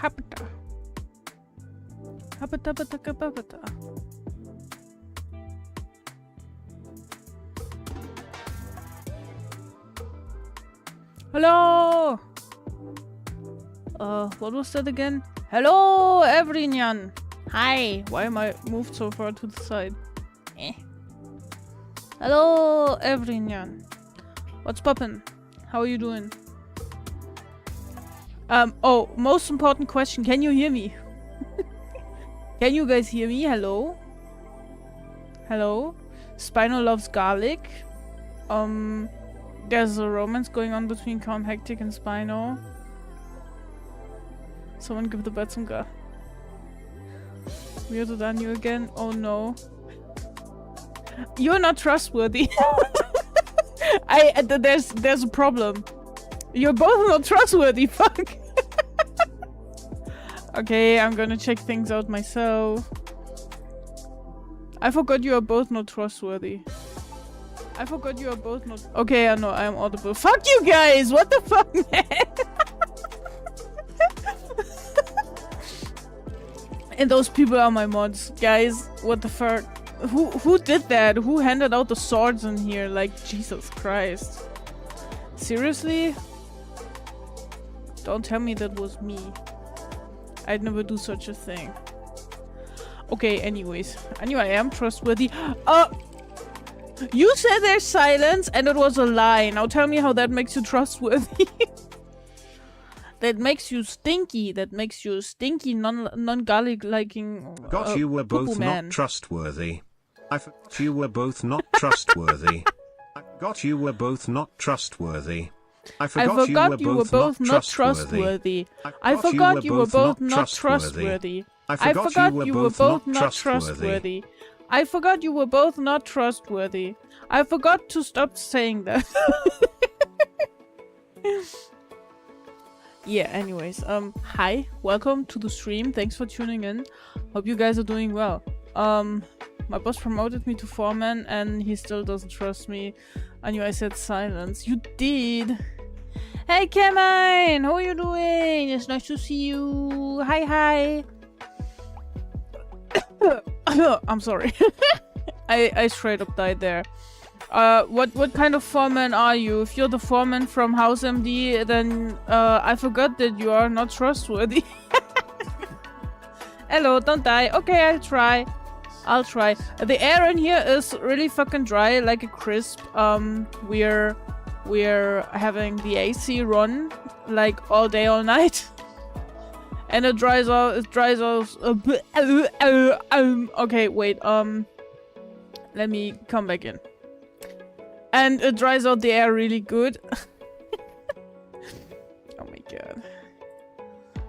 Habata. Habata. Hello! What was that again? Hello, everyone! Hi! Why am I moved so far to the side? Hello, everyone! What's poppin'? How are you doing? Oh, most important question. Can you hear me? Can you guys hear me? Hello? Hello? Spino loves garlic. There's a romance going on between Count Hectic and Spino. Someone give the bat some gar. Muted on you again? Oh no. You're not trustworthy. There's a problem. You're both not trustworthy, fuck. Okay, I'm gonna check things out myself. I forgot you are both not trustworthy. I forgot you are both not— Okay, I know, I am audible. Fuck you guys! What the fuck, man? And those people are my mods. Guys, what the fuck? Who did that? Who handed out the swords in here? Like, Jesus Christ. Seriously? Don't tell me that was me. I'd never do such a thing. Okay, anyways. I knew I am trustworthy. You said there's silence and it was a lie. Now tell me how that makes you trustworthy. That makes you stinky. That makes you stinky, non-garlic liking. Got you were both man. Not trustworthy. I forgot you were both not trustworthy. I forgot you were both not trustworthy. I forgot you were both not trustworthy. I forgot you were both not trustworthy. I forgot you were both not trustworthy. I forgot you were both not trustworthy. I forgot to stop saying that. Yeah, anyways, hi, welcome to the stream. Thanks for tuning in. Hope you guys are doing well. My boss promoted me to foreman and he still doesn't trust me. I knew I said silence. You did. Hey, Carmine, how are you doing? It's nice to see you. Hi. I'm sorry. I straight up died there. What kind of foreman are you? If you're the foreman from House MD, then I forgot that you are not trustworthy. Hello, don't die. Okay, I'll try. The air in here is really fucking dry, like a crisp. We're having the AC run like all day, all night. And it dries out. Okay, wait. Let me come back in. And it dries out the air really good. Oh my god.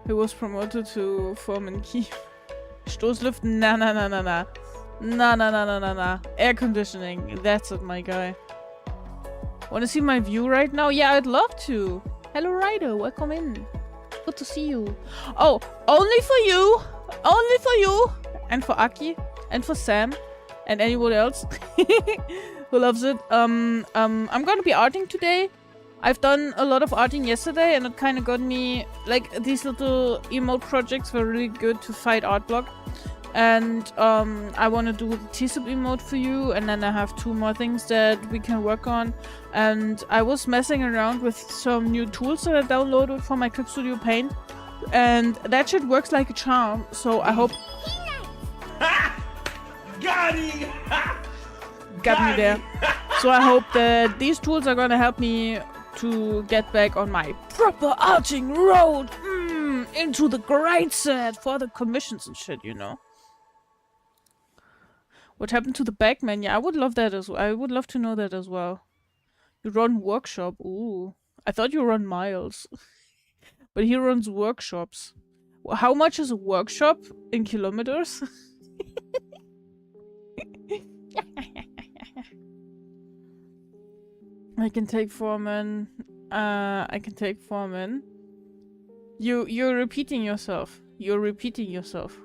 He was promoted to foreman key. Stoßlüften? Nah. Air conditioning. That's it, my guy. Wanna see my view right now? Yeah, I'd love to. Hello, Ryder. Welcome in. Good to see you. Oh, only for you. Only for you. And for Aki. And for Sam. And anyone else who loves it. I'm gonna be arting today. I've done a lot of arting yesterday and it kind of got me, like, these little emote projects were really good to fight art block. And I want to do the T-sub emote for you, and then I have 2 more things that we can work on. And I was messing around with some new tools that I downloaded for my Clip Studio Paint, and that shit works like a charm. So I hope— Got me! Got me there. So I hope that these tools are gonna help me to get back on my proper arting road into the great set for the commissions and shit, you know. What happened to the Bagman? Yeah, I would love that as well. I would love to know that as well. You run workshop. Ooh. I thought you run miles. But he runs workshops. How much is a workshop in kilometers? I can take foreman. I can take foreman. You're repeating yourself. You're repeating yourself.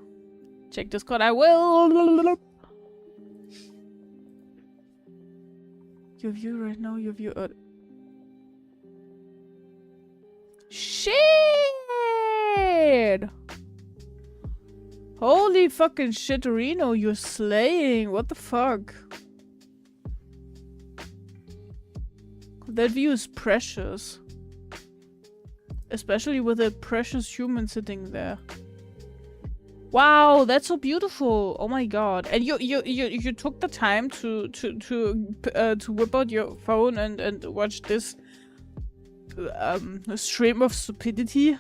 Check Discord. I will. Your view right now. Your view. Shit! right. Holy fucking shit, Reno, you're slaying. What the fuck? That view is precious. Especially with a precious human sitting there. Wow, that's so beautiful. Oh my god. And you took the time to whip out your phone and watch this stream of stupidity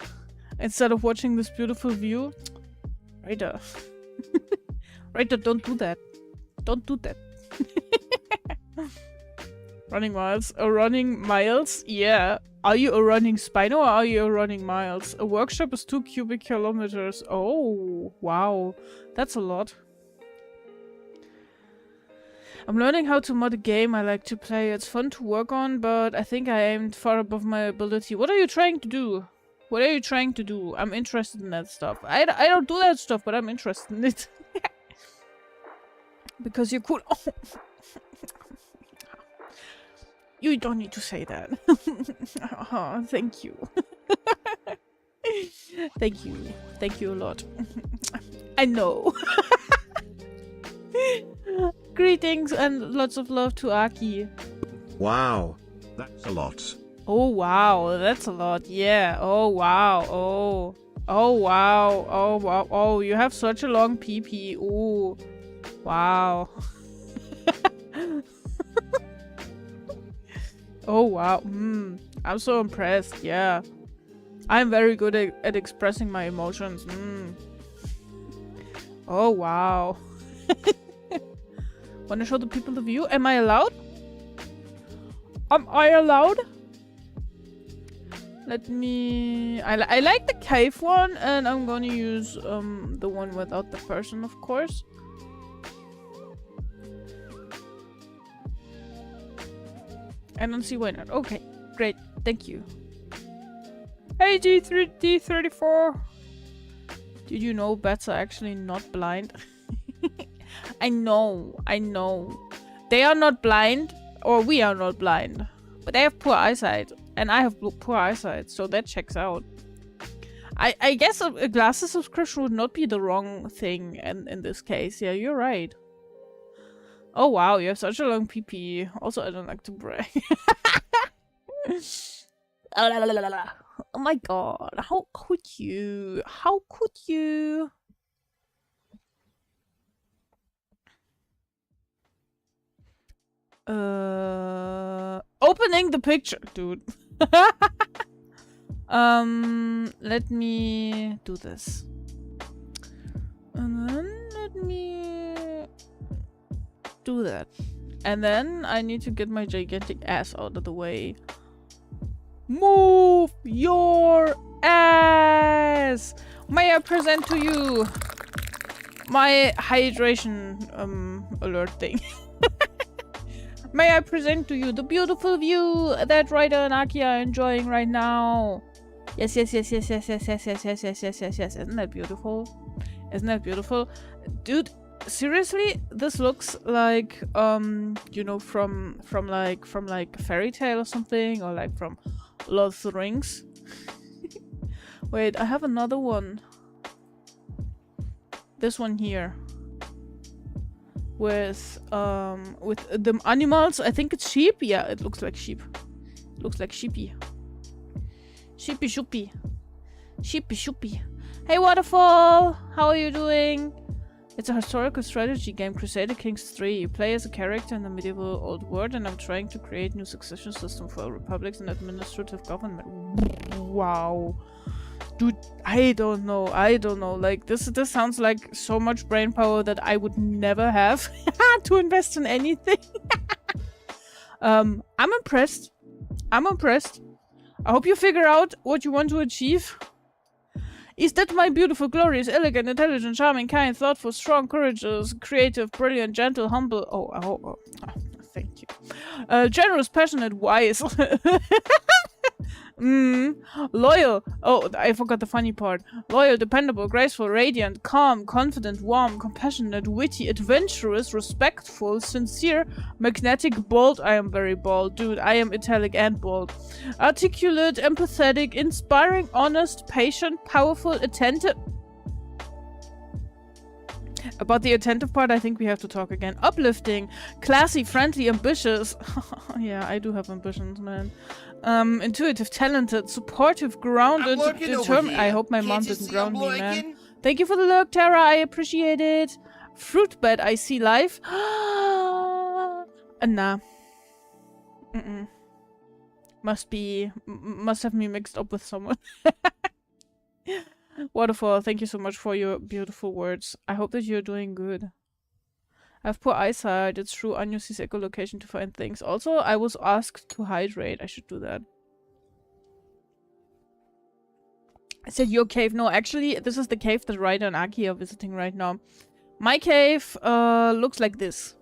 instead of watching this beautiful view. Ryder. Ryder, don't do that. Don't do that. Running miles. Running miles? Yeah. Are you a running Spino or are you a running miles? A workshop is 2 cubic kilometers. Oh, wow. That's a lot. I'm learning how to mod a game I like to play. It's fun to work on, but I think I aimed far above my ability. What are you trying to do? What are you trying to do? I'm interested in that stuff. I don't do that stuff, but I'm interested in it. Because you're cool. Oh. You don't need to say that. Oh, thank you. Thank you. Thank you a lot. I know. Greetings and lots of love to Aki. Wow. That's a lot. Oh wow, that's a lot. Yeah. Oh wow. Oh. Oh wow. Oh wow. Oh, you have such a long pee-pee. Ooh. Wow. Oh wow, I'm so impressed, yeah. I'm very good at expressing my emotions, Oh wow. Wanna show the people the view? Am I allowed? Am I allowed? Let me... I like the cave one, and I'm gonna use the one without the person, of course. I don't see why not. Okay, great. Thank you. Hey, D34! Did you know bats are actually not blind? I know. They are not blind, or we are not blind. But they have poor eyesight, and I have poor eyesight, so that checks out. I guess a glasses subscription would not be the wrong thing in this case. Yeah, you're right. Oh wow, you have such a long PP. Also, I don't like to brag. Oh my god, how could you? How could you? Opening the picture, dude. Let me do this. And then let me do that. And then I need to get my gigantic ass out of the way. Move your ass! May I present to you my hydration alert thing? May I present to you the beautiful view that Ryder and Aki are enjoying right now? Yes. Isn't that beautiful? Isn't that beautiful? Dude, seriously, this looks like you know, from like a fairy tale or something, or like from Lord of the Rings. Wait, I have another one. This one here. With the animals. I think it's sheep. Yeah, it looks like sheep. It looks like sheepy. Sheepy shoopy. Sheepy shoopy. Hey Waterfall! How are you doing? It's a historical strategy game, Crusader Kings 3. You play as a character in the medieval old world, and I'm trying to create new succession system for republics and administrative government. Wow. Dude, I don't know. Like, this sounds like so much brain power that I would never have to invest in anything. I'm impressed. I hope you figure out what you want to achieve. Is that my beautiful, glorious, elegant, intelligent, charming, kind, thoughtful, strong, courageous, creative, brilliant, gentle, humble... Oh, thank you. Generous, passionate, wise. Loyal. Oh, I forgot the funny part. Loyal, dependable, graceful, radiant, calm, confident, warm, compassionate, witty, adventurous, respectful, sincere, magnetic, bold. I am very bold. Dude, I am italic and bold. Articulate, empathetic, inspiring, honest, patient, powerful, attentive. About the attentive part, I think we have to talk again. Uplifting, classy, friendly, ambitious. Yeah, I do have ambitions, man. Intuitive, talented, supportive, grounded, determined. I hope my mom didn't ground me, man. Thank you for the look, Tara. I appreciate it. Fruit bed, I see life. Nah. Must have me mixed up with someone. Waterfall, thank you so much for your beautiful words. I hope that you're doing good. I have poor eyesight. It's true. Anu sees echolocation to find things. Also, I was asked to hydrate. I should do that. I said your cave. No, actually, this is the cave that Ryder and Aki are visiting right now. My cave looks like this.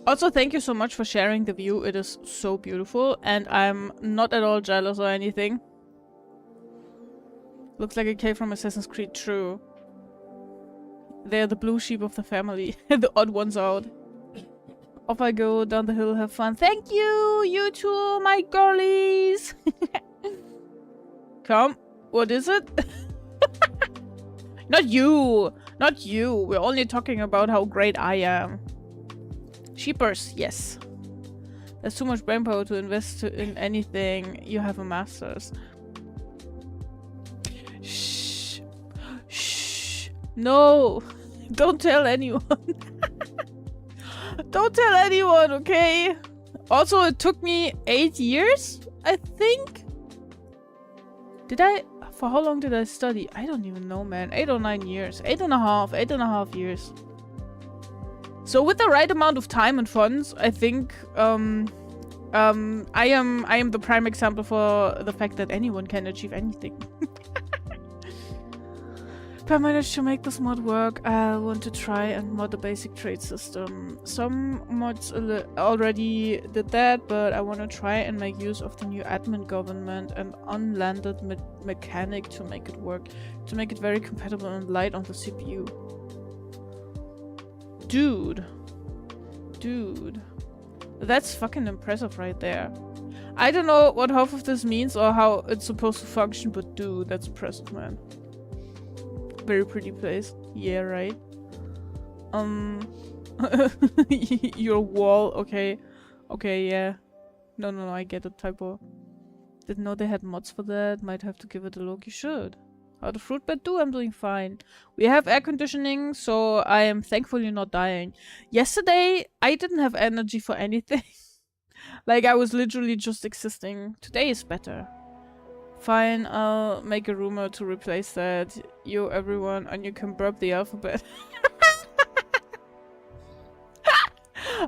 Also, thank you so much for sharing the view. It is so beautiful, and I'm not at all jealous or anything. Looks like a cave from Assassin's Creed, true. They're the blue sheep of the family. The odd ones out. Off I go, down the hill, have fun. Thank you, you two, my girlies. Come, what is it? Not you, not you. We're only talking about how great I am. Sheepers, yes. There's too much brainpower to invest in anything. You have a master's. Shh. Shh. No. Don't tell anyone. Don't tell anyone, okay? Also, it took me 8 years, I think. For how long did I study? I don't even know, man. 8 or 9 years. 8.5 years. So with the right amount of time and funds, I think I am the prime example for the fact that anyone can achieve anything. If I manage to make this mod work, I'll want to try and mod the basic trade system. Some mods already did that, but I want to try and make use of the new admin government and unlanded mechanic to make it work, to make it very compatible and light on the CPU. Dude. That's fucking impressive right there. I don't know what half of this means or how it's supposed to function, but dude, that's impressive, man. Very pretty place. Yeah, right. Your wall, okay. Okay, yeah. No, I get it, typo. Didn't know they had mods for that. Might have to give it a look. You should. How the fruit bed do? I'm doing fine. We have air conditioning, so I am thankfully not dying. Yesterday, I didn't have energy for anything. Like, I was literally just existing. Today is better. Fine, I'll make a rumor to replace that. You, everyone, and you can burp the alphabet.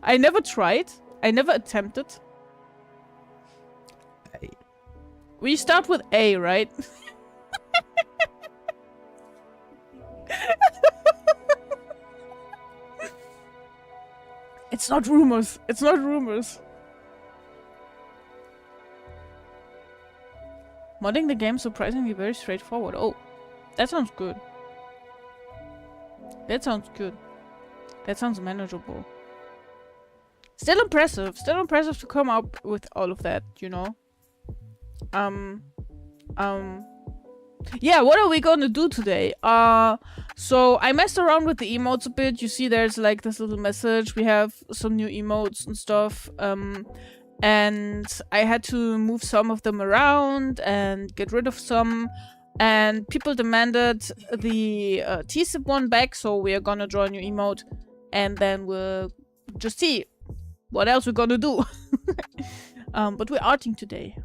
I never tried. I never attempted. We start with A, right? It's not rumors. It's not rumors. Modding the game surprisingly very straightforward. Oh, that sounds good. That sounds good. That sounds manageable. Still impressive. Still impressive to come up with all of that, you know? Yeah, what are we gonna do today? So I messed around with the emotes a bit. You see there's like this little message. We have some new emotes and stuff. And I had to move some of them around and get rid of some. And people demanded the T-Sip one back, so we are gonna draw a new emote. And then we'll just see what else we're gonna do. But we're arting today.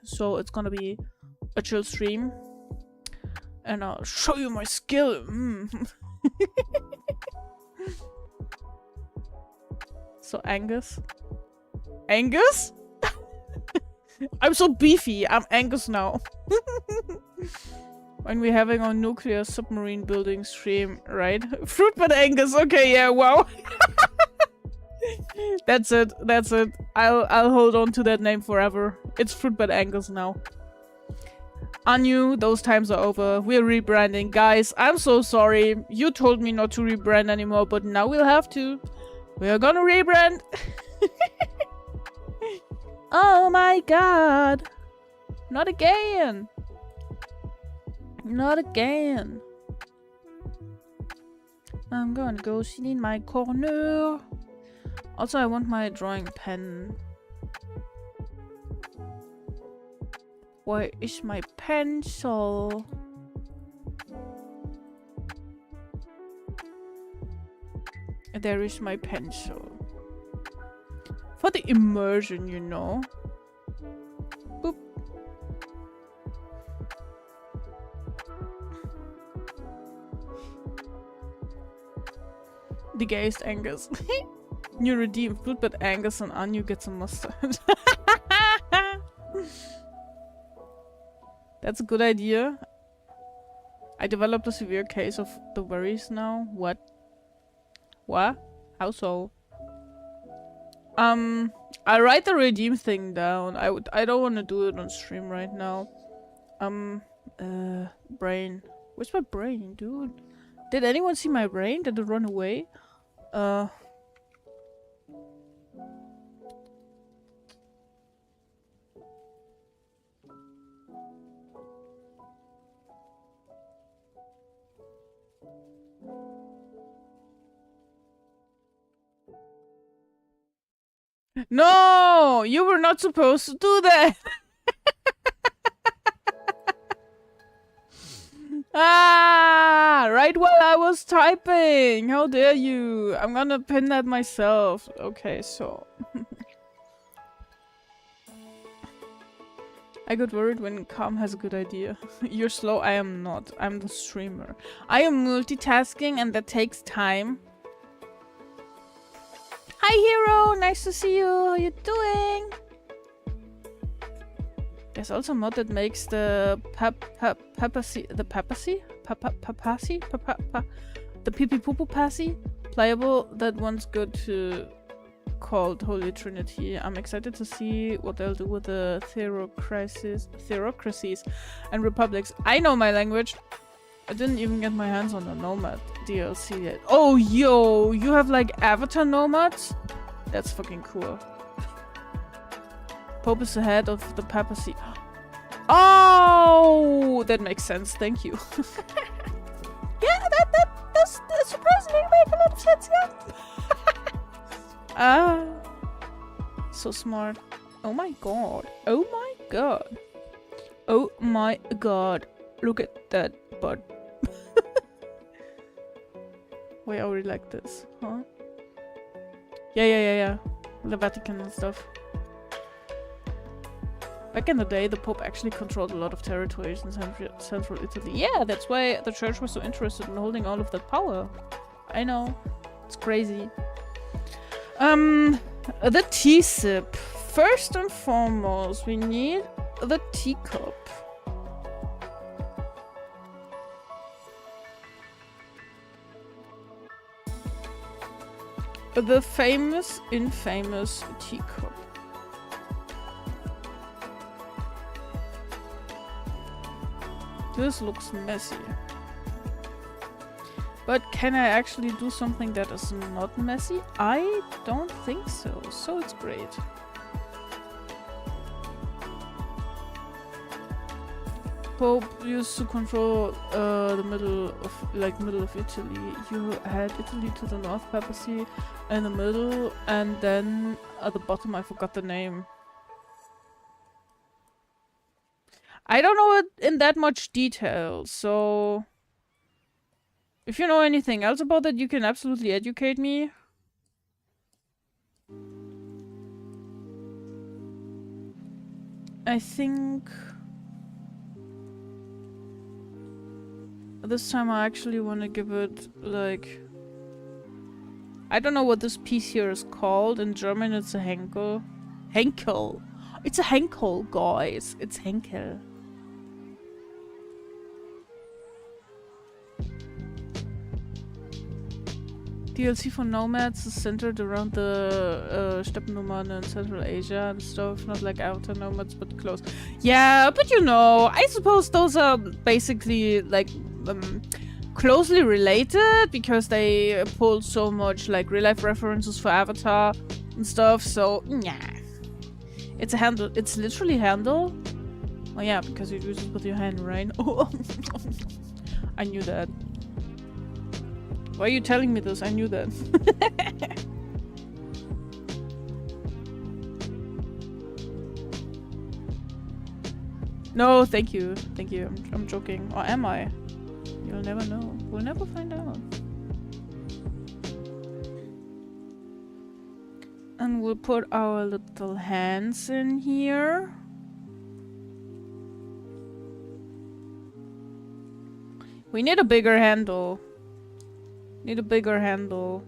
So it's gonna be a chill stream. And I'll show you my skill. So Angus? Angus? I'm so beefy. I'm Angus now. When we're having our nuclear submarine building stream, right? Fruit but Angus. Okay, yeah, wow. That's it. That's it. I'll hold on to that name forever. It's Fruitbat Angus now. Anu, those times are over. We're rebranding. Guys, I'm so sorry. You told me not to rebrand anymore, but now we'll have to. We are gonna rebrand. Oh my god. Not again. Not again. I'm gonna go sit in my corner. Also, I want my drawing pen. Where is my pencil? There is my pencil. For the immersion, you know. Boop. The gayest Angus. You redeem food, but Angus and Anu gets a mustache. That's a good idea. I developed a severe case of the worries now. What? What? How so? I'll write the redeem thing down. I don't want to do it on stream right now. Brain. Where's my brain, dude? Did anyone see my brain? Did it run away? No! You were not supposed to do that! Ah! Right while I was typing! How dare you! I'm gonna pin that myself. Okay, so... I got worried when Calm has a good idea. You're slow, I am not. I'm the streamer. I am multitasking and that takes time. Hi Hero! Nice to see you! How you doing? There's also a mod that makes the papacy the pee pee poo poo passy playable. That one's good to called Holy Trinity. I'm excited to see what they'll do with the theocracies and republics. I know my language. I didn't even get my hands on the Nomad DLC yet. Oh, yo! You have like avatar nomads? That's fucking cool. Pope is the head of the papacy. Oh! That makes sense. Thank you. Yeah, that does surprisingly make a lot of sense, yeah. Ah. So smart. Oh my god. Oh my god. Oh my god. Look at that butt. Wait, I already like this, huh? Yeah. The Vatican and stuff. Back in the day, the Pope actually controlled a lot of territories in central Italy. Yeah, that's why the church was so interested in holding all of that power. I know. It's crazy. The tea sip. First and foremost, we need the teacup. The famous, infamous teacup. This looks messy. But can I actually do something that is not messy? I don't think so. So it's great. Pope used to control the middle of Italy. You had Italy to the north, papacy in the middle, and then at the bottom I forgot the name. I don't know it in that much detail, so if you know anything else about that, you can absolutely educate me. I think this time I actually want to give it, like... I don't know what this piece here is called. In German it's a Henkel. Henkel! It's a Henkel, guys. It's Henkel. DLC for nomads is centered around the Steppennomaden in Central Asia and stuff, not like outer nomads, but close. Yeah, but you know, I suppose those are basically like closely related because they pulled so much like real life references for Avatar and stuff. So yeah, it's a handle. It's literally handle. Oh yeah, because you use it with your hand, right? Oh, I knew that. Why are you telling me this? I knew that. No, thank you. Thank you. I'm joking. Or am I? You'll never know. We'll never find out. And we'll put our little hands in here. We need a bigger handle. Need a bigger handle.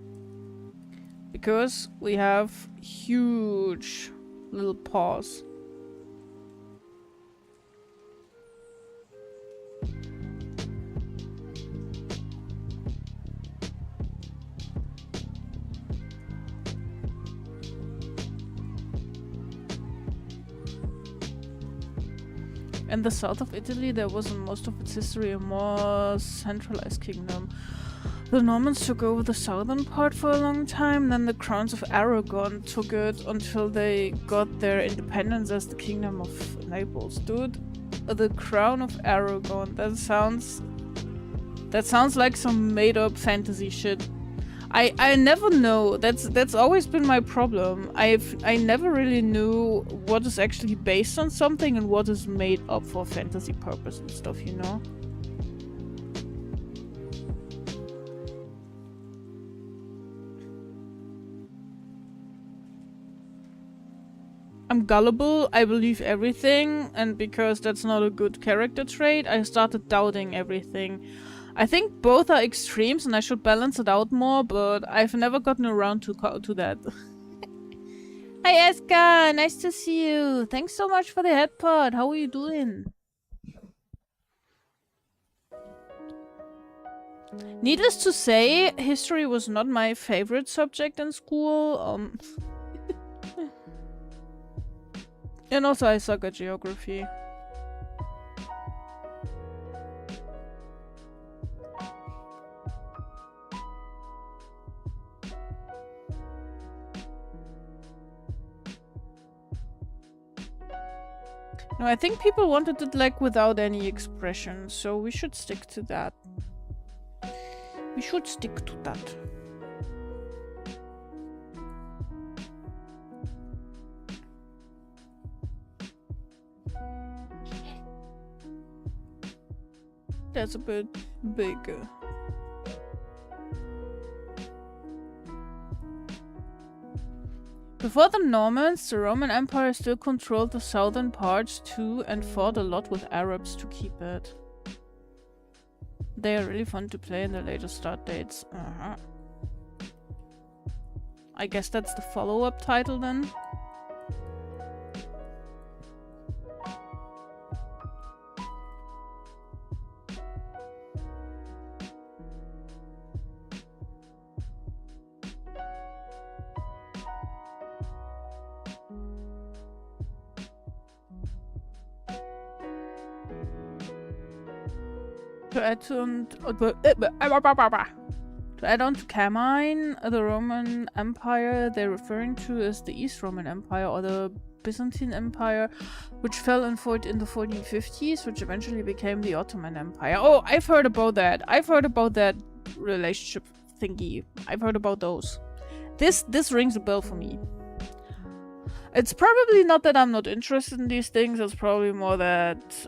Because we have huge little paws. In the south of Italy, there was in most of its history a more centralized kingdom. The Normans took over the southern part for a long time, then the crowns of Aragon took it until they got their independence as the Kingdom of Naples. Dude, the crown of Aragon, that sounds like some made-up fantasy shit. I never know. That's always been my problem. I never really knew what is actually based on something and what is made up for fantasy purpose and stuff, you know? I'm gullible, I believe everything, and because that's not a good character trait, I started doubting everything. I think both are extremes and I should balance it out more, but I've never gotten around to that. Hi Eska, nice to see you. Thanks so much for the head pod. How are you doing? Needless to say, history was not my favorite subject in school. And also I suck at geography. No, I think people wanted it like without any expression, so we should stick to that. We should stick to that. That's a bit bigger. Before the Normans, the Roman Empire still controlled the southern parts too and fought a lot with Arabs to keep it. They are really fun to play in the later start dates. I guess that's the follow-up title then. To add on to Carmine, the Roman Empire they're referring to is the East Roman Empire or the Byzantine Empire, which fell in the 1450s, which eventually became the Ottoman Empire. Oh, I've heard about that. I've heard about that relationship thingy. I've heard about those. This rings a bell for me. It's probably not that I'm not interested in these things, it's probably more that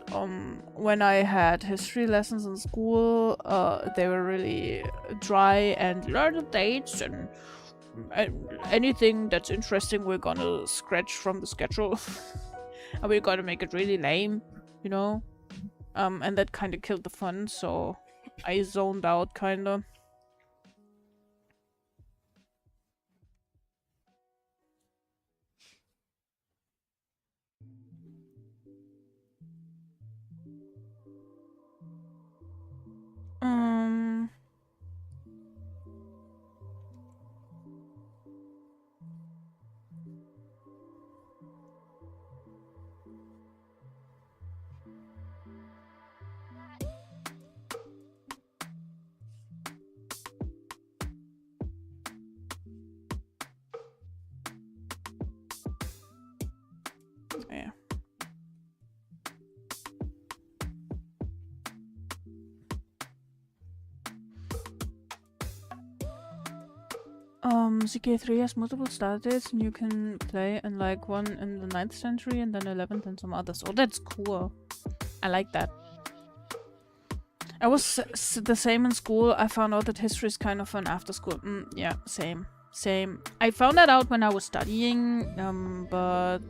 when I had history lessons in school, they were really dry and learn the dates and anything that's interesting we're gonna scratch from the schedule. And we're gonna make it really lame, you know? And that kind of killed the fun, so I zoned out kind of. CK3 has multiple start dates and you can play in like one in the 9th century and then 11th and some others. Oh, that's cool. I like that. I was the same in school. I found out that history is kind of fun after school. Yeah, same. I found that out when I was studying, but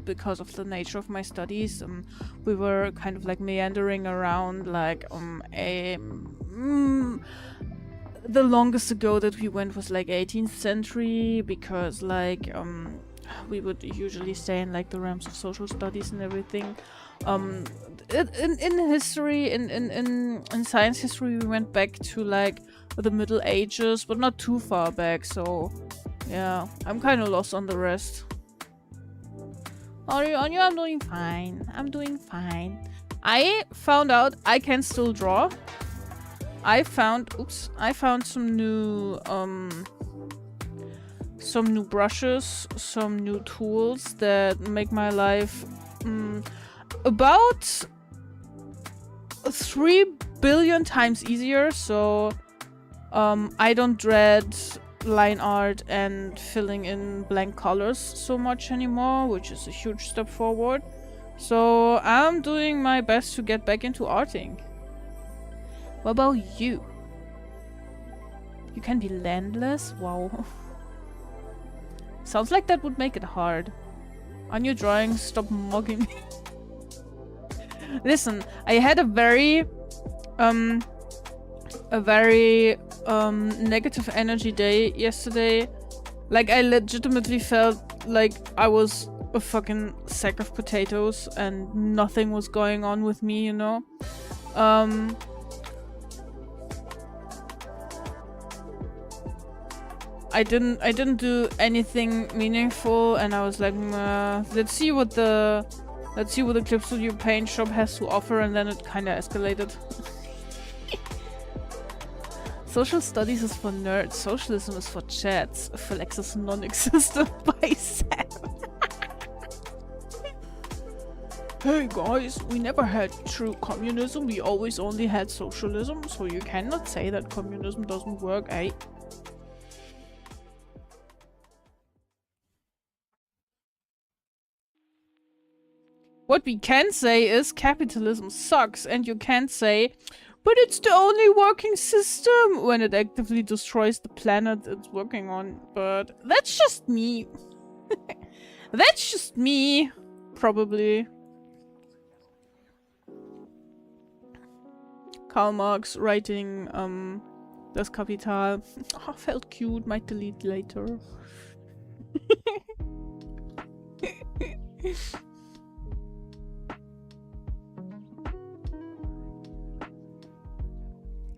because of the nature of my studies, we were kind of like meandering around like the longest ago that we went was like 18th century, because like we would usually stay in like the realms of social studies and everything. In history, in science history, we went back to like the Middle Ages, but not too far back, so yeah, I'm kind of lost on the rest. Anya, I'm doing fine. I'm doing fine. I found out I can still draw. I found some new brushes, some new tools that make my life about 3 billion times easier, so I don't dread line art and filling in blank colors so much anymore, which is a huge step forward. So I'm doing my best to get back into arting. What about you? You can be landless? Wow. Sounds like that would make it hard. On your drawings, stop mugging me. Listen, I had a very negative energy day yesterday. Like, I legitimately felt like I was a fucking sack of potatoes and nothing was going on with me, you know? I didn't do anything meaningful, and I was like, let's see what the Clip Studio paint shop has to offer, and then it kind of escalated. Social studies is for nerds, socialism is for chats. Flex is non-existent by Sam. Hey guys, we never had true communism, we always only had socialism, so you cannot say that communism doesn't work, eh? What we can say is capitalism sucks, and you can't say, but it's the only working system, when it actively destroys the planet it's working on. But that's just me. That's just me, probably. Karl Marx writing Das Kapital. Oh, felt cute, might delete later.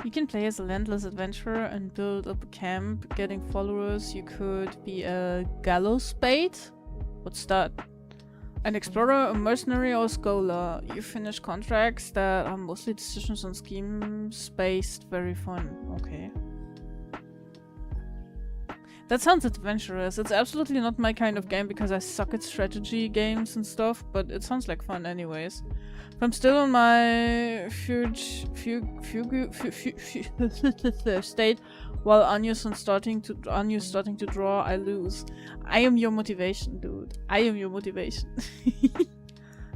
You can play as a landless adventurer and build up a camp, getting followers. You could be a gallows spade. What's that? An explorer, a mercenary, or a scholar. You finish contracts that are mostly decisions and schemes based. Very fun. Okay. That sounds adventurous. It's absolutely not my kind of game because I suck at strategy games and stuff, but it sounds like fun anyways. If I'm still on my state while Anya's starting to draw, I lose. I am your motivation, dude. I am your motivation.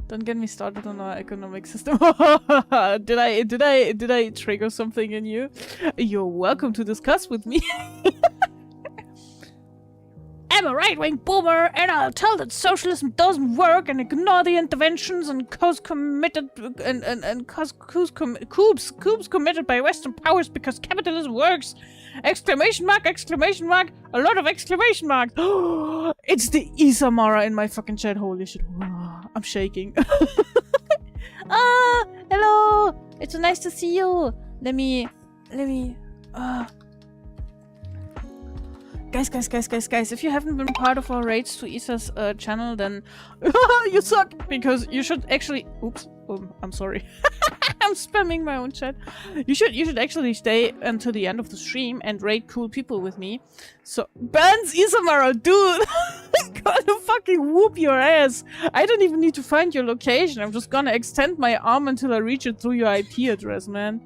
Don't get me started on our economic system. Did I trigger something in you? You're welcome to discuss with me. I'm a right-wing boomer, and I'll tell that socialism doesn't work and ignore the interventions and coups committed by Western powers because capitalism works! Exclamation mark, a lot of exclamation marks! It's the Isamara in my fucking chat, holy shit. I'm shaking. Hello! It's so nice to see you! Let me, Guys, if you haven't been part of our raids to Isa's channel, then you suck! Because you should actually... Oops. I'm sorry. I'm spamming my own chat. You should actually stay until the end of the stream and raid cool people with me. So... Bans Isamara, dude! I'm gonna fucking whoop your ass! I don't even need to find your location. I'm just gonna extend my arm until I reach it through your IP address, man.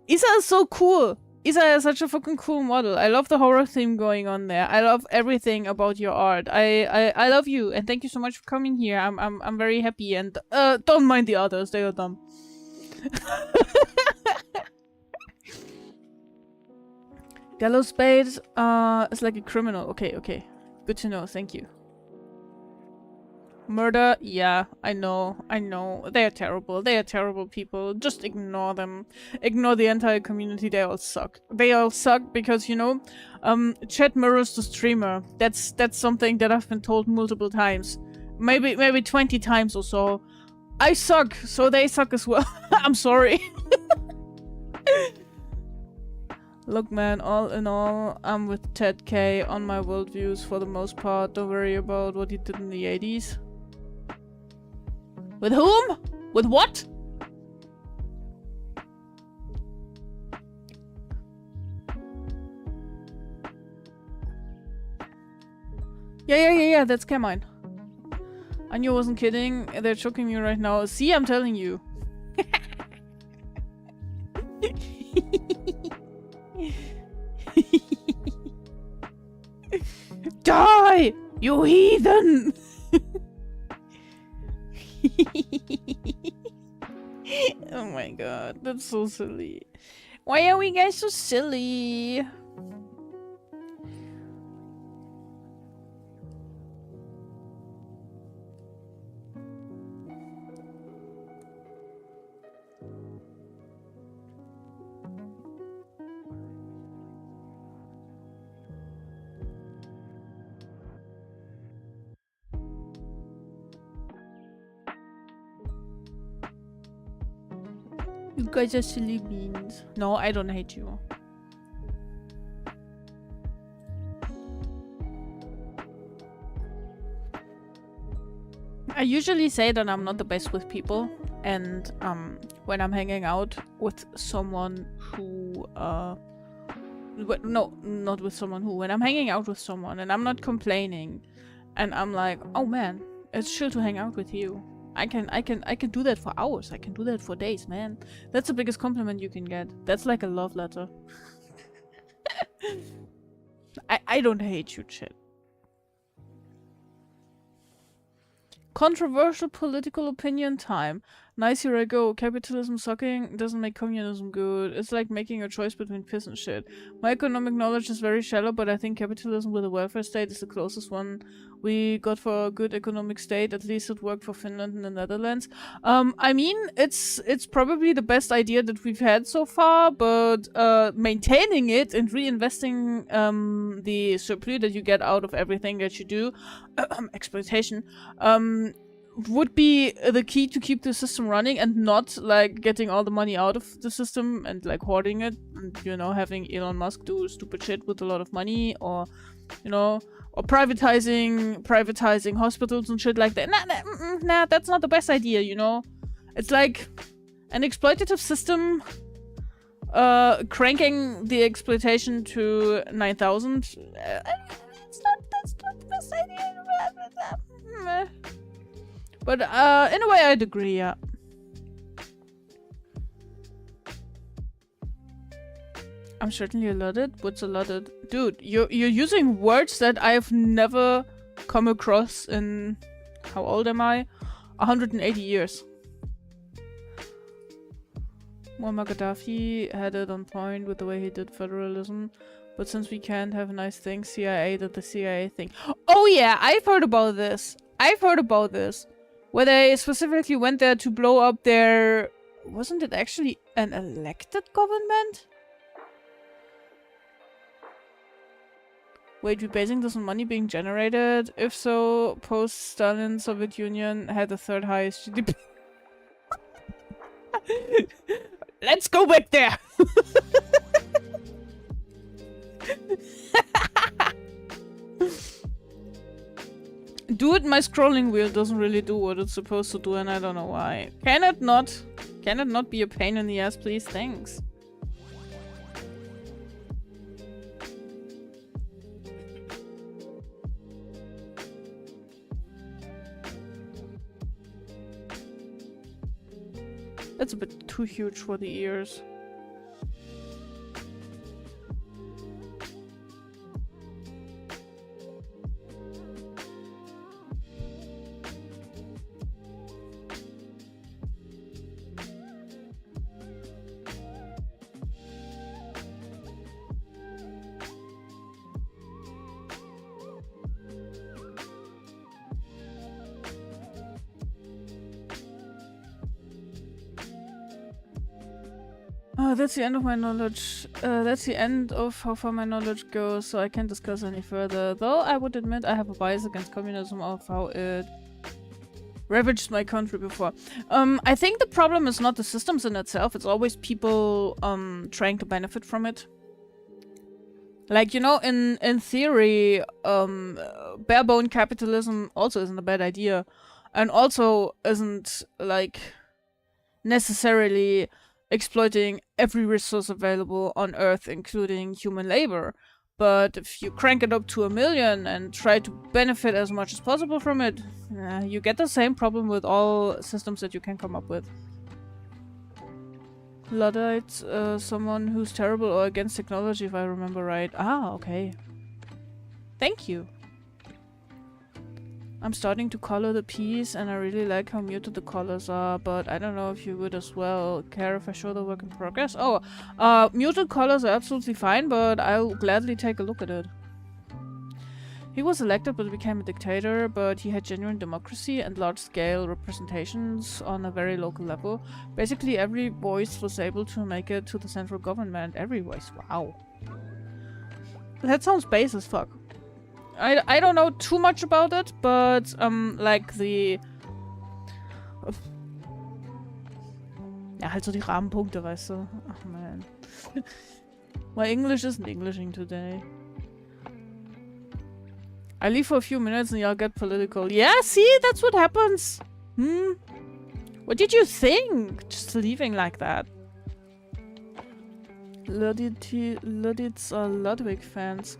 Isa is so cool. Isa is such a fucking cool model. I love the horror theme going on there. I love everything about your art. I love you, and thank you so much for coming here. I'm very happy, and don't mind the others. They are dumb. Gallows Spade is like a criminal. Okay. Good to know. Thank you. Murder, yeah, I know. They are terrible. They are terrible people. Just ignore them. Ignore the entire community. They all suck. They all suck because, you know, chat mirrors the streamer. That's something that I've been told multiple times. Maybe 20 times or so. I suck, so they suck as well. I'm sorry. Look, man, all in all, I'm with Ted K on my worldviews for the most part. Don't worry about what he did in the 80s. With whom? With what? Yeah, that's Carmine. I knew I wasn't kidding. They're choking me right now. See, I'm telling you. Die! You heathen! Oh my god, that's so silly. Why are we guys so silly? You guys are silly beans. No, I don't hate you. I usually say that I'm not the best with people, and when I'm hanging out with someone who no, not with someone who, when I'm hanging out with someone and I'm not complaining and I'm like, oh man, it's chill to hang out with you. I can do that for hours. I can do that for days, man. That's the biggest compliment you can get. That's like a love letter. I don't hate you, Chit. Controversial political opinion time. Nice, here I go. Capitalism sucking doesn't make communism good. It's like making a choice between piss and shit. My economic knowledge is very shallow, but I think capitalism with a welfare state is the closest one we got for a good economic state. At least it worked for Finland and the Netherlands. I mean, it's probably the best idea that we've had so far, but maintaining it and reinvesting the surplus that you get out of everything that you do, exploitation, would be the key to keep the system running and not like getting all the money out of the system and like hoarding it and, you know, having Elon Musk do stupid shit with a lot of money, or, you know, or privatizing hospitals and shit like that. Nah, that's not the best idea, you know. It's like an exploitative system cranking the exploitation to 9,000. That's not the best idea. But in a way, I'd agree, yeah. I'm certainly allotted. What's allotted? Dude, you're using words that I've never come across in... How old am I? 180 years. Muammar Gaddafi had it on point with the way he did federalism. But since we can't have nice things, CIA did the CIA thing. Oh yeah, I've heard about this. Where they specifically went there to blow up their... Wasn't it actually an elected government? Wait, we basing this on money being generated? If so, post-Stalin Soviet Union had the third highest GDP. Let's go back there! Dude, my scrolling wheel doesn't really do what it's supposed to do, and I don't know why. Can it not be a pain in the ass, please? Thanks. That's a bit too huge for the ears. That's the end of my knowledge. That's the end of how far my knowledge goes, so I can't discuss any further. Though I would admit I have a bias against communism of how it ravaged my country before. I think the problem is not the systems in itself, it's always people trying to benefit from it. Like, you know, in theory, bare-bone capitalism also isn't a bad idea. And also isn't, like, necessarily exploiting every resource available on Earth, including human labor. But if you crank it up to 1 million and try to benefit as much as possible from it, you get the same problem with all systems that you can come up with. Luddite, someone who's terrible or against technology, if I remember right. Ah, okay. Thank you. I'm starting to color the piece and I really like how muted the colors are, but I don't know if you would as well care if I show the work in progress. Oh, muted colors are absolutely fine, but I'll gladly take a look at it. He was elected but became a dictator, but he had genuine democracy and large-scale representations on a very local level. Basically every voice was able to make it to the central government. Every voice, wow. That sounds base as fuck. I don't know too much about it, but like the... Ja, halt so die Rahmenpunkte, weißt du. Ach man. My English isn't Englishing today. I leave for a few minutes and y'all get political. Yeah, see? That's what happens. What did you think? Just leaving like that. Luddits are Ludwig fans.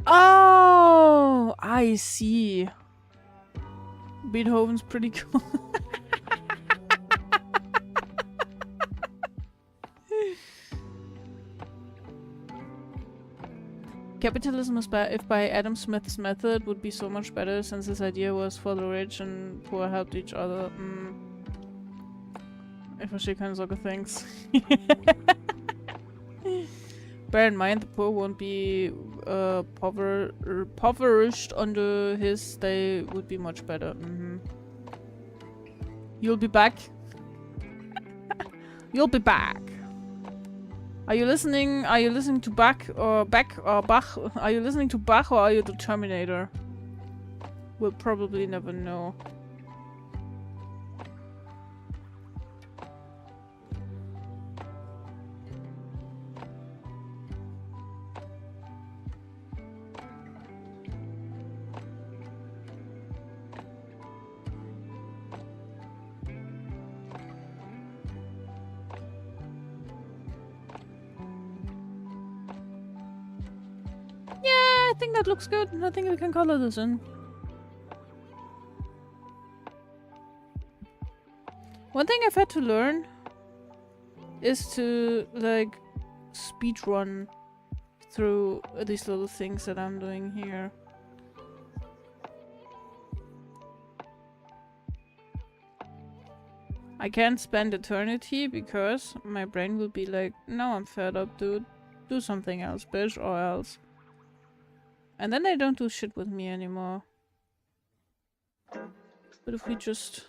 Oh, I see. Beethoven's pretty cool. Capitalism is if by Adam Smith's method would be so much better, since his idea was for the rich and poor helped each other. Ich verstehe keine Sorge, thanks. Bear in mind, the poor won't be impoverished under his. They would be much better. You'll be back. You'll be back. Are you listening? Are you listening to Bach or Bach? Are you listening to Bach or are you the Terminator? We'll probably never know. I think that looks good. I think we can color this in. One thing I've had to learn is to, like, speedrun through these little things that I'm doing here. I can't spend eternity because my brain will be like, no, I'm fed up, dude. Do something else, bitch, or else. And then they don't do shit with me anymore. But if we just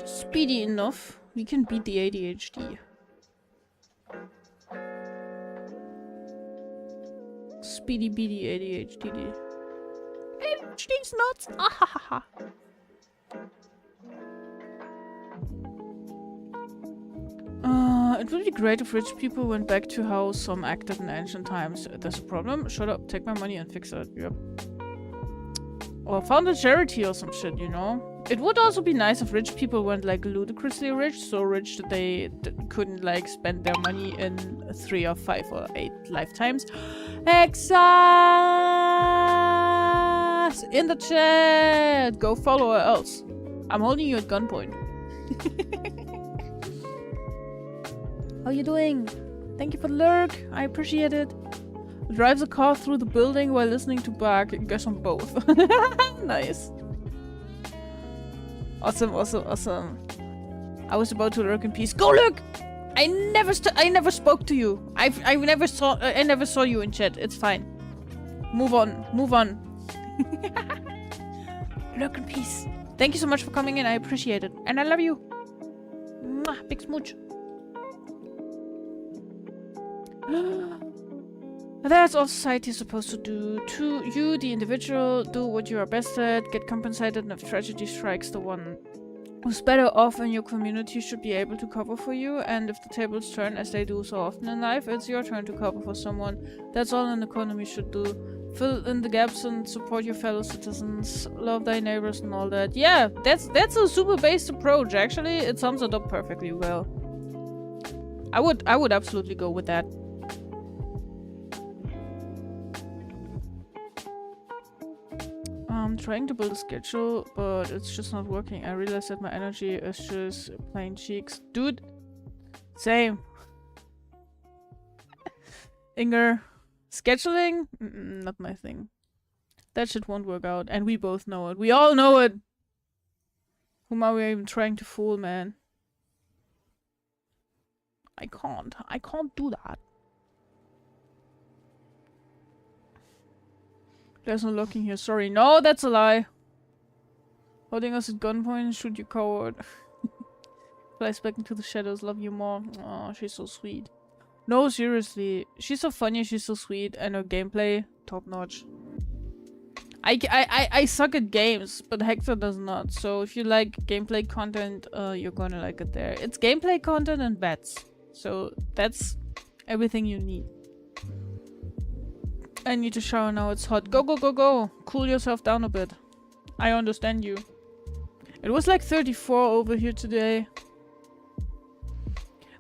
speedy enough, we can beat the ADHD. Speedy beady ADHD. ADHD's nuts! Ahahaha. It would be great if rich people went back to how some acted in ancient times. There's a problem? Shut up, take my money and fix it. Yep. Or found a charity or some shit, you know? It would also be nice if rich people weren't like ludicrously rich, so rich that they couldn't like spend their money in 3 or 5 or 8 lifetimes. Exas! In the chat! Go follow or else. I'm holding you at gunpoint. How you doing? Thank you for the lurk. I appreciate it. Drives a car through the building while listening to Bach. Guess on both. Nice. Awesome, awesome, awesome. I was about to lurk in peace. Go lurk! I never spoke to you. I never saw you in chat. It's fine. Move on. Move on. Lurk in peace. Thank you so much for coming in. I appreciate it. And I love you. Mwah, big smooch. That's all society is supposed to do. To you, the individual, do what you are best at, get compensated, and if tragedy strikes, the one who's better off in your community should be able to cover for you, and if the tables turn, as they do so often in life, it's your turn to cover for someone. That's all an economy should do. Fill in the gaps and support your fellow citizens, love thy neighbors and all that. Yeah, that's a super based approach. Actually, it sums it up perfectly well. I would absolutely go with that. I'm trying to build a schedule, but it's just not working. I realize that my energy is just plain cheeks. Dude, same. Inger, scheduling? Not my thing. That shit won't work out, and we both know it. We all know it! Whom are we even trying to fool, man? I can't do that. There's no locking here, sorry. No, that's a lie. Holding us at gunpoint, shoot you coward. Flies back into the shadows, love you more. Oh, she's so sweet. No, seriously. She's so funny, she's so sweet, and her gameplay, top notch. I suck at games, but Hector does not. So if you like gameplay content, you're gonna like it there. It's gameplay content and bets. So that's everything you need. I need to shower now, it's hot. Go, go, go, go! Cool yourself down a bit. I understand you. It was like 34 over here today.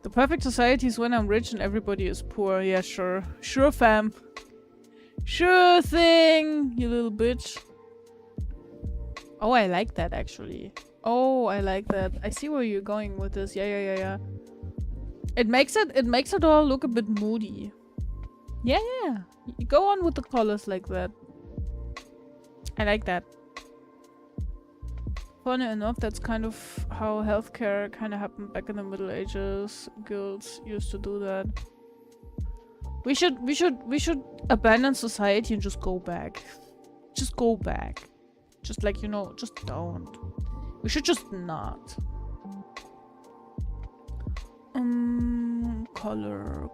The perfect society is when I'm rich and everybody is poor. Yeah, sure. Sure, fam. Sure thing, you little bitch. Oh, I like that, actually. Oh, I like that. I see where you're going with this. Yeah. It makes it all look a bit moody. Yeah. You go on with the colors like that. I like that. Funny enough, that's kind of how healthcare kind of happened back in the Middle Ages. Guilds used to do that. We should abandon society and just go back. Just go back. Just like, you know, just don't. We should just not. Color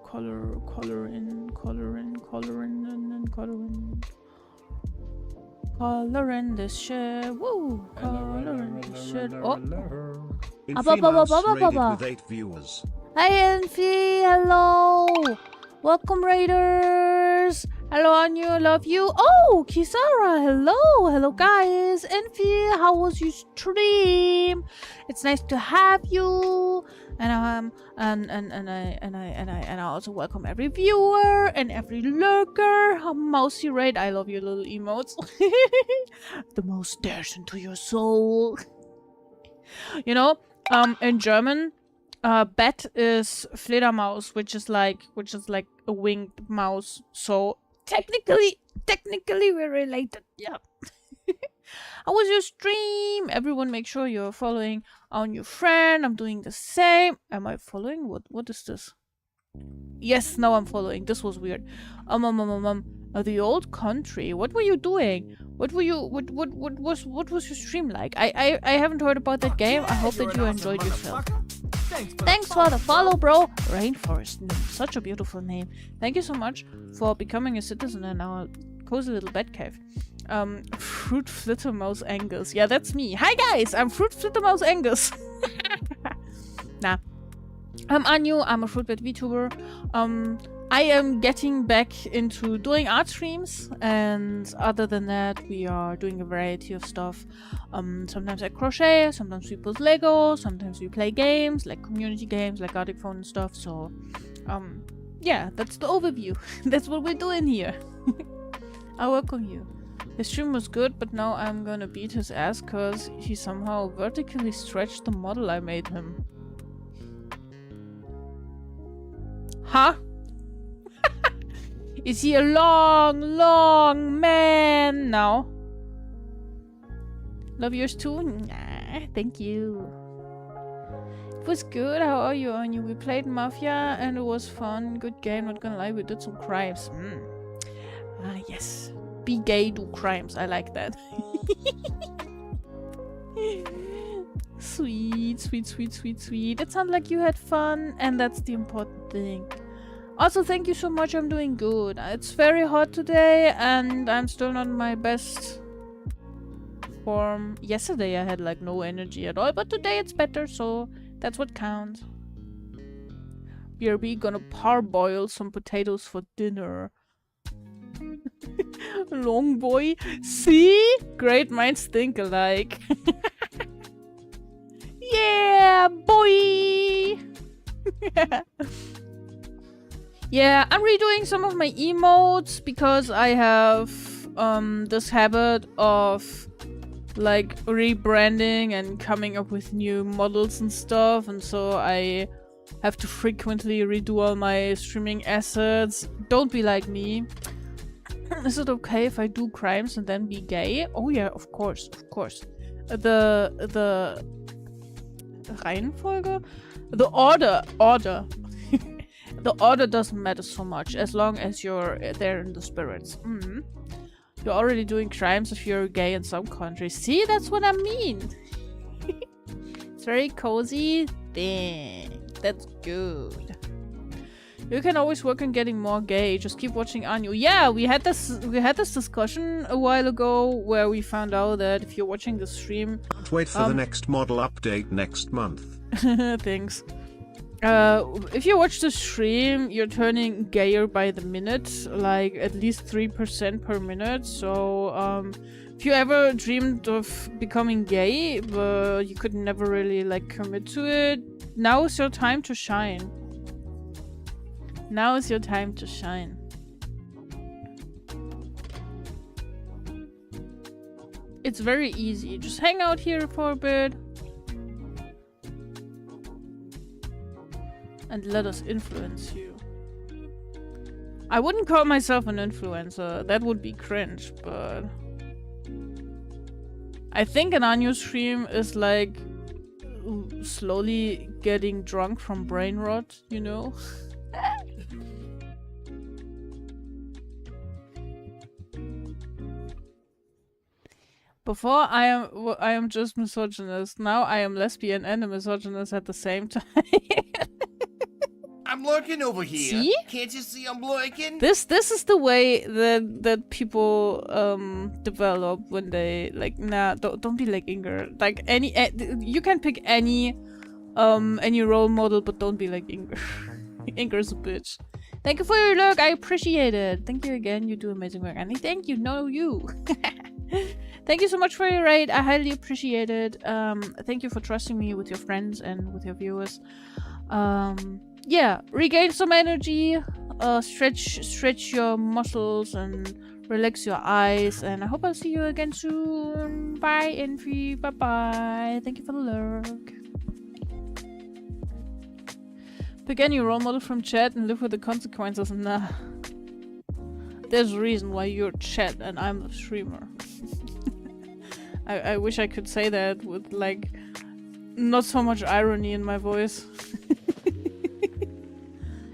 in this shit. Woo! Color in this shit. Oh! With 8 viewers. Hi, Enfi! Hello! Welcome, Raiders! Hello, Anu, love you. Oh, Kisara, hello! Hello, guys! Enfi, how was your stream? It's nice to have you. And I also welcome every viewer and every lurker. Mousy Raid, I love your little emotes. The mouse stares into your soul. You know, in German, bat is Fledermaus, which is like a winged mouse. So technically we're related. Yeah. How was your stream? Everyone, make sure you're following our new friend. I'm doing the same. Am I following? What is this? Yes, now I'm following. This was weird. The old country. What were you doing? What was your stream like? I haven't heard about that game. I hope that you enjoyed yourself. Thanks for the follow, bro. Rainforest. Such a beautiful name. Thank you so much for becoming a citizen in our cozy little bat cave. Fruit Flittermouse Angus. Yeah, that's me. Hi guys, I'm Fruit Flittermouse Angus. Nah. I'm Anu, I'm a Fruitbat VTuber. I am getting back into doing art streams, and other than that, we are doing a variety of stuff. Sometimes I crochet, sometimes we build Lego, sometimes we play games, like community games, like Arctic Phone and stuff, so... yeah, that's the overview. That's what we're doing here. I welcome you. His stream was good, but now I'm gonna beat his ass cause he somehow vertically stretched the model I made him. Huh? Is he a long man now? Love yours too? Nah, thank you. It was good. How are you, Anya? We played Mafia and it was fun. Good game, not gonna lie, we did some crimes. Yes. Be gay, do crimes. I like that. Sweet. It sounds like you had fun, and that's the important thing. Also, thank you so much. I'm doing good. It's very hot today, and I'm still not in my best form. Yesterday, I had like no energy at all, but today it's better, so that's what counts. BRB gonna parboil some potatoes for dinner. Long boy. See? Great minds think alike. Yeah, boy! Yeah, I'm redoing some of my emotes because I have this habit of like rebranding and coming up with new models and stuff, and so I have to frequently redo all my streaming assets. Don't be like me. Is it okay if I do crimes and then be gay? Oh yeah, of course, of course. The Reihenfolge? The order. The order doesn't matter so much as long as you're there in the spirits. You're already doing crimes if you're gay in some countries. See, that's what I mean. It's very cozy. Dang, that's good. You can always work on getting more gay. Just keep watching Anyu. Yeah, we had this discussion a while ago where we found out that if you're watching the stream, wait for the next model update next month. Thanks. If you watch the stream, you're turning gayer by the minute, like at least 3% per minute. So, if you ever dreamed of becoming gay, but you could never really like commit to it, now is your time to shine. Now is your time to shine. It's very easy. Just hang out here for a bit. And let us influence you. I wouldn't call myself an influencer. That would be cringe, but... I think an Anyu stream is like... slowly getting drunk from brain rot, you know? Before I am just misogynist. Now I am lesbian and a misogynist at the same time. I'm lurking over here. See? Can't you see I'm lurking? This is the way that people develop when they like. Nah, don't be like Inger. Like you can pick any role model, but don't be like Inger. Inger's a bitch. Thank you for your look. I appreciate it. Thank you again. You do amazing work, Annie. Thank you. No, you. Thank you so much for your raid. I highly appreciate it. Thank you for trusting me with your friends and with your viewers. Yeah, regain some energy, stretch your muscles and relax your eyes, and I hope I'll see you again soon. Bye, Envy. Bye-bye. Thank you for the lurk. Pick any role model from chat and live with the consequences. Nah. There's a reason why you're chat and I'm the streamer. I wish I could say that with, like, not so much irony in my voice.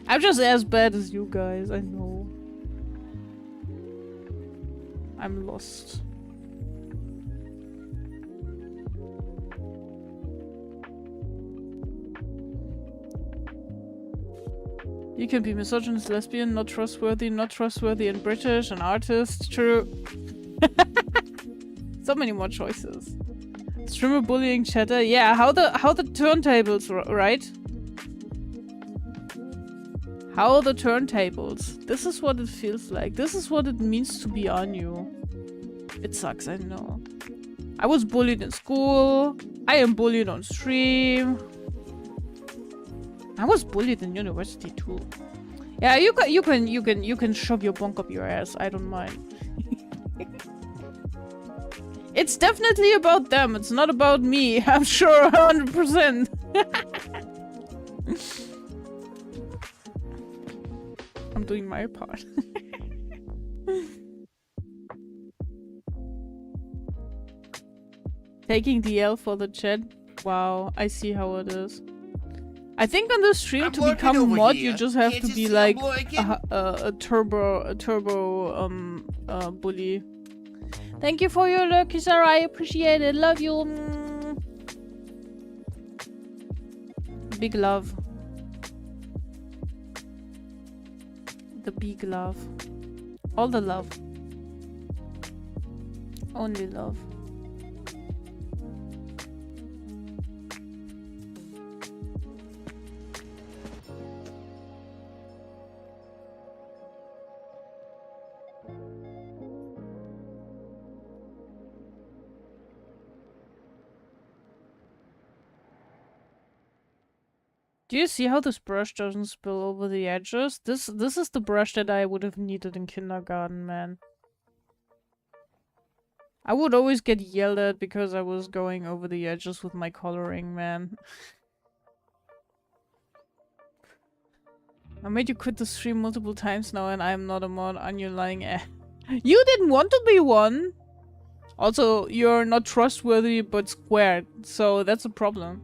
I'm just as bad as you guys, I know. I'm lost. You can be misogynist, lesbian, not trustworthy and British, an artist, true. So many more choices. Streamer bullying chatter, yeah, how the turntables, right? How the turntables. This is what it feels like. This is what it means to be Anyu. It sucks, I know. I was bullied in school. I am bullied on stream. I was bullied in university too. Yeah, you can shove your bonk up your ass. I don't mind. It's definitely about them. It's not about me. I'm sure 100%. I'm doing my part. Taking the L for the chat. Wow, I see how it is. I think on the stream to become a mod, you just have to be like a turbo bully. Thank you for your luck, Kisara. I appreciate it. Love you. Big love. The big love. All the love. Only love. Do you see how this brush doesn't spill over the edges? This is the brush that I would have needed in kindergarten, man. I would always get yelled at because I was going over the edges with my coloring, man. I made you quit the stream multiple times now and I am not a mod. Onion lying You didn't want to be one! Also, you're not trustworthy but squared, so that's a problem.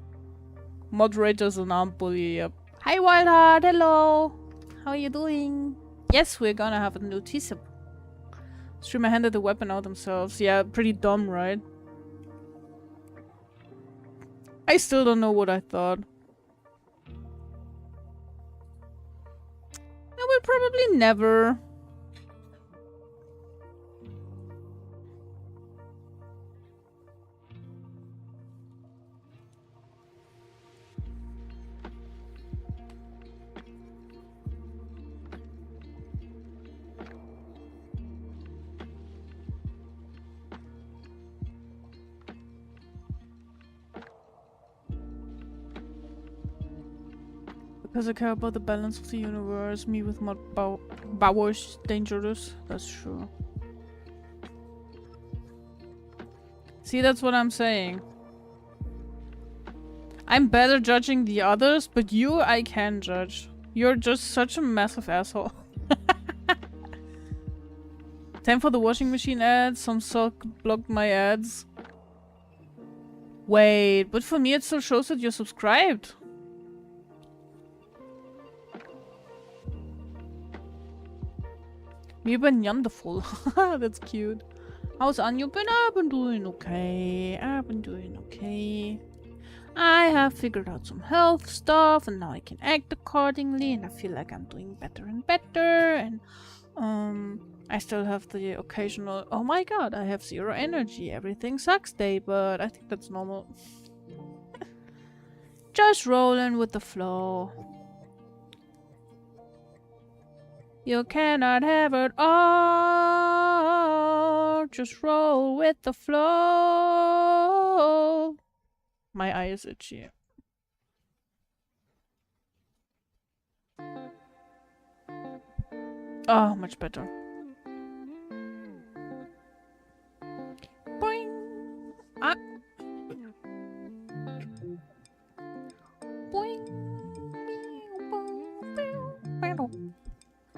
Moderators and armed bully, yep. Hi Wildheart, hello! How are you doing? Yes, we're gonna have a new teaser. Streamer handed the weapon out themselves. Yeah, pretty dumb, right? I still don't know what I thought. I will probably never. Because I care about the balance of the universe, me with my powers dangerous. That's true. See, that's what I'm saying. I'm better judging the others, but you I can judge. You're just such a massive asshole. Time for the washing machine ads. Some sock blocked my ads. Wait, but for me it still shows that you're subscribed. Mir been wonderful. That's cute. How's Anju been? I've been doing okay. I've been doing okay. I have figured out some health stuff and now I can act accordingly and I feel like I'm doing better and better and I still have the occasional oh my god, I have 0 energy, everything sucks day, but I think that's normal. Just rolling with the flow. You cannot have it all. Just roll with the flow. My eye is itchy. Oh, much better. Boing. Ah. Boing.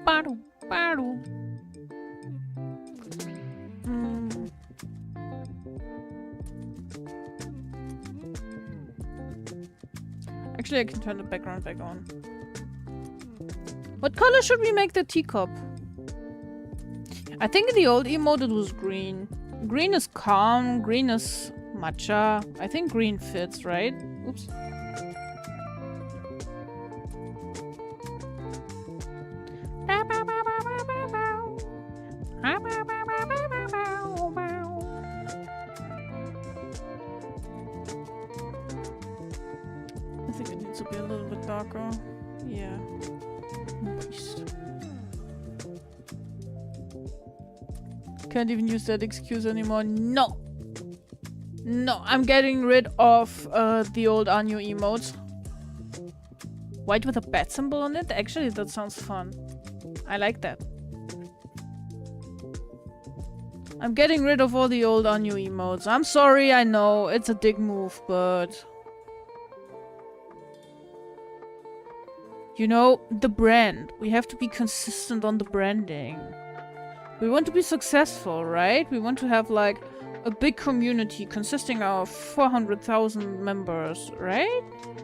Paru, paru. Actually, I can turn the background back on. What color should we make the teacup? I think in the old emote it was green. Green is calm, green is matcha. I think green fits, right? Oops. I think it needs to be a little bit darker. Yeah. Moist. Can't even use that excuse anymore. No! No, I'm getting rid of the old Anju emotes. White with a bat symbol on it? Actually, that sounds fun. I like that. I'm getting rid of all the old Anju emotes. I'm sorry, I know, it's a dick move, but... You know, the brand. We have to be consistent on the branding. We want to be successful, right? We want to have, like, a big community consisting of 400,000 members, right?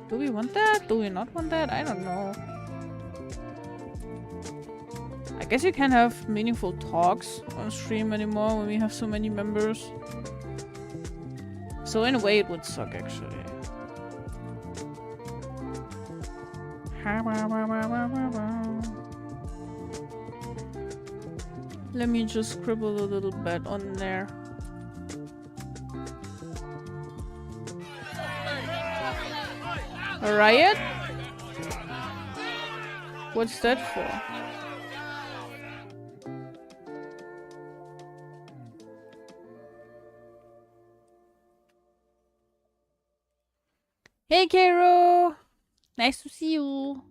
Do we want that? Do we not want that? I don't know. I guess you can't have meaningful talks on stream anymore when we have so many members. So in a way it would suck, actually. Let me just scribble a little bit on there. A riot? What's that for? Hey, Karo! Nice to see you.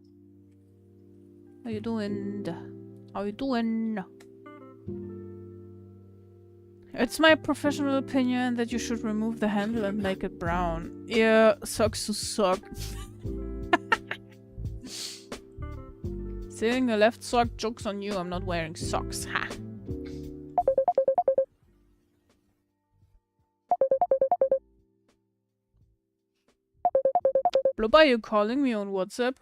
How you doing? How you doing? It's my professional opinion that you should remove the handle and make it brown. Yeah, sucks to suck. Saying the left sock, joke's on you, I'm not wearing socks. Ha! Blub, are you calling me on WhatsApp?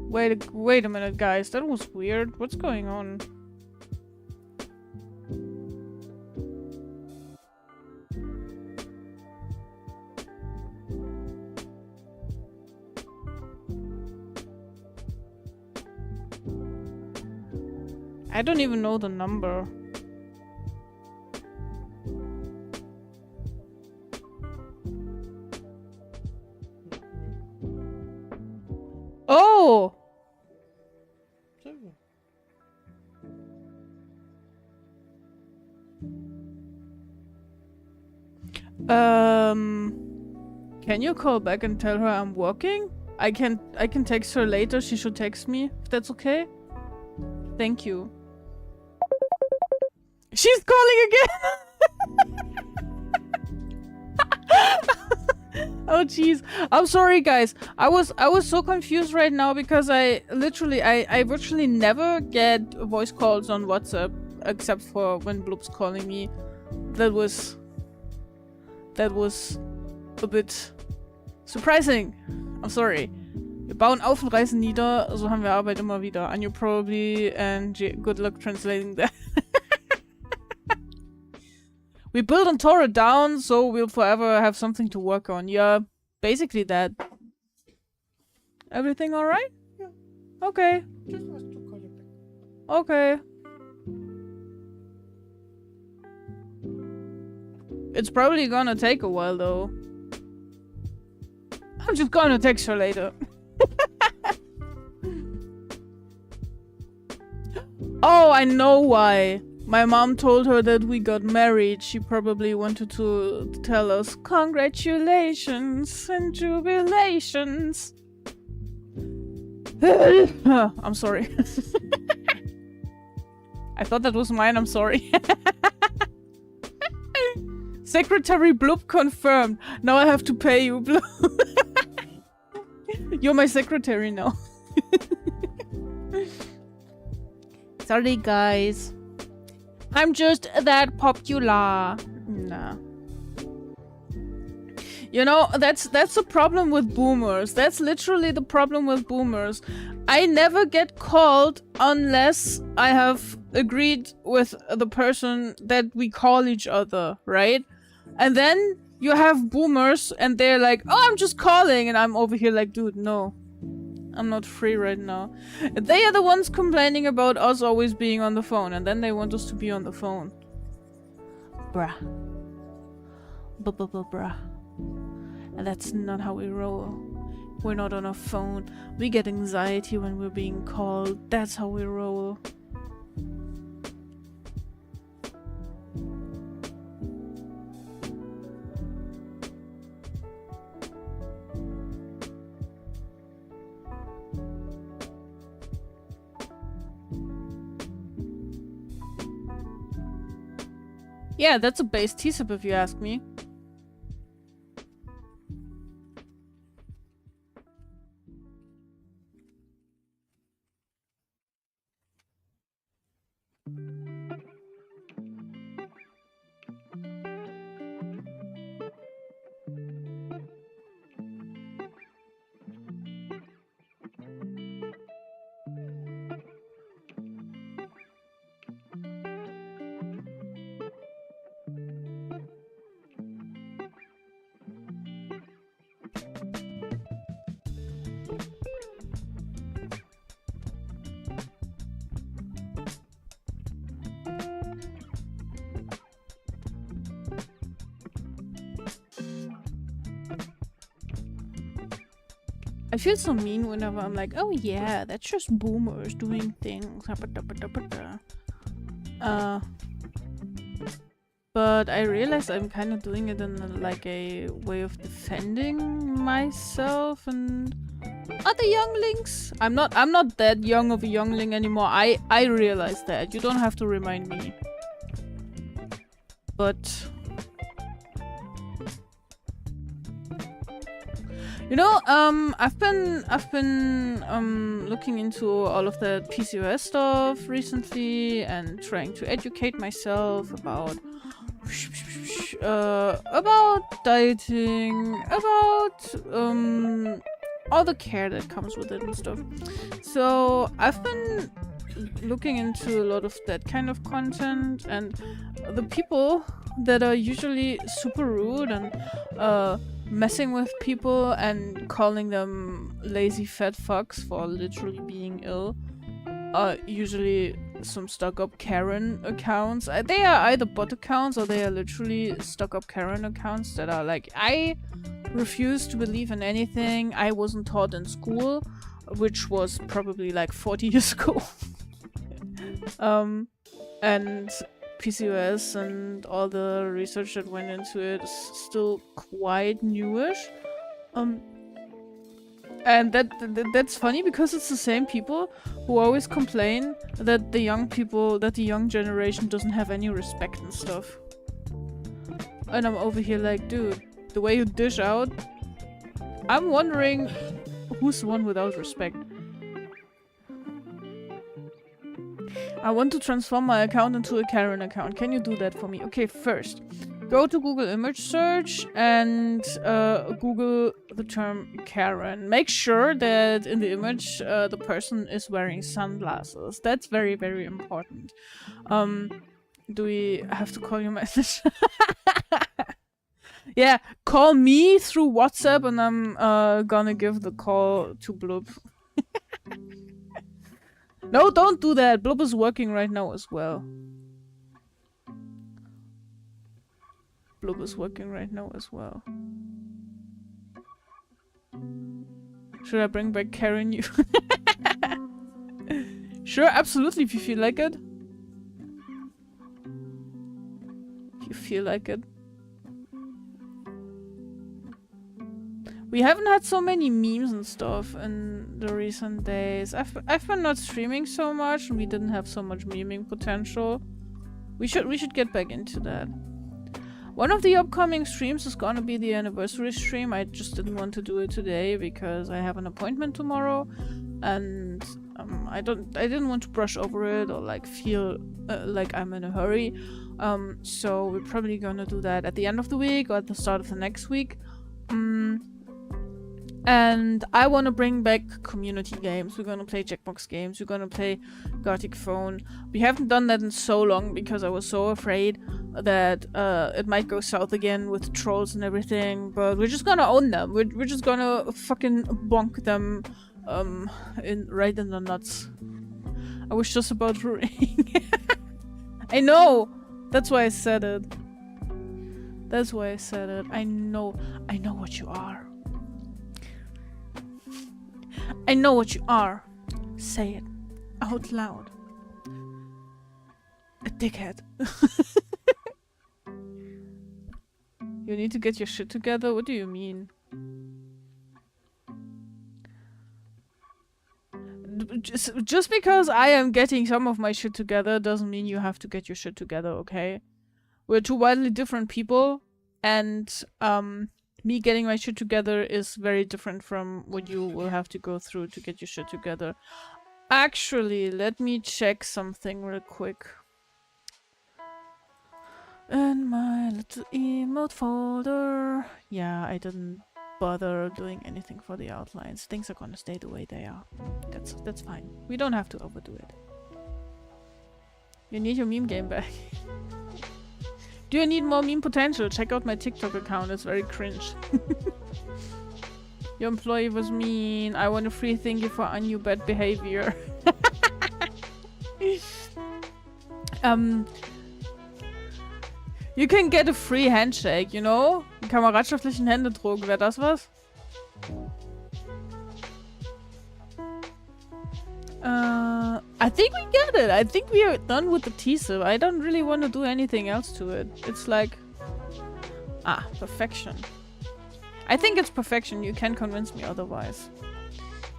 Wait a minute, guys. That was weird. What's going on? I don't even know the number. Oh! Can you call back and tell her I'm working? I can text her later. She should text me, if that's okay. Thank you. She's calling again! Oh jeez. I'm sorry guys. I was so confused right now because I virtually never get voice calls on WhatsApp except for when Blub's calling me. That was a bit surprising. I'm sorry. Wir bauen auf und reißen nieder, so haben wir Arbeit immer wieder. And you probably and good luck translating that. We build and tore it down, so we'll forever have something to work on. Yeah, basically that. Everything alright? Yeah. Okay. Just was to call you back. Okay. It's probably gonna take a while though. I'm just gonna text her later. Oh, I know why. My mom told her that we got married. She probably wanted to tell us congratulations and jubilations. I'm sorry. I thought that was mine, I'm sorry. Secretary Blub confirmed. Now I have to pay you, Blub. You're my secretary now. Sorry, guys. I'm just that popular. Nah. You know, that's the problem with boomers. That's literally the problem with boomers. I never get called unless I have agreed with the person that we call each other, right? And then you have boomers and they're like, oh, I'm just calling. And I'm over here like, dude, no. I'm not free right now. They are the ones complaining about us always being on the phone. And then they want us to be on the phone. Bruh. Bruh. And that's not how we roll. We're not on a phone. We get anxiety when we're being called. That's how we roll. Yeah, that's a base T-sip if you ask me. I feel so mean whenever I'm like, oh yeah, that's just boomers doing things. But I realize I'm kind of doing it in like a way of defending myself and other younglings. I'm not that young of a youngling anymore. I realize that. You don't have to remind me. But you know, I've been looking into all of the PCOS stuff recently and trying to educate myself about dieting, about all the care that comes with it and stuff. So I've been looking into a lot of that kind of content, and the people that are usually super rude and messing with people and calling them lazy fat fucks for literally being ill are usually some stuck-up Karen accounts. They are either bot accounts or they are literally stuck-up Karen accounts that are like, I refuse to believe in anything I wasn't taught in school, which was probably like 40 years ago. And PCOS and all the research that went into it is still quite newish. And that's funny because it's the same people who always complain that the young generation doesn't have any respect and stuff. And I'm over here like, dude, the way you dish out, I'm wondering who's the one without respect. I want to transform my account into a Karen account. Can you do that for me? Okay, first, go to Google image search and Google the term Karen. Make sure that in the image the person is wearing sunglasses. That's very, very important. Do we have to call you message? Yeah, call me through WhatsApp and I'm gonna give the call to Blub. No, don't do that. Blub is working right now as well. Blub is working right now as well. Should I bring back Karen you? Sure, absolutely, if you feel like it. If you feel like it. We haven't had so many memes and stuff in the recent days. I've been not streaming so much and we didn't have so much memeing potential. We should get back into that. One of the upcoming streams is gonna be the anniversary stream. I just didn't want to do it today because I have an appointment tomorrow, and I didn't want to brush over it or like feel like I'm in a hurry. So we're probably gonna do that at the end of the week or at the start of the next week. And I want to bring back community games. We're gonna play Jackbox games. We're gonna play Gothic Phone. We haven't done that in so long because I was so afraid that it might go south again with trolls and everything. But we're just gonna own them. We're just gonna fucking bonk them right in the nuts. I was just about to ring. I know! That's why I said it. That's why I said it. I know what you are. I know what you are. Say it out loud. A dickhead. You need to get your shit together? What do you mean? Just because I am getting some of my shit together doesn't mean you have to get your shit together, okay? We're two wildly different people, and me getting my shit together is very different from what you will have to go through to get your shit together. Actually, let me check something real quick. In my little emote folder. Yeah, I didn't bother doing anything for the outlines. Things are gonna stay the way they are. That's fine. We don't have to overdo it. You need your meme game back. Do you need more meme potential? Check out my TikTok account, it's very cringe. Your employee was mean. I want a free thank you for new bad behavior. You can get a free handshake, you know? Einen kameradschaftlichen Händedruck, wäre das was? I think we get it. I think we are done with the teaser. I don't really want to do anything else to it. It's like... Ah, perfection. I think it's perfection. You can't convince me otherwise.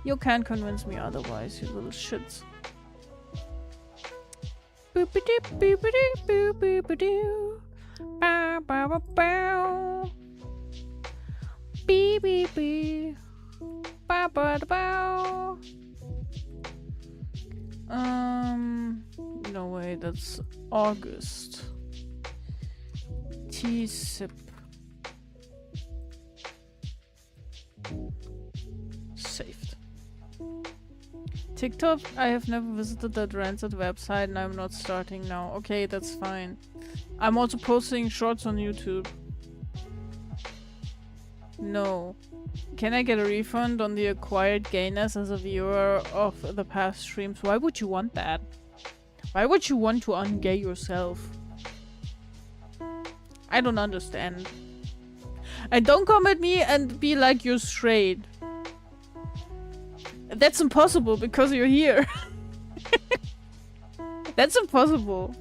You can't convince me otherwise, you little shits. Boop-a-doo, boop-a-doo, boop-a-doo. Bow, bow, bow, bow. Beep, beep, beep. Bow, bow, bow. No way, that's August. T-sip. Saved. TikTok, I have never visited that rancid website and I'm not starting now. Okay, that's fine. I'm also posting shorts on YouTube. No. Can I get a refund on the acquired gayness as a viewer of the past streams? Why would you want that? Why would you want to ungay yourself? I don't understand. And don't come at me and be like you're straight. That's impossible because you're here. That's impossible.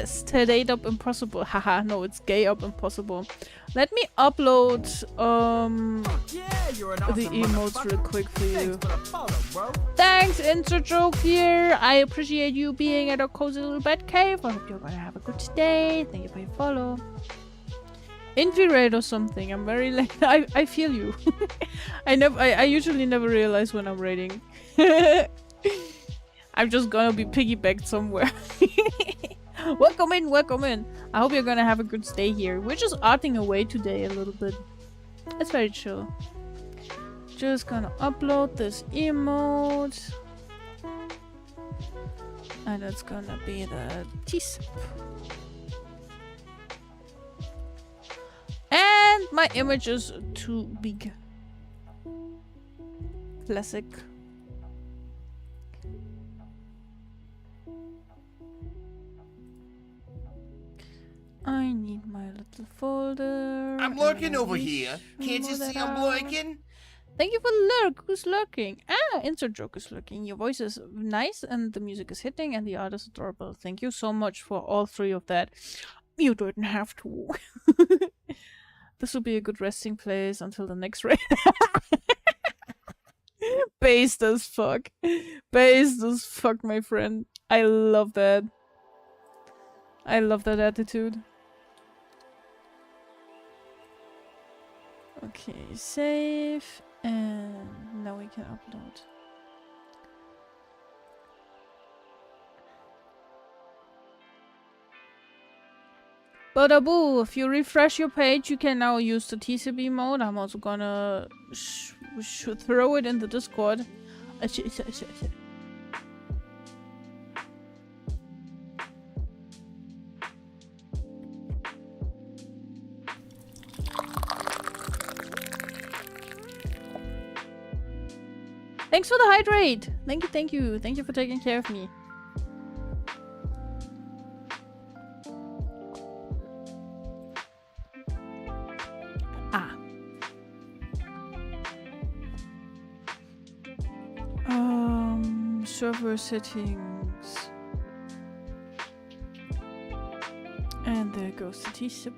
Straight up impossible. Haha, no, it's gay up impossible. Let me upload the emotes real quick for you. Thanks, Joke here. I appreciate you being at a cozy little bed cave. I hope you're gonna have a good day. Thank you for your follow. Infuriate or something. I'm very like I feel you. I usually never realize when I'm raiding. I'm just gonna be piggybacked somewhere. Welcome in, welcome in. I hope you're gonna have a good stay here. We're just arting away today a little bit. It's very chill. Just gonna upload this emote. And it's gonna be the T-sip. And my image is too big. Classic. I need my little folder. I'm lurking over here. Can't you see I'm lurking? Thank you for the lurk. Who's lurking? Ah, Insert Joke is lurking. Your voice is nice and the music is hitting and the art is adorable. Thank you so much for all three of that. You didn't have to. This will be a good resting place until the next raid. Based as fuck. Based as fuck, my friend. I love that. I love that attitude. Okay, save. And now we can upload. Badaboo, if you refresh your page, you can now use the TCB mode. I'm also gonna throw it in the Discord. Thanks for the hydrate! Thank you, thank you. Thank you for taking care of me. Ah. Server settings. And there goes the T-sip.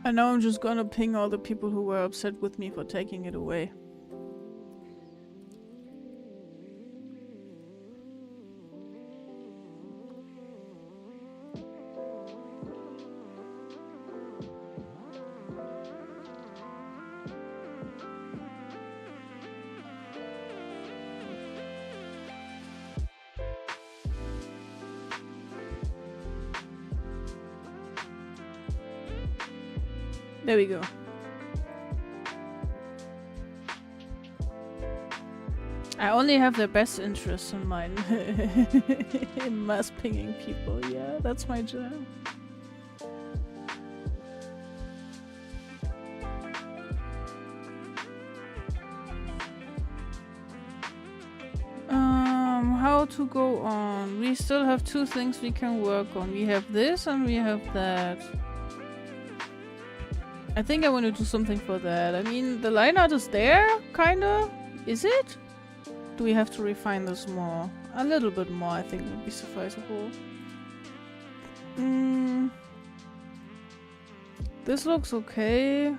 And now I'm just gonna ping all the people who were upset with me for taking it away. There we go. I only have their best interests in mind. In mass pinging people, yeah, that's my job. How to go on? We still have two things we can work on. We have this and we have that. I think I want to do something for that. I mean, the line art is there, kinda. Is it? Do we have to refine this more? A little bit more, I think, would be sufficient. This looks okay.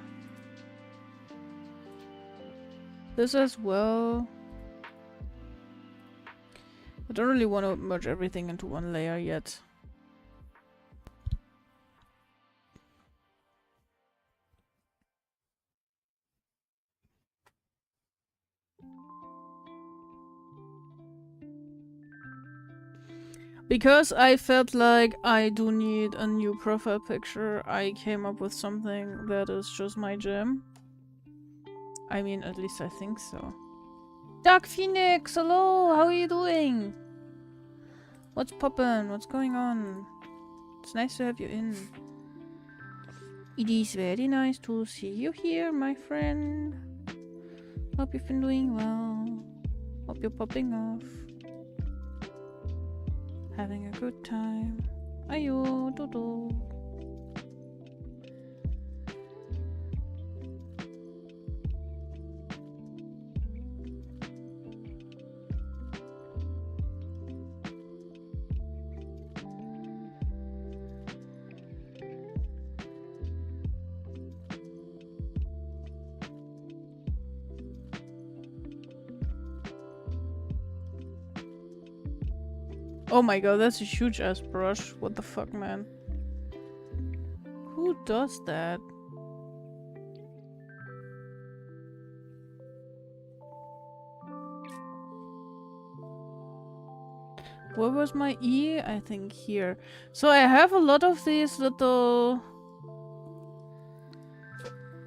This as well. I don't really want to merge everything into one layer yet. Because I felt like I do need a new profile picture, I came up with something that is just my jam. I mean, at least I think so. Dark Phoenix, hello, how are you doing? What's poppin'? What's going on? It's nice to have you in. It is very nice to see you here, my friend. Hope you've been doing well. Hope you're popping off. Having a good time. Ayo, dodo. Oh my god, that's a huge ass brush. What the fuck, man? Who does that? Where was my E? I think here. So I have a lot of these little...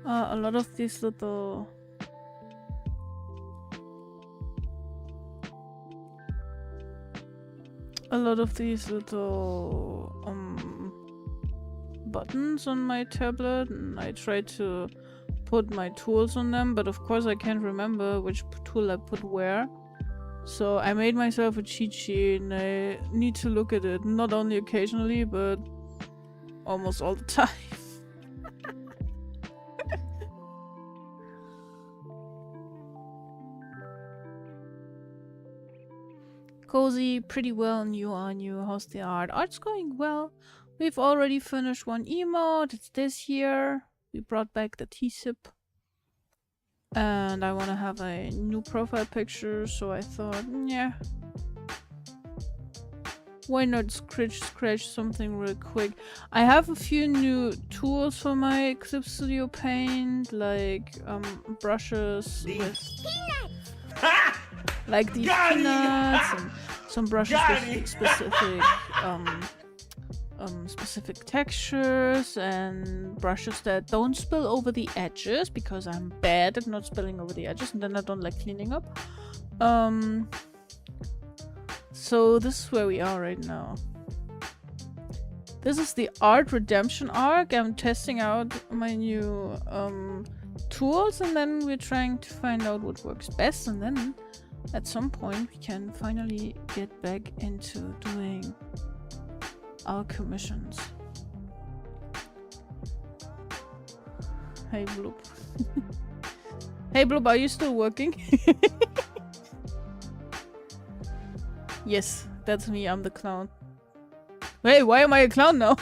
a lot of these little buttons on my tablet, and I try to put my tools on them, but of course I can't remember which tool I put where. So I made myself a cheat sheet and I need to look at it, not only occasionally, but almost all the time. Cozy, pretty well, new on you. How's the art? Art's going well. We've already finished one emote. It's this here. We brought back the T-sip. And I want to have a new profile picture, so I thought, yeah. Why not scratch something real quick? I have a few new tools for my Eclipse Studio Paint, like brushes with... like these peanuts and some brushes with specific textures, and brushes that don't spill over the edges because I'm bad at not spilling over the edges, and then I don't like cleaning up. So this is where we are right now. This is the art redemption arc. I'm testing out my new tools, and then we're trying to find out what works best, and then at some point we can finally get back into doing our commissions. Hey Bloop. Hey Bloop, are you still working? Yes, that's me, I'm the clown. Hey, why am I a clown now?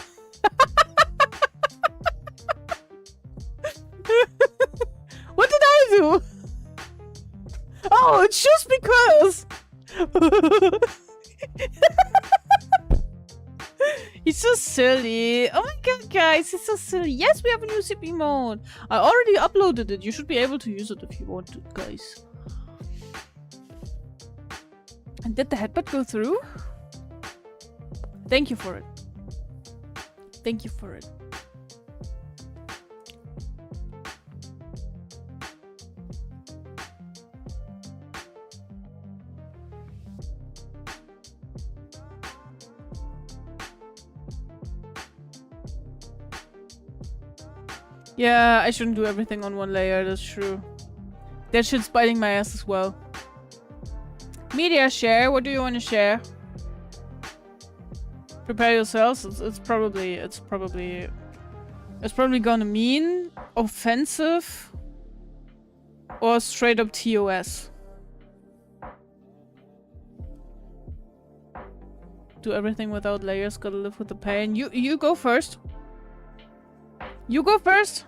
What did I do? Oh, it's just because! He's so silly. Oh my god, guys, he's so silly. Yes, we have a new CP mode. I already uploaded it. You should be able to use it if you want to, guys. And did the headbutt go through? Thank you for it. Thank you for it. Yeah, I shouldn't do everything on one layer, that's true. That shit's biting my ass as well. Media share, what do you want to share? Prepare yourselves, it's probably It's probably gonna mean offensive or straight up TOS. Do everything without layers, gotta live with the pain. You go first. You go first.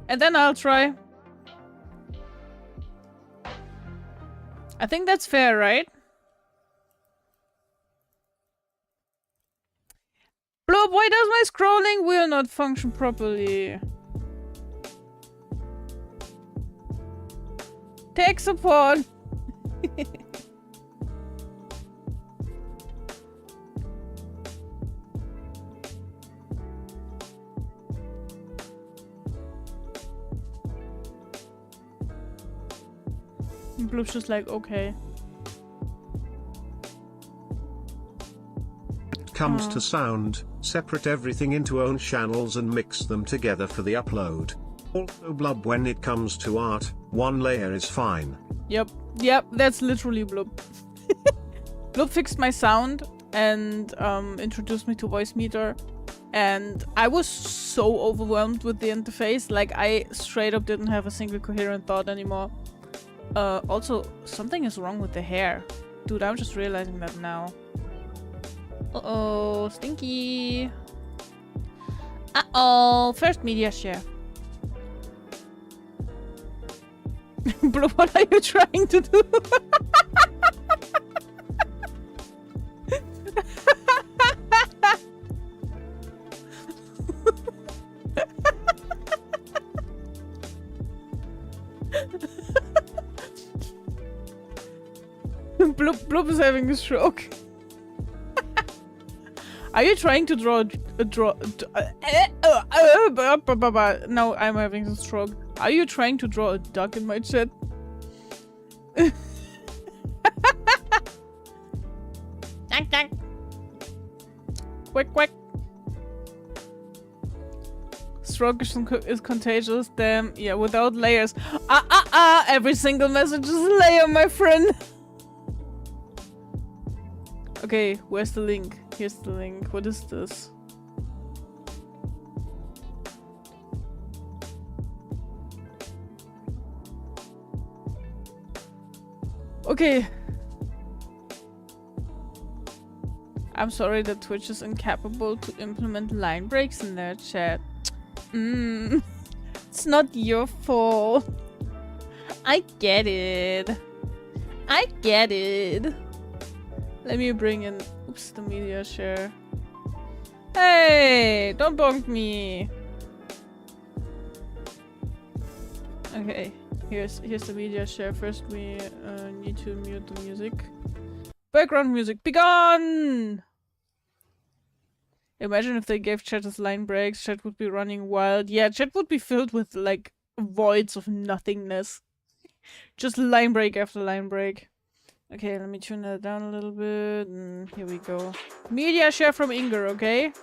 And then I'll try. I think that's fair, right? Bloop, why does my scrolling wheel not function properly? Tech support! Bloop's just like, okay. Comes to sound, separate everything into own channels and mix them together for the upload. Also Blub, when it comes to art, one layer is fine. Yep, that's literally Bloop. Bloop fixed my sound and introduced me to Voice Meter, and I was so overwhelmed with the interface, like I straight up didn't have a single coherent thought anymore. Also, something is wrong with the hair. Dude, I'm just realizing that now. Uh-oh, stinky. Uh-oh, first media share. Bro, what are you trying to do? Bloop is having a stroke. Are you trying to draw no, I'm having a stroke. Are you trying to draw a duck in my chat? Quack quack. Stroke is contagious. Damn, yeah, without layers. Every single message is a layer, my friend. Okay, where's the link? Here's the link. What is this? Okay. I'm sorry that Twitch is incapable to implement line breaks in their chat. It's not your fault. I get it. I get it. Let me bring in, oops, the media share. Hey, don't bonk me. Okay, here's the media share. First, we need to mute the music. Background music, be gone! Imagine if they gave chat as line breaks. Chat would be running wild. Yeah, chat would be filled with like voids of nothingness. Just line break after line break. Okay, let me tune that down a little bit, and here we go. Media share from Inger, okay?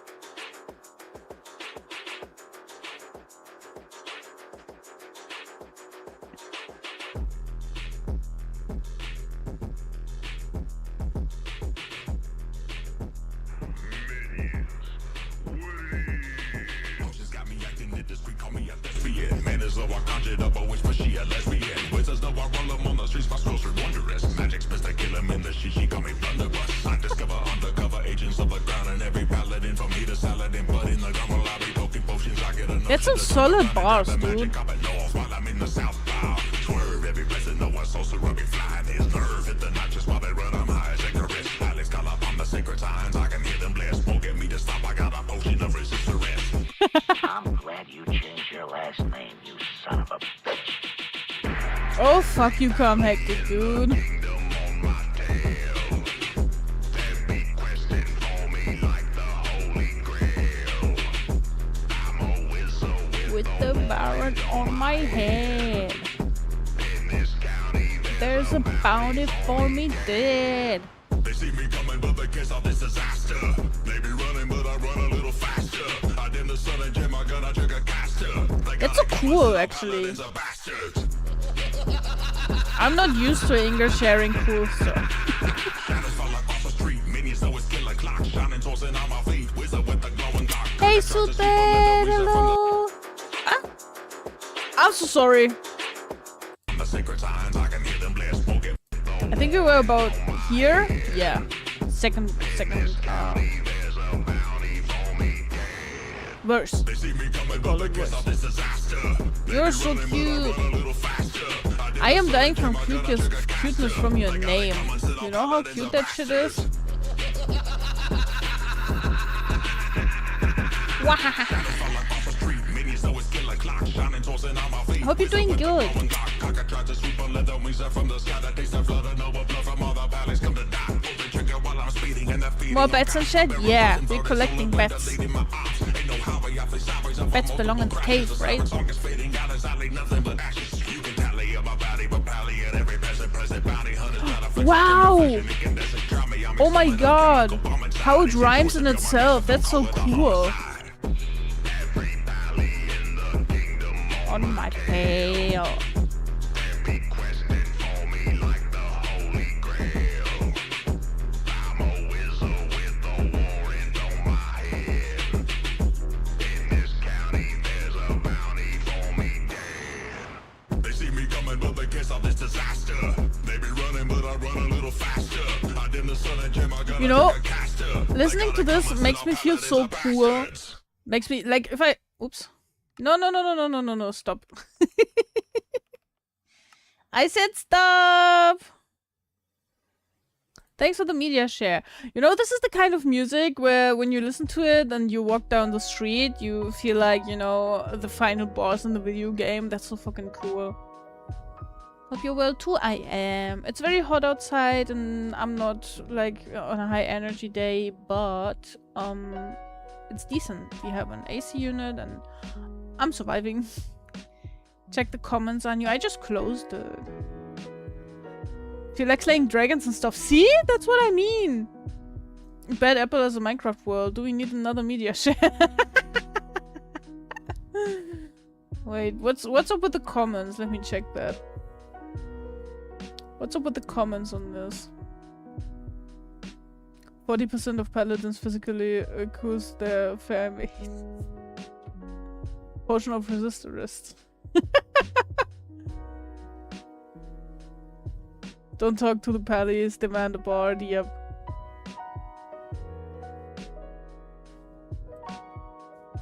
That's some solid bars, dude. I'm glad you changed your last name, you son of a bitch. Oh, fuck you, come hectic, dude. With the baron on my head. There's a bounty for me dead. They see me coming, but they can't stop this disaster. They be running, but I run a little faster. I dim the sun and jam my gun, I trigger caster. That's so cool, actually. I'm not used to Inger sharing cool stuff. Hey, Hey, Sute! Hello! Ah? I'm so sorry. I think we were about here. Yeah. Second verse. You're so cute. I am dying from cuteness from your name. You know how cute that shit is? Hope you're doing good. More bats and shit? Yeah, we're collecting bats. Bats belong in the cave, right? Wow! Oh my god! How it rhymes in itself, that's so cool. On my tail. You know, listening to this makes me feel so cool. Makes me, like, if I... Oops. No, stop. I said stop! Thanks for the media share. You know, this is the kind of music where when you listen to it and you walk down the street, you feel like, you know, the final boss in the video game. That's so fucking cool. Hope you're well too. I am. It's very hot outside and I'm not like on a high energy day, but it's decent. We have an AC unit and I'm surviving. Check the comments on you. I just closed it. Feel like slaying dragons and stuff. See? That's what I mean. Bad Apple as a Minecraft world. Do we need another media share? Wait, what's up with the comments? Let me check that. What's up with the comments on this? 40% of paladins physically accuse their fair mate. Potion of resistorist. Don't talk to the pallies, demand a bard, yep.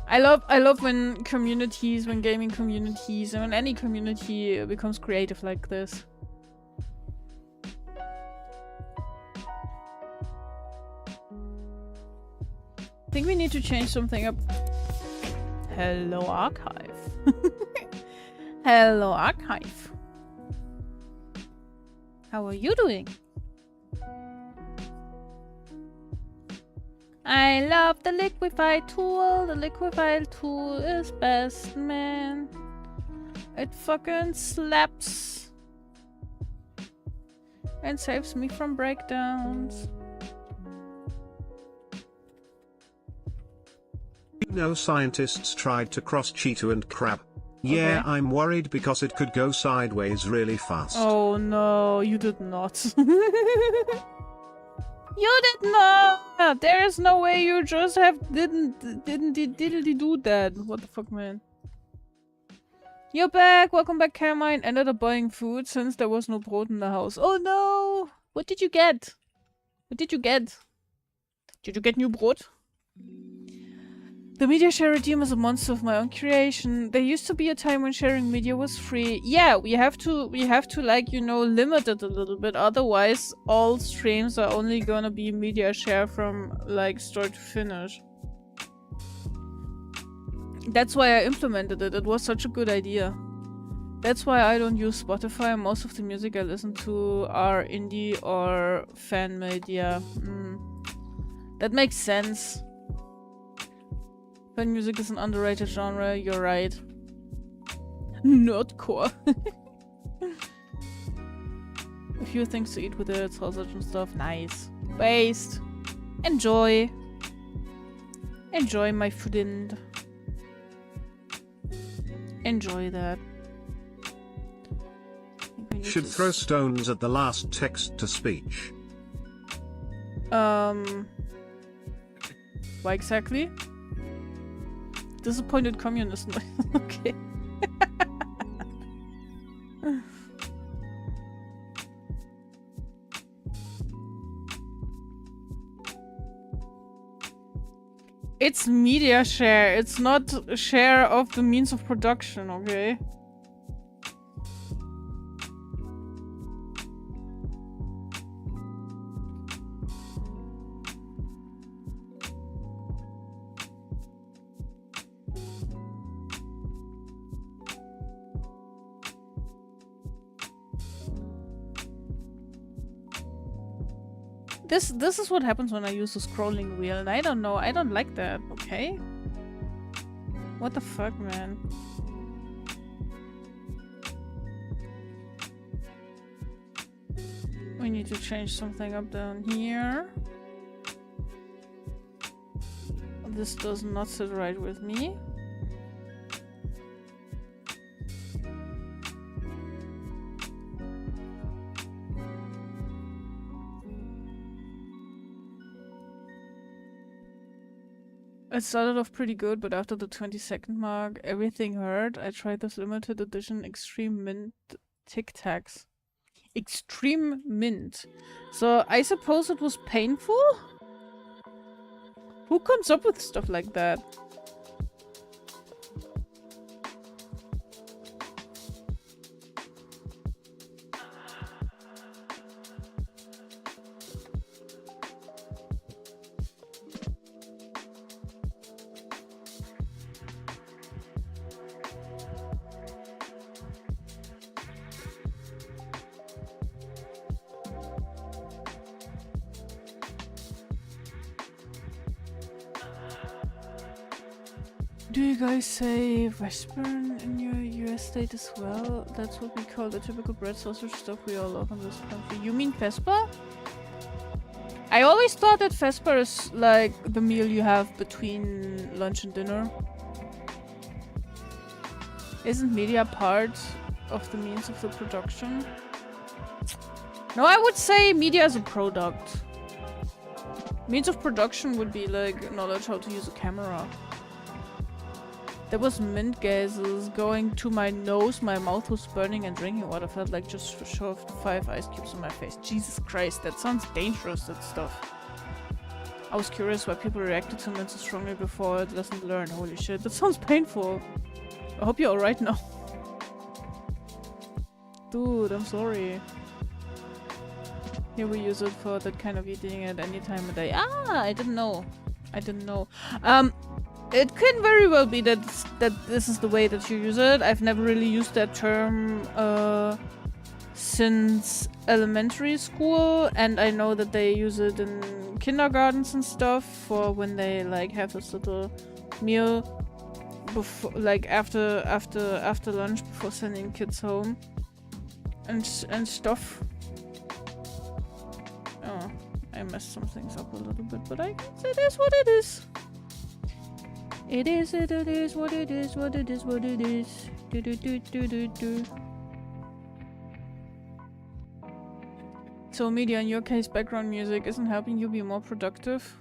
I love when communities, when gaming communities, and when any community becomes creative like this. I think we need to change something up. Hello, archive. Hello, archive. How are you doing? I love the liquify tool. The liquify tool is best, man. It fucking slaps. And saves me from breakdowns. No scientists tried to cross Cheetah and Crab. Yeah, okay. I'm worried because it could go sideways really fast. Oh no, you did not. You did not! There is no way you just didn't do that. What the fuck, man? You're back! Welcome back, Carmine. Ended up buying food since there was no broad in the house. Oh no! What did you get? What did you get? Did you get new broad? The media share redeem is a monster of my own creation. There used to be a time when sharing media was free. Yeah, we have to like, you know, limit it a little bit. Otherwise, all streams are only gonna be media share from like start to finish. That's why I implemented it. It was such a good idea. That's why I don't use Spotify. Most of the music I listen to are indie or fan-made. Yeah, that makes sense. Fan music is an underrated genre, you're right. Nerdcore. A few things to eat with it, sausage and stuff. Nice. Waste. Enjoy. Enjoy my food. Enjoy that. Should throw stones at the last text-to-speech. Why exactly? Disappointed communist noise. Okay. It's media share, it's not share of the means of production, okay? This is what happens when I use the scrolling wheel, and I don't know, I don't like that, okay? What the fuck, man? We need to change something up down here. This does not sit right with me. It started off pretty good, but after the 20-second mark, everything hurt. I tried this limited edition Extreme Mint Tic Tacs. Extreme Mint. So I suppose it was painful? Who comes up with stuff like that? Do you guys say Westburn in your US state as well? That's what we call the typical bread sausage stuff we all love in this country. You mean Vespa? I always thought that Vespa is like the meal you have between lunch and dinner. Isn't media part of the means of the production? No, I would say media is a product. Means of production would be like knowledge how to use a camera. There was mint gases going to my nose, my mouth was burning and drinking water felt like just shoved 5 ice cubes in my face. Jesus Christ, that sounds dangerous, that stuff. I was curious why people reacted to mint so strongly before it lesson learned. Holy shit, that sounds painful. I hope you're alright now. Dude, I'm sorry. Here we use it for that kind of eating at any time of day. Ah, I didn't know. I didn't know. It can very well be that this is the way that you use it. I've never really used that term since elementary school, and I know that they use it in kindergartens and stuff for when they like have this little meal before, like after lunch before sending kids home and stuff. Oh, I messed some things up a little bit, but I guess it is what it is. It is what it is, what it is. Do do do do do do. So media, in your case, background music isn't helping you be more productive?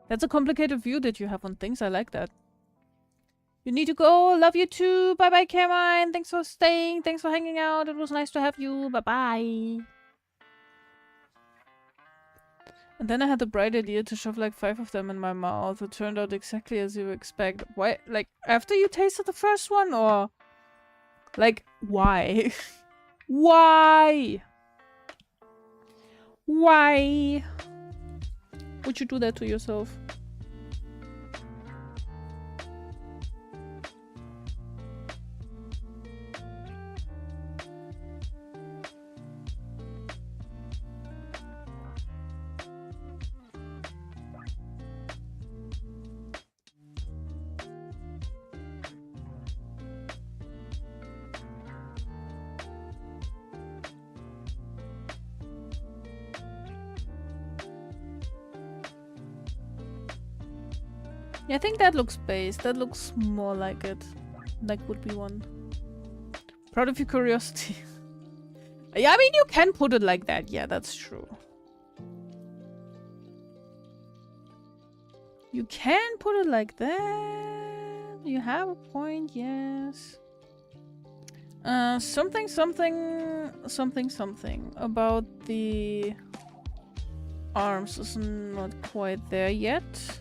That's a complicated view that you have on things. I like that. You need to go. Love you too. Bye bye, Caroline. Thanks for staying. Thanks for hanging out. It was nice to have you. Bye bye. And then I had the bright idea to shove like 5 of them in my mouth. It turned out exactly as you expect. Why? Like, after you tasted the first one? Or... like, why? Why? Why would you do that to yourself? Yeah, I think that looks based. That looks more like it. Like what we want. Proud of your curiosity. Yeah, I mean, you can put it like that. Yeah, that's true. You can put it like that. You have a point, yes. Something about the arms is not quite there yet.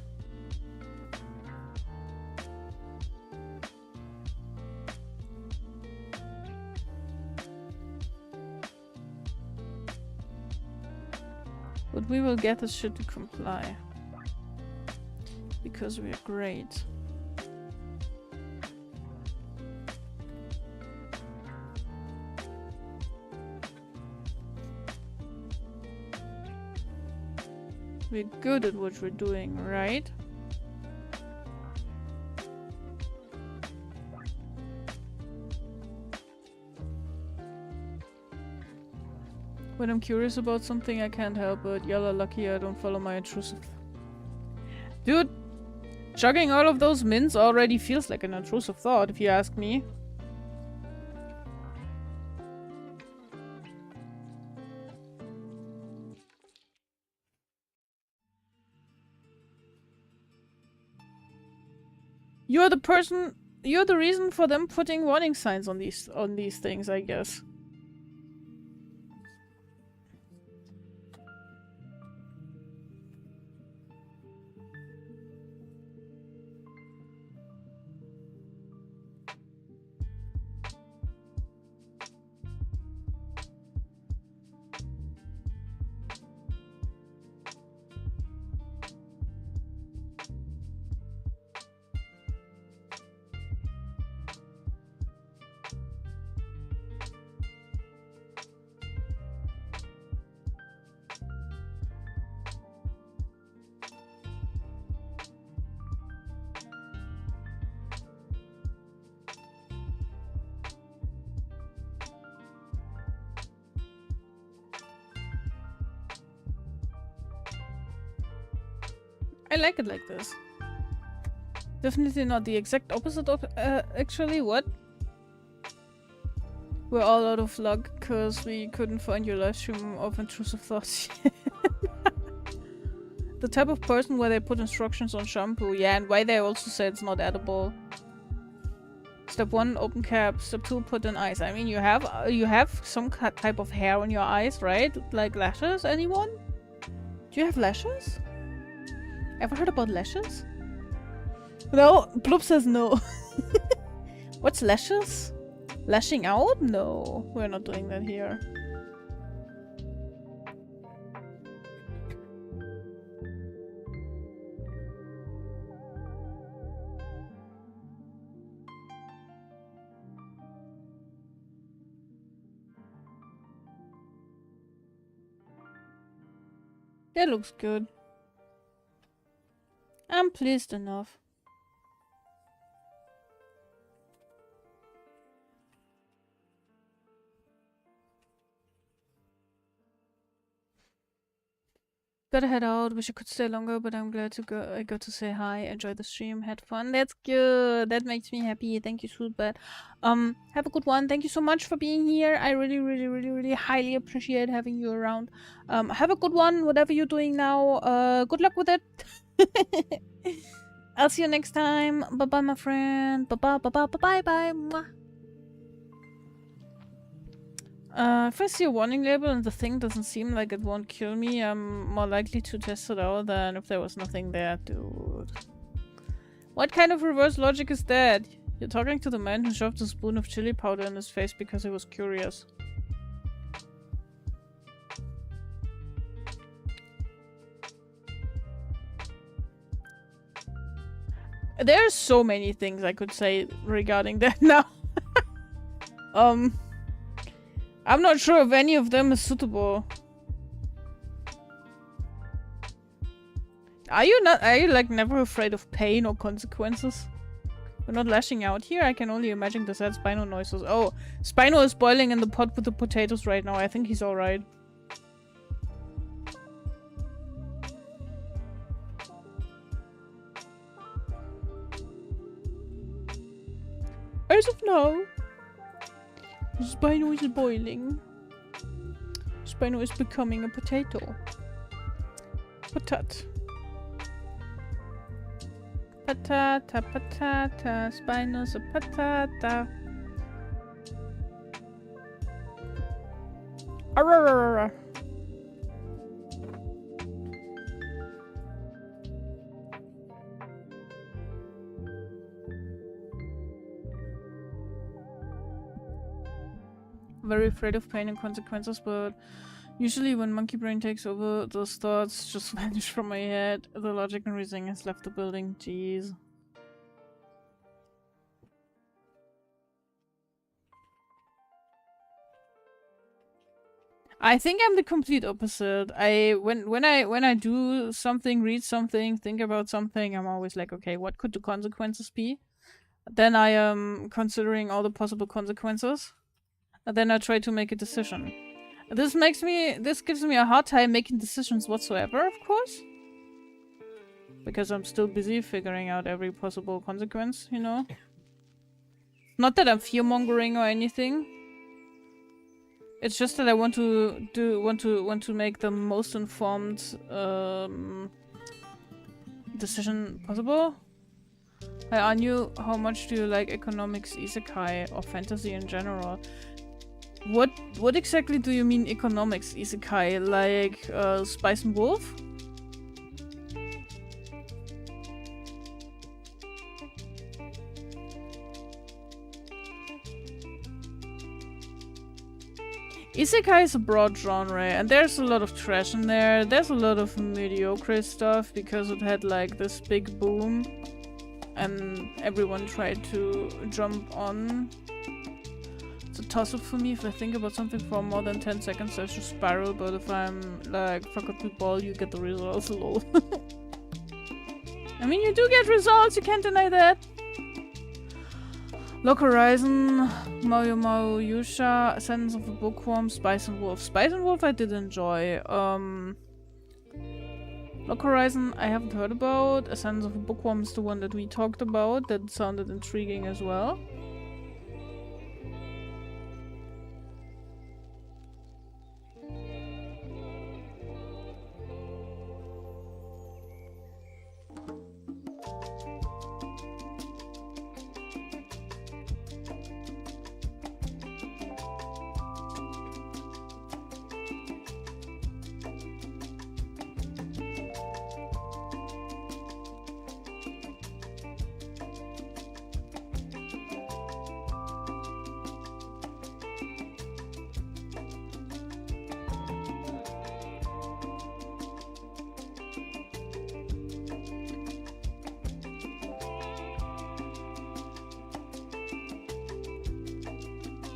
But we will get this shit to comply. Because we are great. We're good at what we're doing, right? When I'm curious about something, I can't help it. Y'all are lucky I don't follow my intrusive. Dude, chugging all of those mints already feels like an intrusive thought, if you ask me. You're the reason for them putting warning signs on these things, I guess. I like it like this. Definitely not the exact opposite of actually. What? We're all out of luck because we couldn't find your live stream of intrusive thoughts. The type of person where they put instructions on shampoo, yeah, and why they also say it's not edible. Step 1, open cap. Step 2, put in eyes. I mean, you have some type of hair on your eyes, right? Like lashes, anyone? Do you have lashes? Ever heard about lashes? No? Bloop says no. What's lashes? Lashing out? No. We're not doing that here. That looks good. I'm pleased enough. Gotta head out. Wish I could stay longer, but I'm glad I got to say hi. Enjoy the stream. Had fun. That's good. That makes me happy. Thank you, Sweetbird. Have a good one. Thank you so much for being here. I really highly appreciate having you around. Have a good one. Whatever you're doing now. Good luck with it. I'll see you next time. Bye bye, my friend. Bye bye, bye bye, bye bye, bye. If I see a warning label and the thing doesn't seem like it won't kill me, I'm more likely to test it out than if there was nothing there, dude. What kind of reverse logic is that? You're talking to the man who shoved a spoon of chili powder in his face because he was curious. There's so many things I could say regarding that now. I'm not sure if any of them is suitable. Are you like never afraid of pain or consequences? We're not lashing out here. I can only imagine the sad Spino noises. Oh, Spino is boiling in the pot with the potatoes right now. I think he's alright. As of now, Spino is boiling. Spino is becoming a potato. Potat. patata, patata, spinus a patata. Arrararara. Very afraid of pain and consequences, but usually when monkey brain takes over, those thoughts just vanish from my head. The logic and reasoning has left the building. Jeez. I think I'm the complete opposite. When I do something, read something, think about something, I'm always like, okay, what could the consequences be? Then I am considering all the possible consequences. And then I try to make a decision. This gives me a hard time making decisions whatsoever, of course. Because I'm still busy figuring out every possible consequence, you know? Not that I'm fear-mongering or anything. It's just that I want to make the most informed decision possible. Hi Anyu, how much do you like economics, isekai, or fantasy in general? What exactly do you mean economics, isekai? Like Spice and Wolf? Isekai is a broad genre, and there's a lot of trash in there. There's a lot of mediocre stuff because it had like this big boom and everyone tried to jump on. It's a toss-up for me. If I think about something for more than 10 seconds, I should spiral, but if I'm like, fuck up the ball, you get the results, lol. I mean, you do get results, you can't deny that. Lock Horizon, Mario Yusha, Sentence of a Bookworm, Spice and Wolf. Spice and Wolf I did enjoy. Lock Horizon I haven't heard about. A Sentence of a Bookworm is the one that we talked about. That sounded intriguing as well.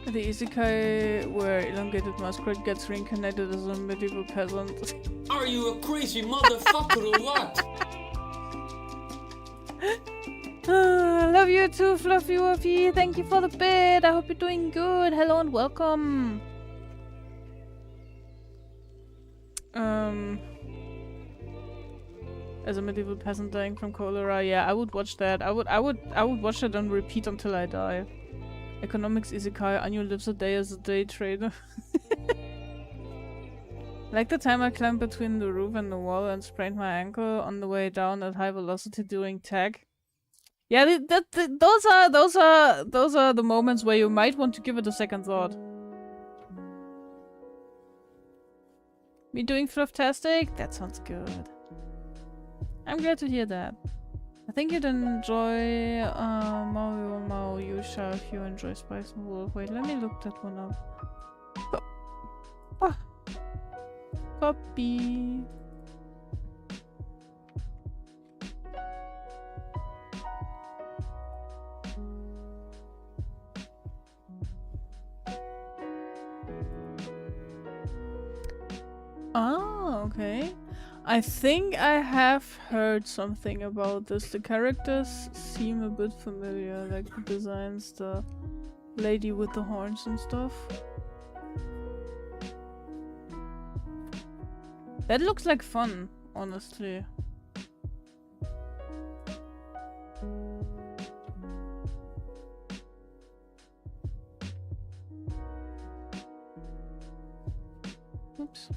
The isekai where elongated masquerade gets reincarnated as a medieval peasant. Are you a crazy motherfucker or what? Love you too, Fluffy Wuffy. Thank you for the bid. I hope you're doing good. Hello and welcome. As a medieval peasant dying from cholera, yeah, I would watch that. I would watch that on repeat until I die. Economics isekai, Anyu lives a day as a day trader. Like the time I climbed between the roof and the wall and sprained my ankle on the way down at high velocity during tag. Yeah, those are the moments where you might want to give it a second thought. Me doing flufftastic? That sounds good. I'm glad to hear that. I think you'd enjoy Mario Yusha if you enjoy Spice and Wolf. Wait, let me look that one up. Copy. Oh, okay. I think I have heard something about this. The characters seem a bit familiar, like the designs, the lady with the horns and stuff. That looks like fun, honestly. Oops.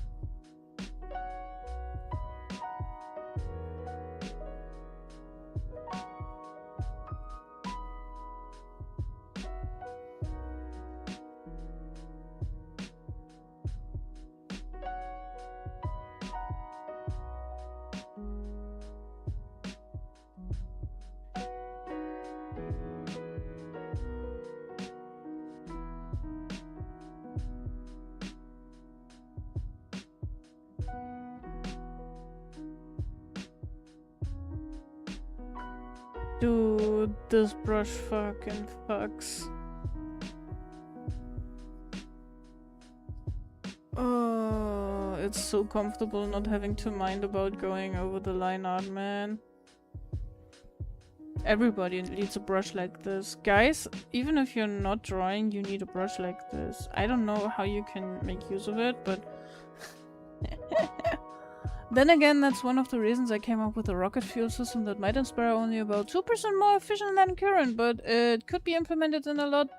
Dude, this brush fucking fucks. Oh, it's so comfortable not having to mind about going over the line art, man. Everybody needs a brush like this. Guys, even if you're not drawing, you need a brush like this. I don't know how you can make use of it, but... Then again, that's one of the reasons I came up with a rocket fuel system that might inspire only about 2% more efficient than current, but it could be implemented in a lot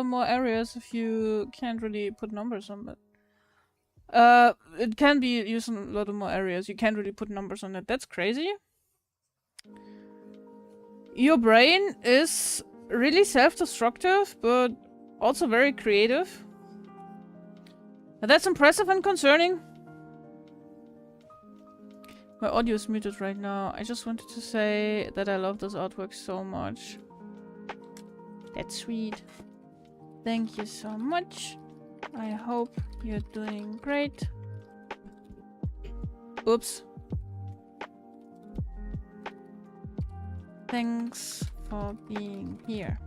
more areas if you can't really put numbers on it. It can be used in a lot of more areas. You can't really put numbers on it. That's crazy. Your brain is really self-destructive, but also very creative. And that's impressive and concerning. My audio is muted right now. I just wanted to say that I love this artwork so much. That's sweet. Thank you so much. I hope you're doing great. Oops. Thanks for being here.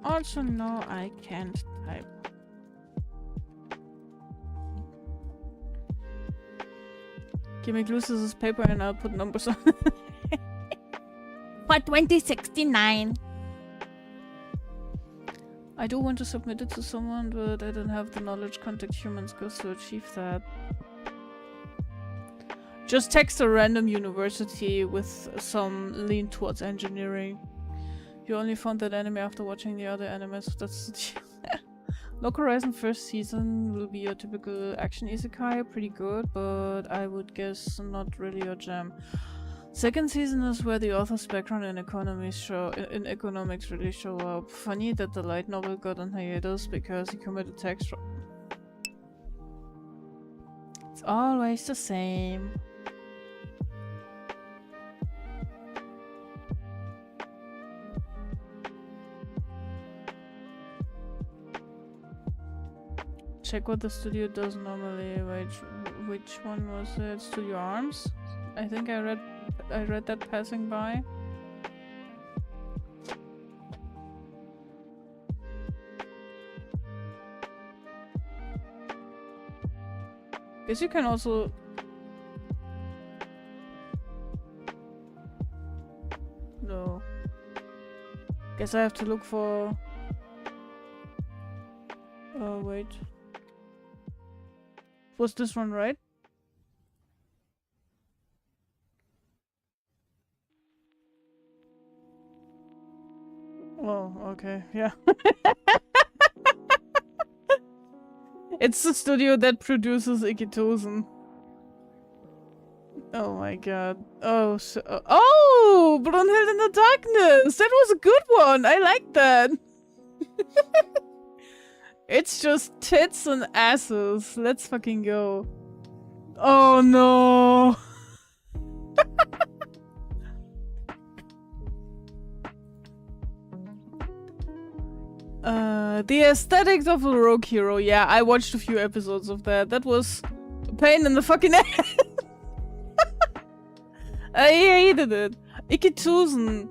Also, no, I can't type. Give me Glucis's paper and I'll put numbers on it. For 2069. I do want to submit it to someone, but I don't have the knowledge, contact, human skills to achieve that. Just text a random university with some lean towards engineering. You only found that anime after watching the other animes. That's the deal. Lock Horizon first season will be your typical action isekai, pretty good, but I would guess not really your jam. Second season is where the author's background in economics really show up. Funny that the light novel got on hiatus because he committed tax fraud. It's always the same. Check what the studio does normally. Which one was it? Studio Arms? I think I read that passing by. Guess you can also... No. Guess I have to look for... Oh, wait. Was this one right? Oh, okay, yeah. It's the studio that produces Ikitosen. Oh my god. Oh, oh! Brunhild in the Darkness! That was a good one! I like that! It's just tits and asses. Let's fucking go. Oh no! The aesthetics of a rogue hero. Yeah, I watched a few episodes of that. That was a pain in the fucking ass. I hated it. Ikitosen.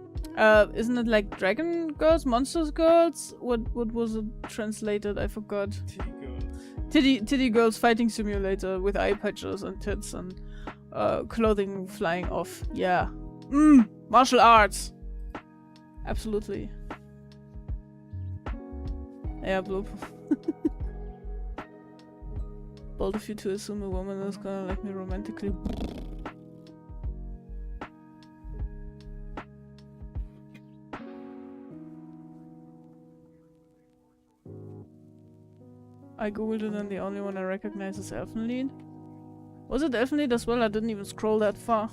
Isn't it like Dragon Girls? Monsters Girls? What was it translated? I forgot. Titty Girls Fighting Simulator with eye patches and tits and clothing flying off. Yeah. Martial arts. Absolutely. Yeah, bloop. Bold of you to assume a woman is gonna like me romantically. I googled it and the only one I recognize is Elfenlied. Was it Elfenlied as well? I didn't even scroll that far.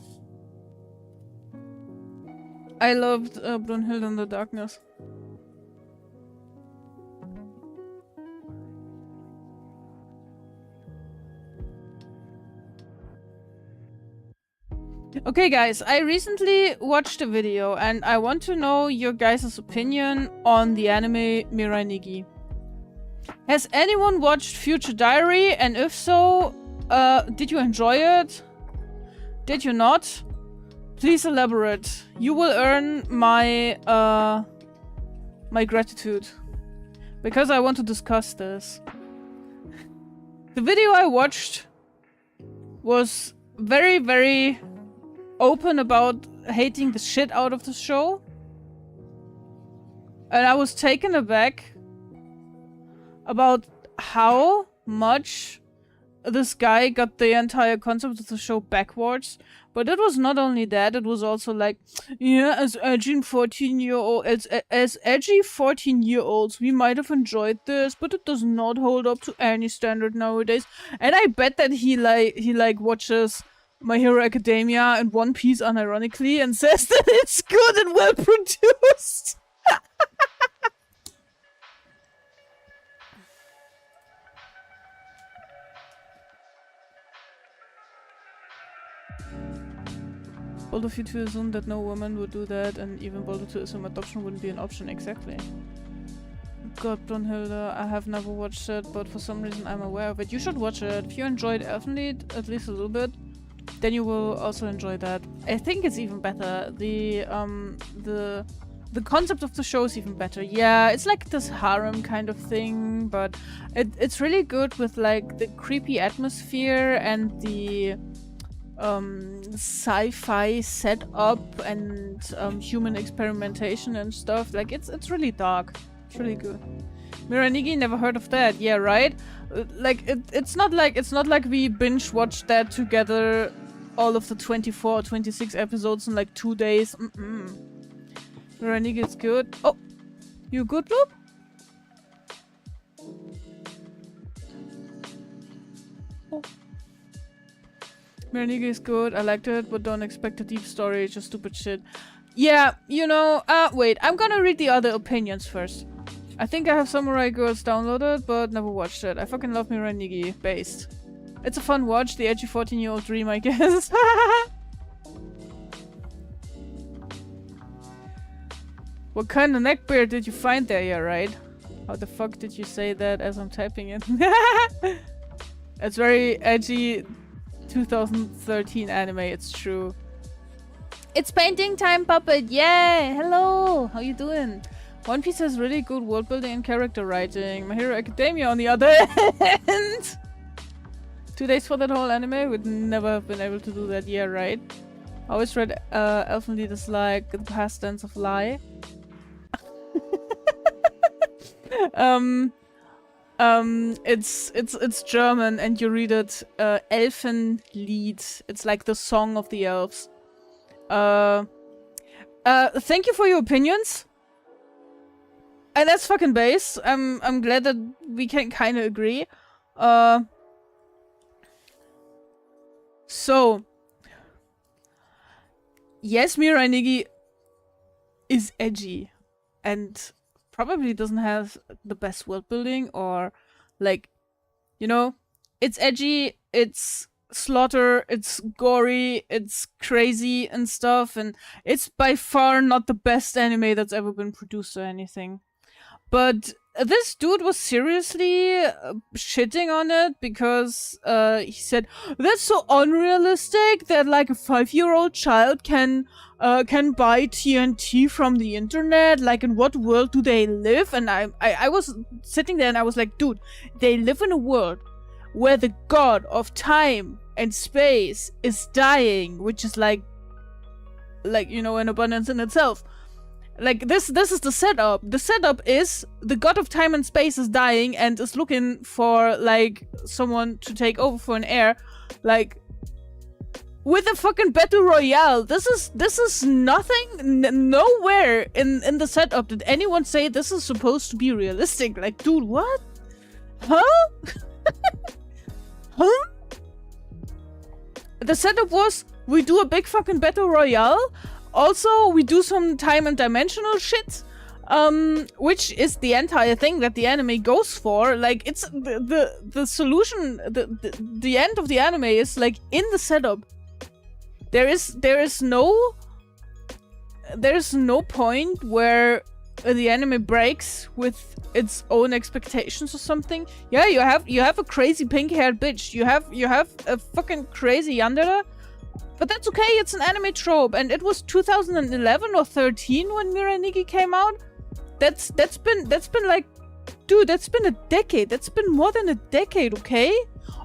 I loved Brunhild in the Darkness. Okay guys, I recently watched a video and I want to know your guys' opinion on the anime Mirai Nikki. Has anyone watched Future Diary, and if so, Did you enjoy it? Did you not? Please elaborate. You will earn my my gratitude. Because I want to discuss this. The video I watched was very, very open about hating the shit out of the show. And I was taken aback about how much this guy got the entire concept of the show backwards. But it was not only that, it was also like, yeah, as edgy 14-year-old, as edgy 14-year-olds, we might have enjoyed this, but it does not hold up to any standard nowadays. And I bet that he watches My Hero Academia and One Piece unironically and says that it's good and well produced. Bold of you to assume that no woman would do that, and even bolder to assume adoption wouldn't be an option, exactly. God, Brunhilde, I have never watched it, but for some reason I'm aware of it. You should watch it. If you enjoyed Elfenlied, at least a little bit, then you will also enjoy that. I think it's even better. The concept of the show is even better. Yeah, it's like this harem kind of thing, but it's really good with like the creepy atmosphere and the sci-fi setup and human experimentation and stuff. Like it's really dark. It's really good. Miranigi, never heard of that. Yeah, right. Like it's not like we binge watched that together, all of the 24 or 26 episodes in like 2 days. Miranigi is good. Oh, you good, Loop? Oh. Miranigi is good, I liked it, but don't expect a deep story, it's just stupid shit. Yeah, you know, wait, I'm gonna read the other opinions first. I think I have Samurai Girls downloaded, but never watched it. I fucking love Miranigi, based. It's a fun watch, the edgy 14-year-old dream, I guess. What kind of neckbeard did you find there, yeah, right? How the fuck did you say that as I'm typing it? It's very edgy 2013 anime, it's true. It's painting time, Puppet! Yay! Hello! How you doing? One Piece has really good world building and character writing. My Hero Academia on the other hand! 2 days for that whole anime? Would never have been able to do that, yeah, right? I always read Elfenlied as like the past tense of lie. It's German and you read it Elfenlied. It's like the song of the elves. Thank you for your opinions. And that's fucking base. I'm glad that we can kinda agree. So yes, Miranigi is edgy and probably doesn't have the best world building, or like, you know, it's edgy, it's slaughter, it's gory, it's crazy and stuff, and it's by far not the best anime that's ever been produced or anything. But this dude was seriously shitting on it because he said that's so unrealistic that like a 5-year-old child can buy TNT from the internet. Like, in what world do they live? And I was sitting there and I was like, dude, they live in a world where the god of time and space is dying, which is like you know, an abundance in itself. Like, this is the setup. The setup is the god of time and space is dying and is looking for, like, someone to take over for an heir. Like, with a fucking battle royale. This is nothing. Nowhere in the setup did anyone say this is supposed to be realistic. Like, dude, what? Huh? Huh? The setup was, we do a big fucking battle royale. Also, we do some time and dimensional shit, which is the entire thing that the anime goes for. Like, it's the solution, the end of the anime is like in the setup. There is no point where the anime breaks with its own expectations or something. Yeah, you have a crazy pink-haired bitch. You have a fucking crazy yandere. But that's okay, it's an anime trope, and it was 2011 or 13 when Miranigi came out. That's been like, dude, that's been a decade. That's been more than a decade, okay?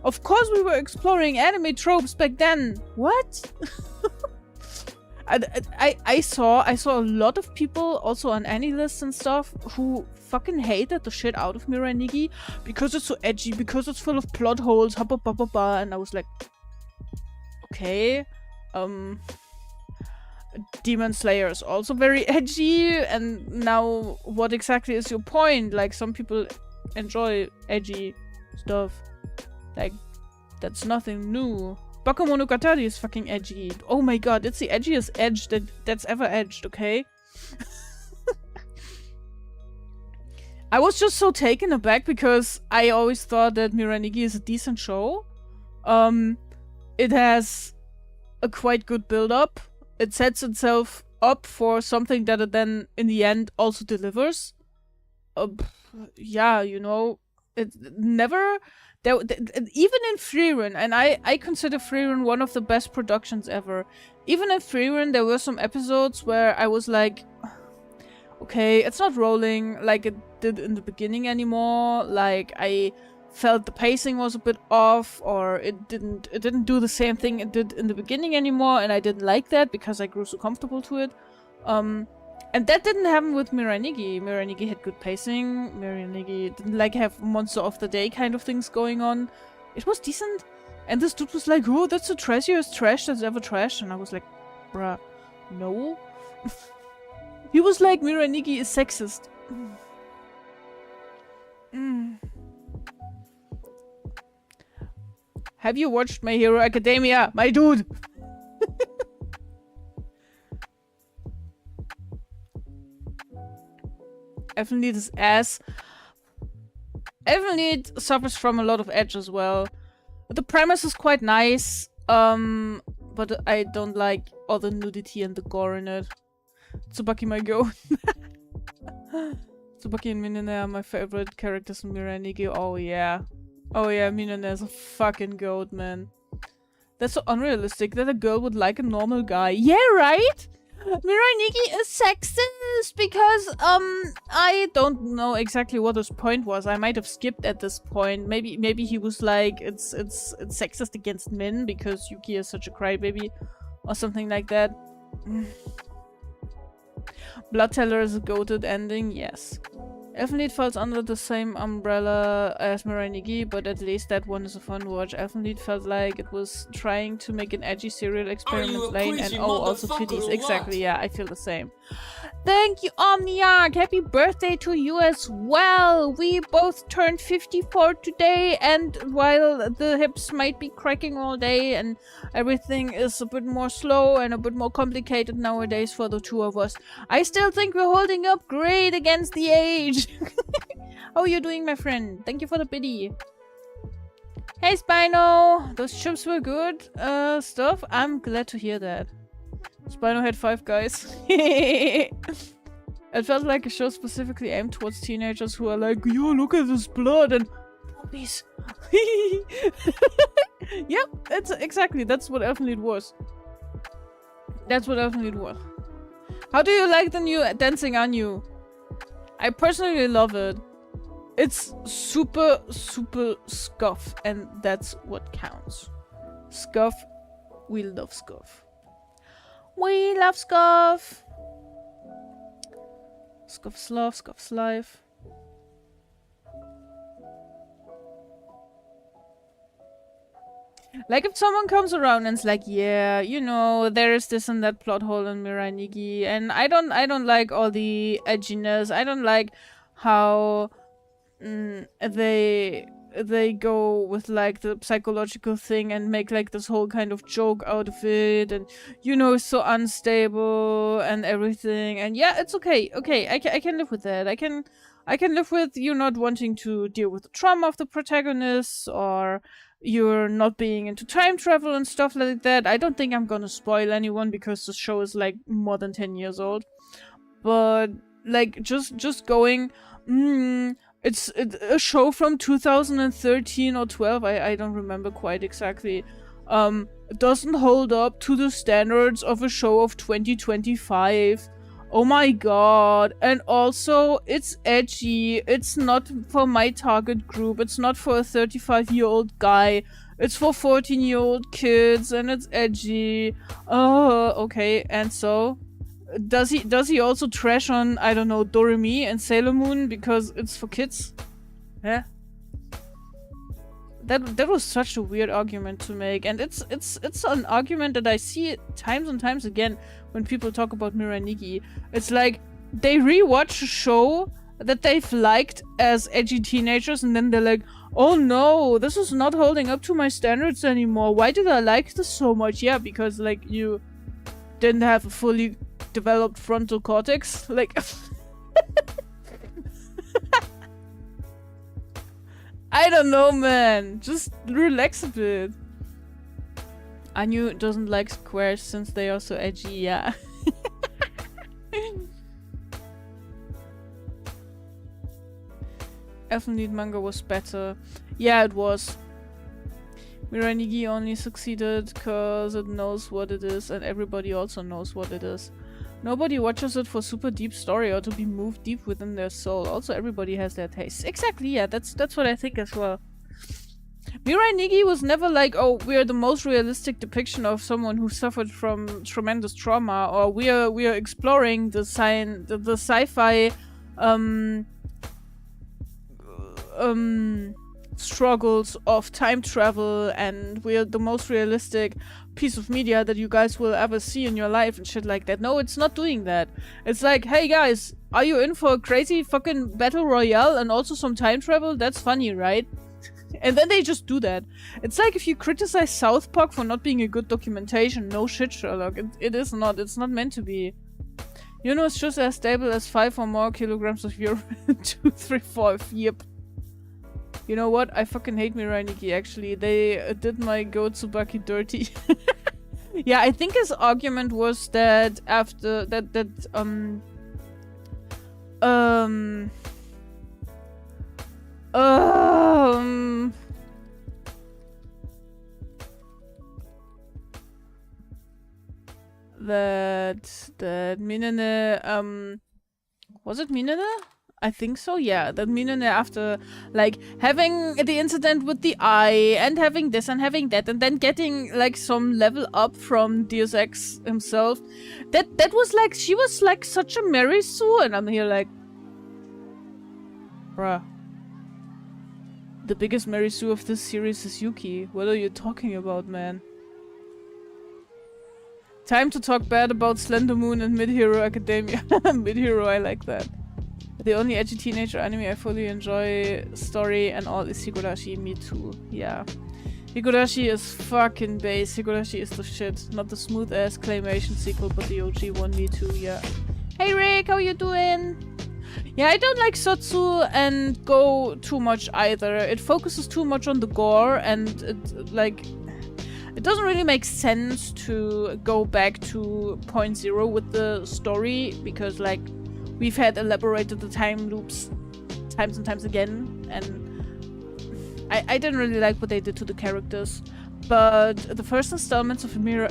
Of course we were exploring anime tropes back then. What? I saw a lot of people also on AniLists and stuff who fucking hated the shit out of Miranigi because it's so edgy, because it's full of plot holes, and I was like, okay. Demon Slayer is also very edgy, and now what exactly is your point? Like, some people enjoy edgy stuff. Like, that's nothing new. Bakemonogatari is fucking edgy. Oh my god, it's the edgiest edge that's ever edged, okay? I was just so taken aback because I always thought that Miranigi is a decent show. It has a quite good build-up. It sets itself up for something that it then, in the end, also delivers. Yeah, you know, it never... even in Freerun, and I consider Freerun one of the best productions ever. Even in Freerun, there were some episodes where I was like, okay, it's not rolling like it did in the beginning anymore. Like, I felt the pacing was a bit off, or it didn't do the same thing it did in the beginning anymore, and I didn't like that because I grew so comfortable to it. And that didn't happen with Miranigi. Miranigi had good pacing. Miranigi didn't like have monster of the day kind of things going on. It was decent. And this dude was like, oh, that's the trashiest trash that's ever trashed. And I was like, bruh, no. He was like, Miranigi is sexist. Have you watched My Hero Academia, my dude? Evelyn is ass. Evelyn suffers from a lot of edge as well. But the premise is quite nice. But I don't like all the nudity and the gore in it. Tsubaki my go. Tsubaki and Minone are my favorite characters in Miranigi. Oh yeah. Oh yeah, Minone is a fucking goat, man. That's so unrealistic that a girl would like a normal guy. Yeah, right? Miranigi is sexist because, I don't know exactly what his point was. I might have skipped at this point. Maybe he was like, it's sexist against men because Yuki is such a crybaby or something like that. Blood Teller is a goated ending, yes. Elfenlied falls under the same umbrella as Miranigi, but at least that one is a fun watch. Elfenlied felt like it was trying to make an edgy serial experiment lane, and also titties. Exactly, yeah, I feel the same. Thank you, Omniarch! Happy birthday to you as well! We both turned 54 today, and while the hips might be cracking all day and everything is a bit more slow and a bit more complicated nowadays for the two of us, I still think we're holding up great against the age! How are you doing, my friend? Thank you for the biddy. Hey, Spino! Those chips were good stuff. I'm glad to hear that. Spino had 5 guys. It felt like a show specifically aimed towards teenagers who are like, yo, look at this blood and puppies. Yep, that's exactly. That's what Elfenlied was. That's what Elfenlied was. How do you like the new Dancing Anu? I personally love it. It's super, super scuff, and that's what counts. Scuff, we love scuff. We love scuff. Scuff's love, scuff's life. Like if someone comes around and it's like, yeah, you know, there is this and that plot hole in Miranigi, and I don't like all the edginess. I don't like how they go with like the psychological thing and make like this whole kind of joke out of it, and you know, it's so unstable and everything. And yeah, it's okay. Okay, I can live with that. I can live with you not wanting to deal with the trauma of the protagonists, or you're not being into time travel and stuff like that. I don't think I'm gonna spoil anyone because the show is like more than 10 years old. But like just going, it's a show from 2013 or 12. I don't remember quite exactly. Doesn't hold up to the standards of a show of 2025. Oh my god. And also, it's edgy. It's not for my target group. It's not for a 35-year-old guy. It's for 14-year-old kids, and it's edgy. Oh, okay. And so, does he also trash on, I don't know, Doremi and Sailor Moon because it's for kids? Yeah. That was such a weird argument to make, and it's an argument that I see times and times again when people talk about Miranigi. It's like they rewatch a show that they've liked as edgy teenagers, and then they're like, oh no, this is not holding up to my standards anymore. Why did I like this so much? Yeah, because like you didn't have a fully developed frontal cortex. Like I don't know, man. Just relax a bit. Anu doesn't like squares since they are so edgy, yeah. Elfenlied manga was better. Yeah, it was. Miranigi only succeeded because it knows what it is, and everybody also knows what it is. Nobody watches it for super deep story or to be moved deep within their soul. Also, everybody has their taste. Exactly, yeah, that's what I think as well. Mirai Nikki was never like, oh, we are the most realistic depiction of someone who suffered from tremendous trauma, or we are exploring the sci-fi struggles of time travel, and we're the most realistic piece of media that you guys will ever see in your life and shit like that. No, it's not doing that. It's like, hey guys, are you in for a crazy fucking battle royale and also some time travel? That's funny, right? And then they just do that. It's like if you criticize South Park for not being a good documentation. No shit, Sherlock. It is not. It's not meant to be. You know, it's just as stable as 5 or more kilograms of urine. 2, 3, 4. Yep. You know what? I fucking hate Mirai Nikki, actually. They did my Go Tsubaki dirty. Yeah, I think his argument was that after that Minene, was it Minene? I think so, yeah. That Minene, after like having the incident with the eye and having this and having that and then getting like some level up from Deus Ex himself, that was like, she was like such a Mary Sue, and I'm here like, bruh. The biggest Mary Sue of this series is Yuki. What are you talking about, man? Time to talk bad about Slender Moon and Mid-Hero Academia. Mid-Hero, I like that. The only edgy teenager anime I fully enjoy story and all is Higurashi. Me too. Yeah. Higurashi is fucking base. Higurashi is the shit. Not the smooth ass claymation sequel, but the OG one. Me too, yeah. Hey Rick, how you doing? Yeah, I don't like Sotsu and Go too much either. It focuses too much on the gore, and it doesn't really make sense to go back to point zero with the story, because like we've had elaborated the time loops times and times again, and I didn't really like what they did to the characters. But the first installments of Higurashi,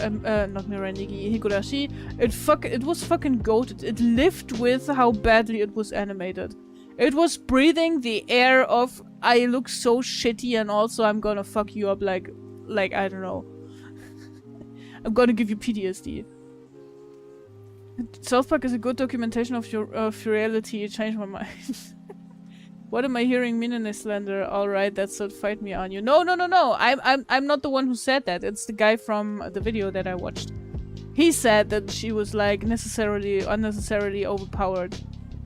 it was fucking goated. It lived with how badly it was animated. It was breathing the air of, I look so shitty and also I'm gonna fuck you up like I don't know. I'm gonna give you PTSD. South Park is a good documentation of your reality. It changed my mind. What am I hearing? Minene slander. Alright, that's it. Fight me on you. No. I'm not the one who said that. It's the guy from the video that I watched. He said that she was like unnecessarily overpowered,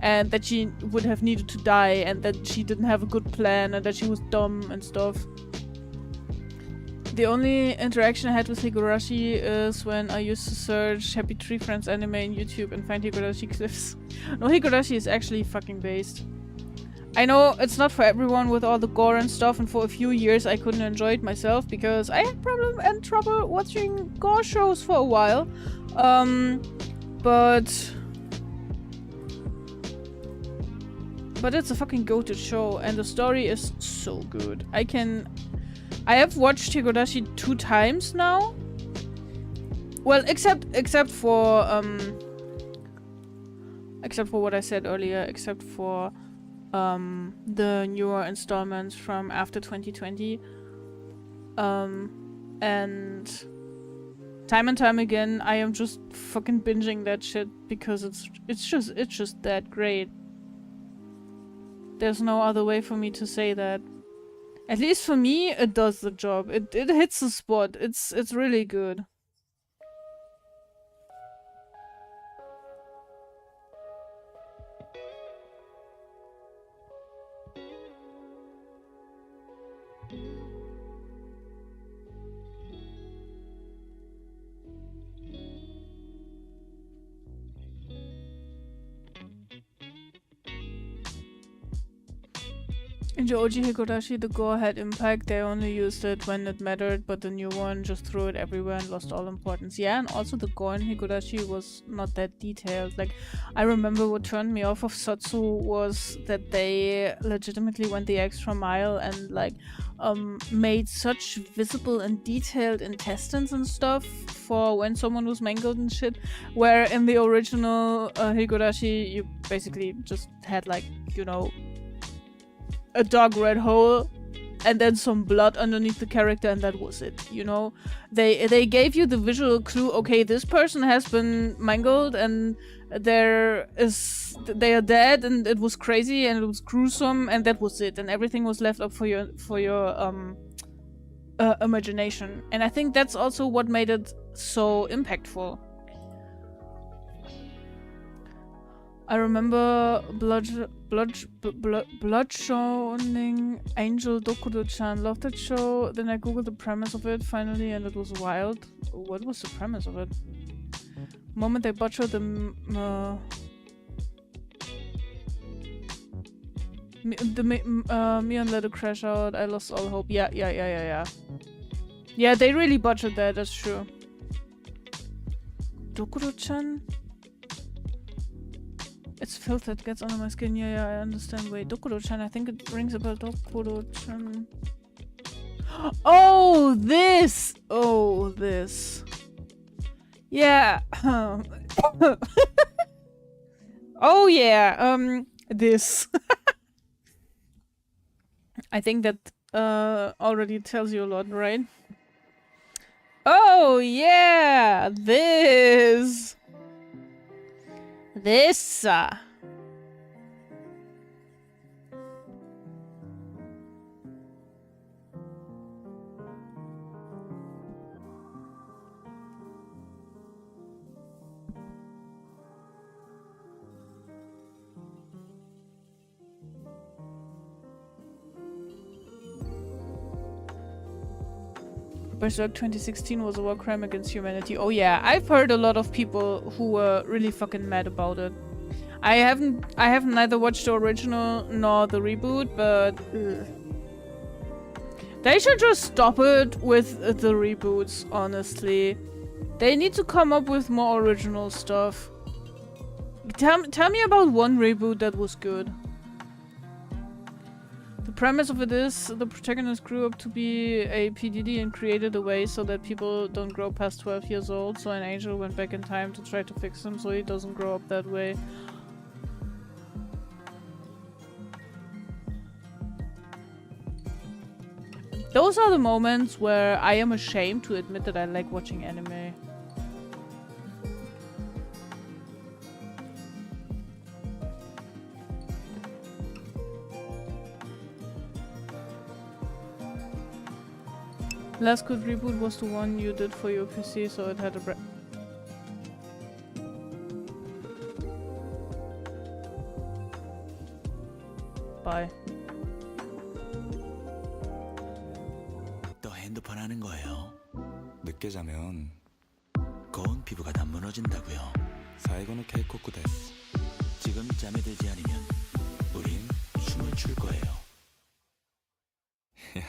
and that she would have needed to die, and that she didn't have a good plan, and that she was dumb and stuff. The only interaction I had with Higurashi is when I used to search Happy Tree Friends anime in YouTube and find Higurashi clips. No, Higurashi is actually fucking based. I know it's not for everyone with all the gore and stuff, and for a few years I couldn't enjoy it myself because I had trouble watching gore shows for a while. But but it's a fucking goated show, and the story is so good. I have watched Higurashi 2 times now. Well, except for what I said earlier, except for the newer installments from after 2020. And time and time again, I am just fucking binging that shit because it's just that great. There's no other way for me to say that. At least for me, it does the job. It hits the spot. It's really good. In the OG Higurashi, the gore had impact. They only used it when it mattered, but the new one just threw it everywhere and lost all importance. Yeah, and also the gore in Higurashi was not that detailed. Like, I remember what turned me off of Satsu was that they legitimately went the extra mile and, like, made such visible and detailed intestines and stuff for when someone was mangled and shit. Where in the original Higurashi, you basically just had, like, you know, a dark red hole and then some blood underneath the character, and that was it, you know. They gave you the visual clue, okay, this person has been mangled and they are dead and it was crazy and it was gruesome, and that was it, and everything was left up for your imagination. And I think that's also what made it so impactful. I remember Bloodshoning Angel Dokuro-chan. Loved that show. Then I googled the premise of it finally, and it was wild. What was the premise of it? The moment they butchered the me and let it crash out. I lost all hope. Yeah. Yeah, they really butchered that. That's true. Dokuro-chan. It's filth that gets under my skin. Yeah, I understand. Wait, Dokuro-chan. I think it rings a bell. Dokuro-chan. Oh, this! Oh, this. Yeah. Oh, yeah. This. I think that already tells you a lot, right? Oh, yeah! This! This. Berserk 2016 was a war crime against humanity. Oh yeah, I've heard a lot of people who were really fucking mad about it. I haven't neither watched the original nor the reboot, but they should just stop it with the reboots, honestly. They need to come up with more original stuff. Tell me about one reboot that was good. The premise of it is the protagonist grew up to be a PDD and created a way so that people don't grow past 12 years old, so an angel went back in time to try to fix him so he doesn't grow up that way. Those are the moments where I am ashamed to admit that I like watching anime. Last good reboot was the one you did for your PC, so it had a Bye. 또 핸드폰 하는 거예요. 늦게 자면 고운 피부가 다 무너진다고요. 사이고노 케이코쿠 데스. 지금 잠에 들지 않으면 우린 춤을 출 거예요.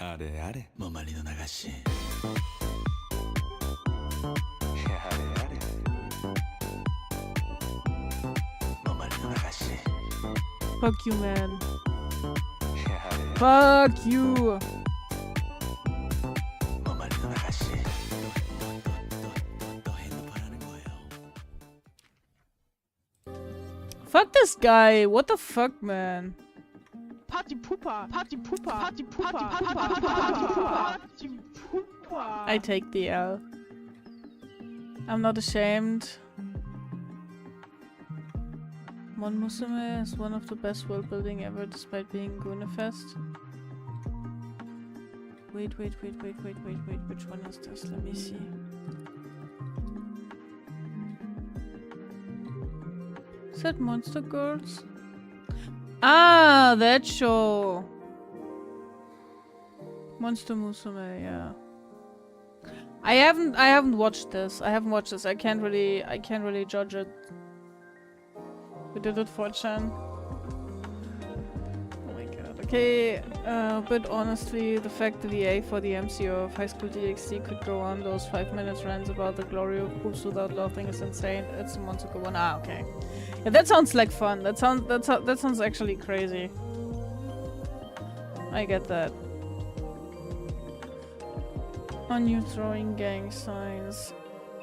야래 야래 뭐 말리는 아가씨. 야래 야래 뭐 말리는 아가씨. Fuck you, man. Fuck you. 뭐 말든 아가씨. 너 핸드폰 하는 거예요. Fuck this guy. What the fuck, man? Party pooper. Party pooper. Party pooper. Party pooper. I take the L. I'm not ashamed. Mon Musume is one of the best world building ever despite being Gunefest. Wait, which one is this? Let me see. Is that Monster Girls? Ah, that show! Monster Musume, yeah. I haven't watched this. I can't really judge it. We did it for Chan. Oh my god. Okay, but honestly, the fact the VA for the MCO of High School DxD could go on those 5 minutes rants about the glory of boobs without laughing is insane. It's a Monsuka one. Ah, okay. Yeah, that sounds like fun. That sounds actually crazy. I get that. On you throwing gang signs.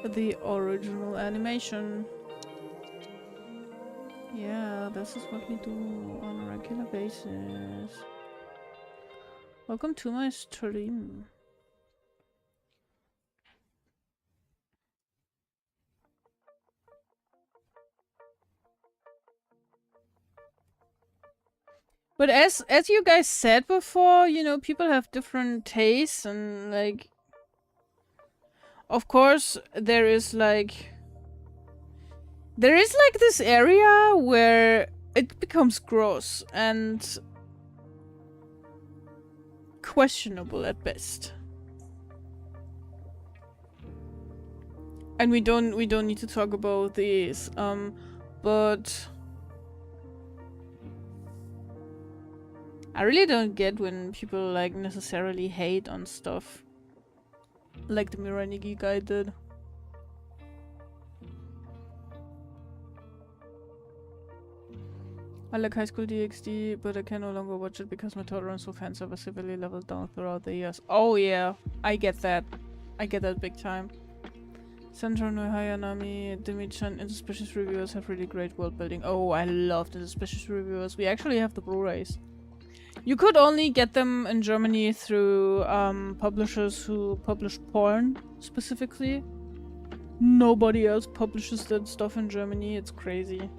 The original animation. Yeah, this is what we do on a regular basis. Welcome to my stream. But as you guys said before, you know, people have different tastes and like, of course there is like this area where it becomes gross and questionable at best. And we don't need to talk about these, but I really don't get when people like necessarily hate on stuff like the Miranigi guy did. I like High School DxD, but I can no longer watch it because my tolerance for fans was severely leveled down throughout the years. Oh yeah, I get that. I get that big time. Sandro no Hayanami, Demi-chan, interspecies reviewers have really great world building. Oh, I love the interspecies reviewers. We actually have the Blu-rays. You could only get them in Germany through publishers who publish porn, specifically. Nobody else publishes that stuff in Germany. It's crazy.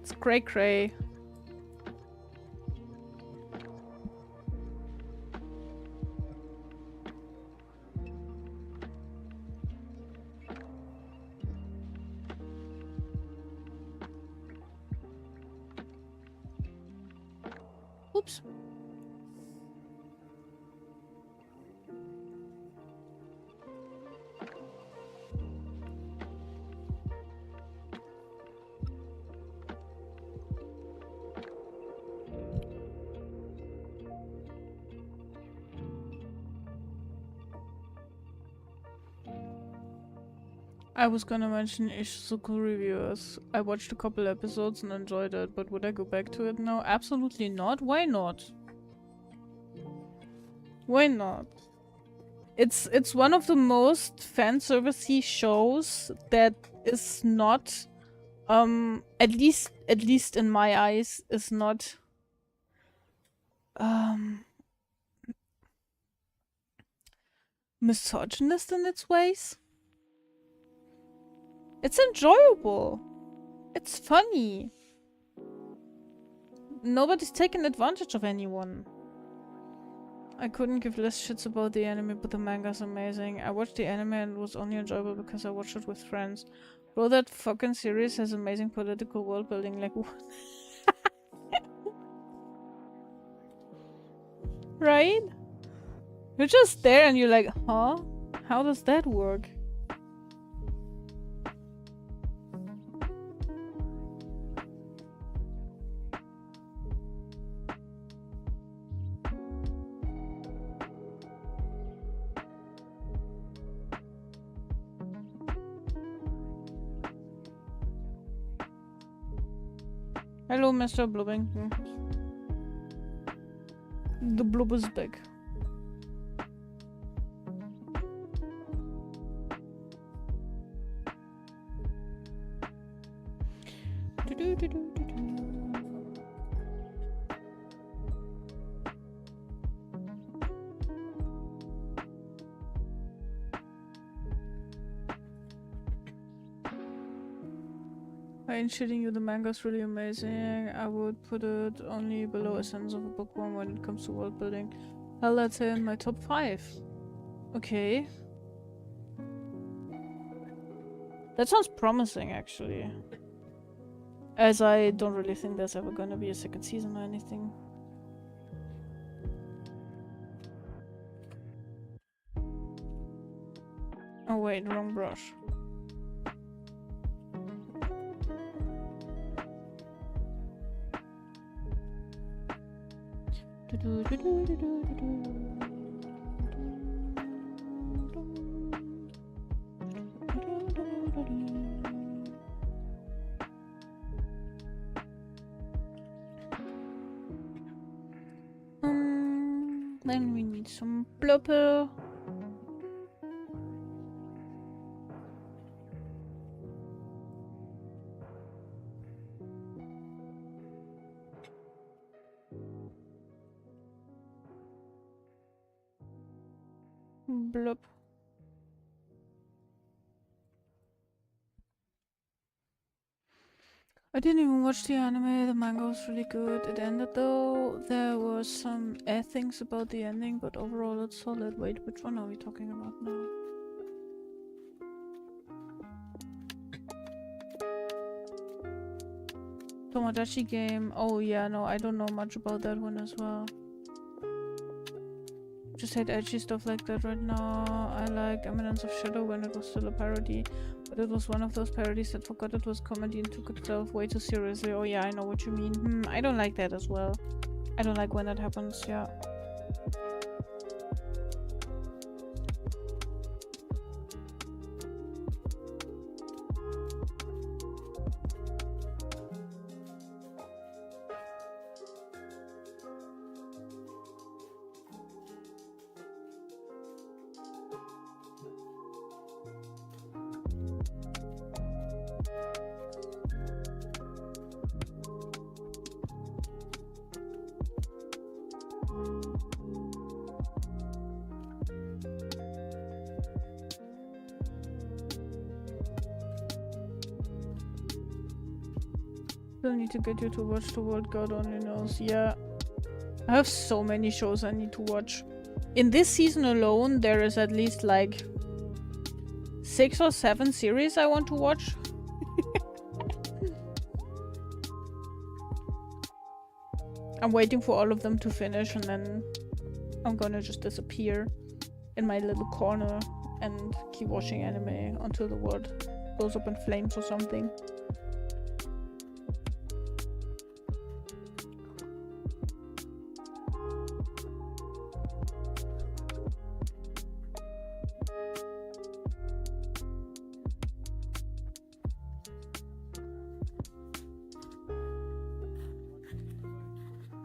It's cray-cray. Oops. I was gonna mention Ishizuku reviewers. I watched a couple episodes and enjoyed it, but would I go back to it now? Absolutely not. Why not? Why not? It's one of the most fan servicey shows that is not at least in my eyes is not misogynist in its ways. It's enjoyable. It's funny. Nobody's taking advantage of anyone. I couldn't give less shits about the anime, but the manga's amazing. I watched the anime and it was only enjoyable because I watched it with friends. Bro, that fucking series has amazing political world building, like what? Right? You're just there and you're like, huh? How does that work? Hello, Mr. Blubbington. The blub is back. I ain't shitting you, the manga's really amazing. I would put it only below Essence of a Bookworm when it comes to world building. Hell, that's in my top 5. Okay. That sounds promising, actually. As I don't really think there's ever gonna be a second season or anything. Oh wait, wrong brush. Then we need some blubber. Blub. I didn't even watch the anime, the manga was really good. It ended though. There was some things about the ending, but overall it's solid. Wait, which one are we talking about now? Tomodachi game. Oh yeah, no, I don't know much about that one as well. Just hate edgy stuff like that right now. I like Eminence of Shadow when it was still a parody, but it was one of those parodies that forgot it was comedy and took itself way too seriously. Oh yeah, I know what you mean. I don't like that as well. I don't like when that happens, yeah. Still need to get you to watch The World God Only Knows. Yeah. I have so many shows I need to watch. In this season alone, there is at least like 6 or 7 series I want to watch. I'm waiting for all of them to finish and then I'm gonna just disappear in my little corner and keep watching anime until the world goes up in flames or something.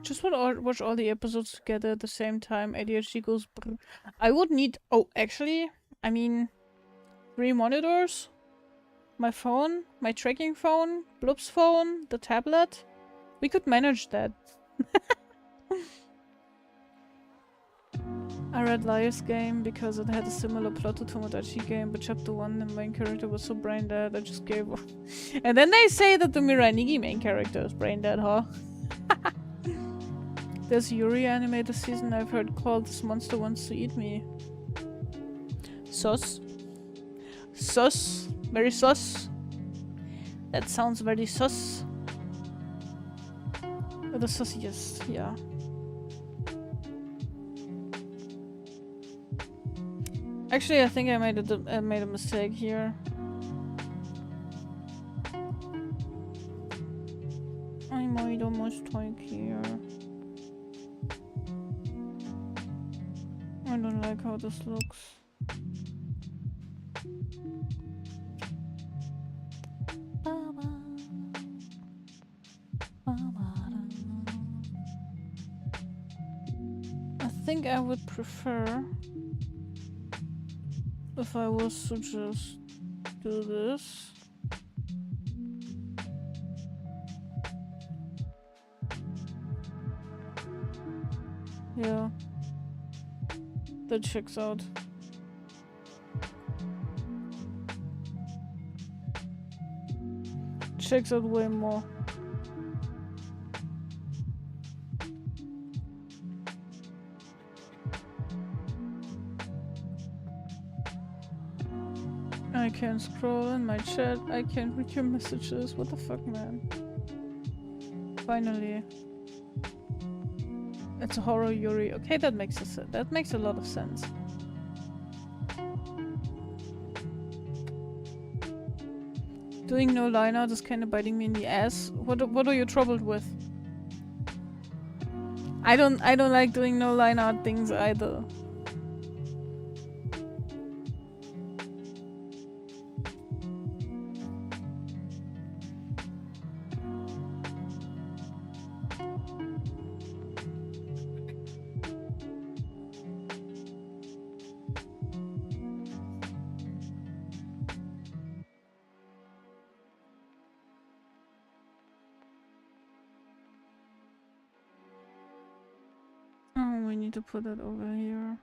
Just watch all the episodes together at the same time. ADHD goes brr. I would need... Oh, actually, I mean... 3 monitors? My phone? My tracking phone? Bloob's phone? The tablet? We could manage that. I read Liar's Game because it had a similar plot to Tomodachi Game, but chapter 1 the main character was so brain dead I just gave up. And then they say that the Mirai main character is brain dead, huh? There's Yuri anime this season I've heard called This Monster Wants to Eat Me. Sus. Sus. Very sus. That sounds very sus. The sussiest, yeah. Actually, I think I made a mistake here. I made a mistake here. I don't like how this looks. think I would prefer if I was to just do this. Yeah. That checks out. Checks out way more. I can't scroll in my chat. I can't read your messages. What the fuck, man? Finally. It's a horror Yuri. Okay, that makes a lot of sense. Doing no line art is kind of biting me in the ass. What are you troubled with? I don't like doing no line art things either. Oh, we need to put it over here.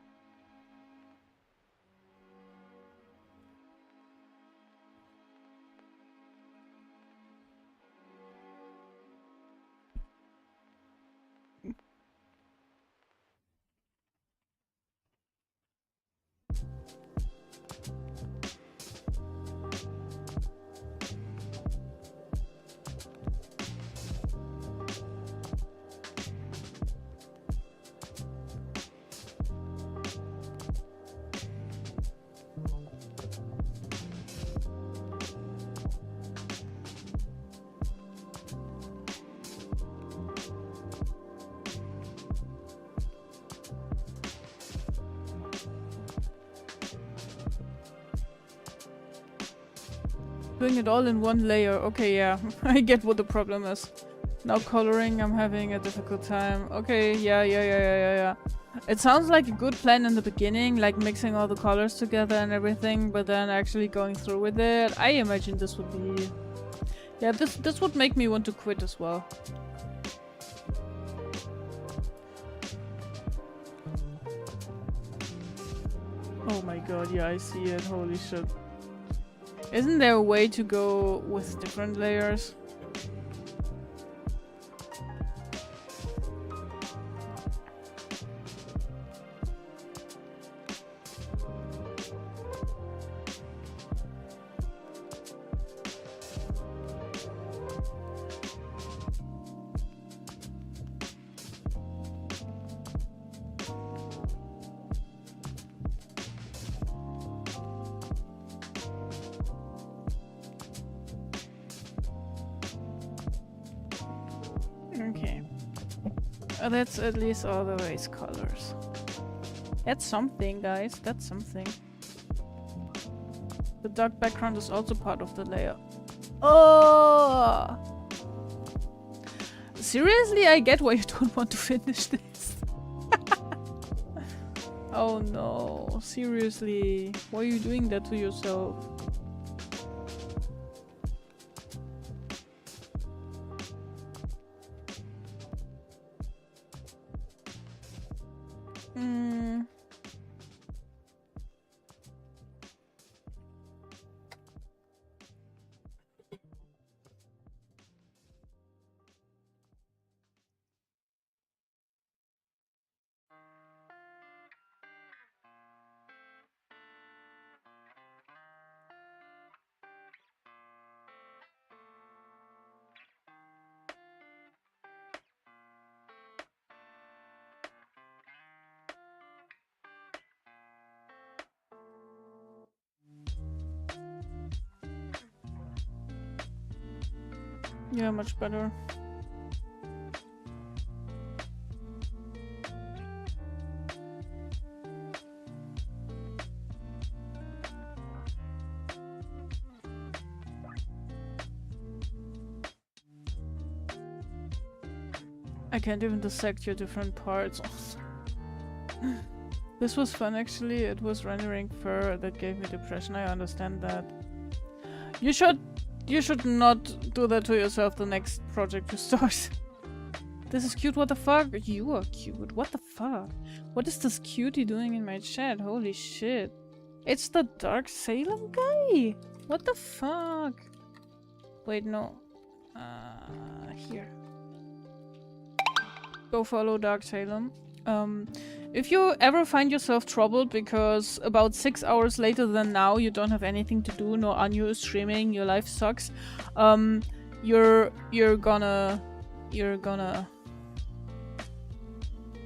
Doing it all in one layer. Okay, yeah. I get what the problem is. Now coloring, I'm having a difficult time. Okay, yeah. It sounds like a good plan in the beginning, like mixing all the colors together and everything, but then actually going through with it, I imagine this would be... Yeah, this would make me want to quit as well. Oh my god, yeah, I see it. Holy shit. Isn't there a way to go with different layers? Okay. That's at least all the base colors. That's something, guys. That's something. The dark background is also part of the layer. Oh! Seriously, I get why you don't want to finish this. Oh no. Seriously. Why are you doing that to yourself? Yeah, much better. I can't even dissect your different parts. This was fun actually. It was rendering fur that gave me depression. I understand that. You should not do that to yourself the next project you start. This is cute, what the fuck? You are cute, what the fuck? What is this cutie doing in my chat? Holy shit. It's the Dark Salem guy? What the fuck? Wait, no. Here. Go follow Dark Salem. If you ever find yourself troubled because about 6 hours later than now you don't have anything to do, no Anyu is streaming, your life sucks, you're gonna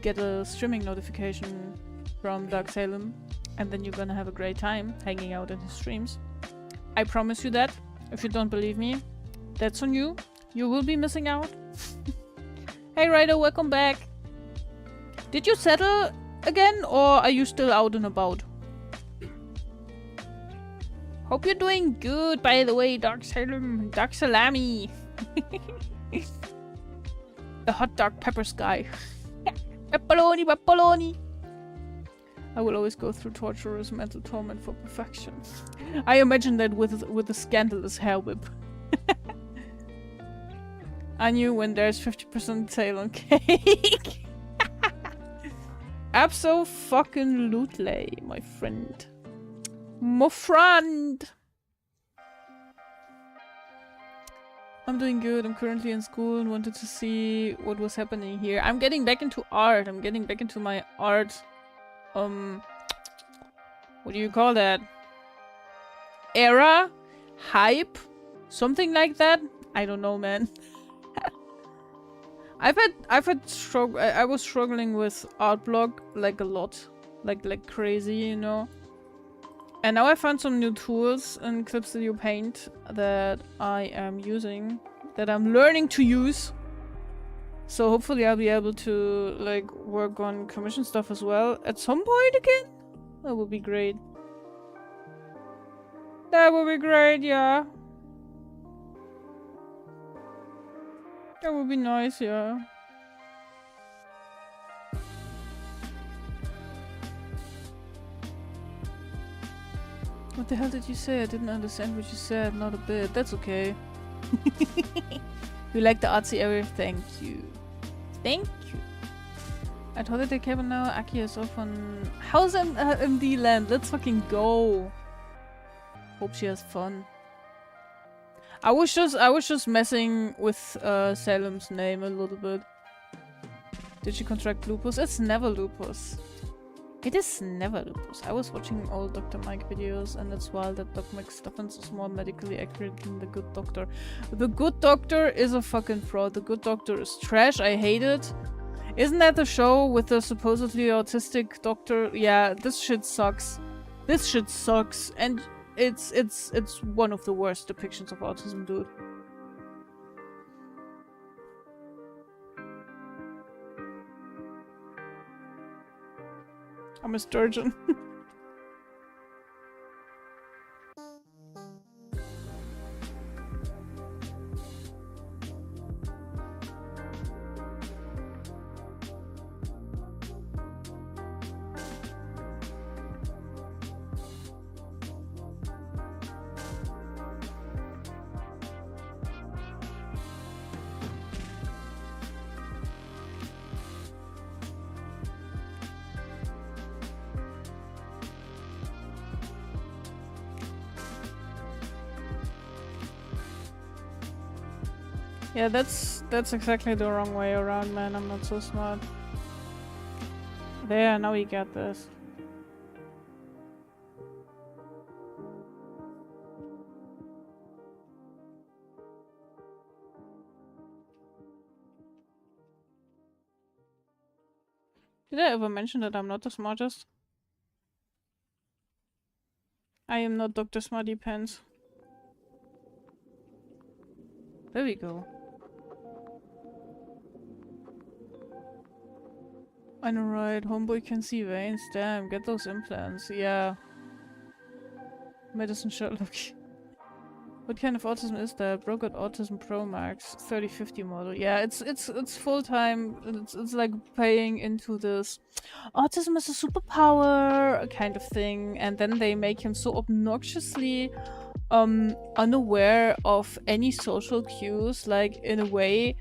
get a streaming notification from Dark Salem, and then you're gonna have a great time hanging out in his streams. I promise you that. If you don't believe me, that's on you. You will be missing out. Hey Ryder, welcome back. Did you settle again, or are you still out and about? Hope you're doing good, by the way, Dark Salami. The hot dark pepper sky. Pepperoni, pepperoni. I will always go through torturous mental torment for perfection. I imagine that with a scandalous hair whip. I knew when there's 50% sale on cake. Abso-fucking-lutely, my friend. My friend! I'm doing good. I'm currently in school and wanted to see what was happening here. I'm getting back into art. I'm getting back into my art. What do you call that? Era? Hype? Something like that? I don't know, man. I was struggling with art block like a lot, like crazy, you know. And now I found some new tools in Clip Studio Paint that I am using, that I'm learning to use. So hopefully I'll be able to like work on commission stuff as well at some point again. That would be great. That would be great, yeah. That would be nice, yeah. What the hell did you say? I didn't understand what you said, not a bit. That's okay. You like the artsy area? Thank you. Thank you. At Holiday Cabin now, Aki is off on... How's MD Land? Let's fucking go. Hope she has fun. I was just messing with Salem's name a little bit. Did she contract lupus? It's never lupus. It is never lupus. I was watching old Dr. Mike videos, and it's wild that Doc McStuffins is more medically accurate than the Good Doctor. The Good Doctor is a fucking fraud. The Good Doctor is trash. I hate it. Isn't that the show with the supposedly autistic doctor? Yeah, this shit sucks. This shit sucks. And it's one of the worst depictions of autism, dude. I'm a sturgeon. Yeah, that's exactly the wrong way around, man. I'm not so smart. There, now we got this. Did I ever mention that I'm not the smartest? I am not Dr. Smarty Pants. There we go. I know, right? Homeboy can see veins. Damn, get those implants. Yeah. Medicine Sherlock. What kind of autism is that? Broken Autism Pro Max 3050 model. Yeah, it's full time. It's like paying into this autism is a superpower kind of thing, and then they make him so obnoxiously unaware of any social cues, like in a way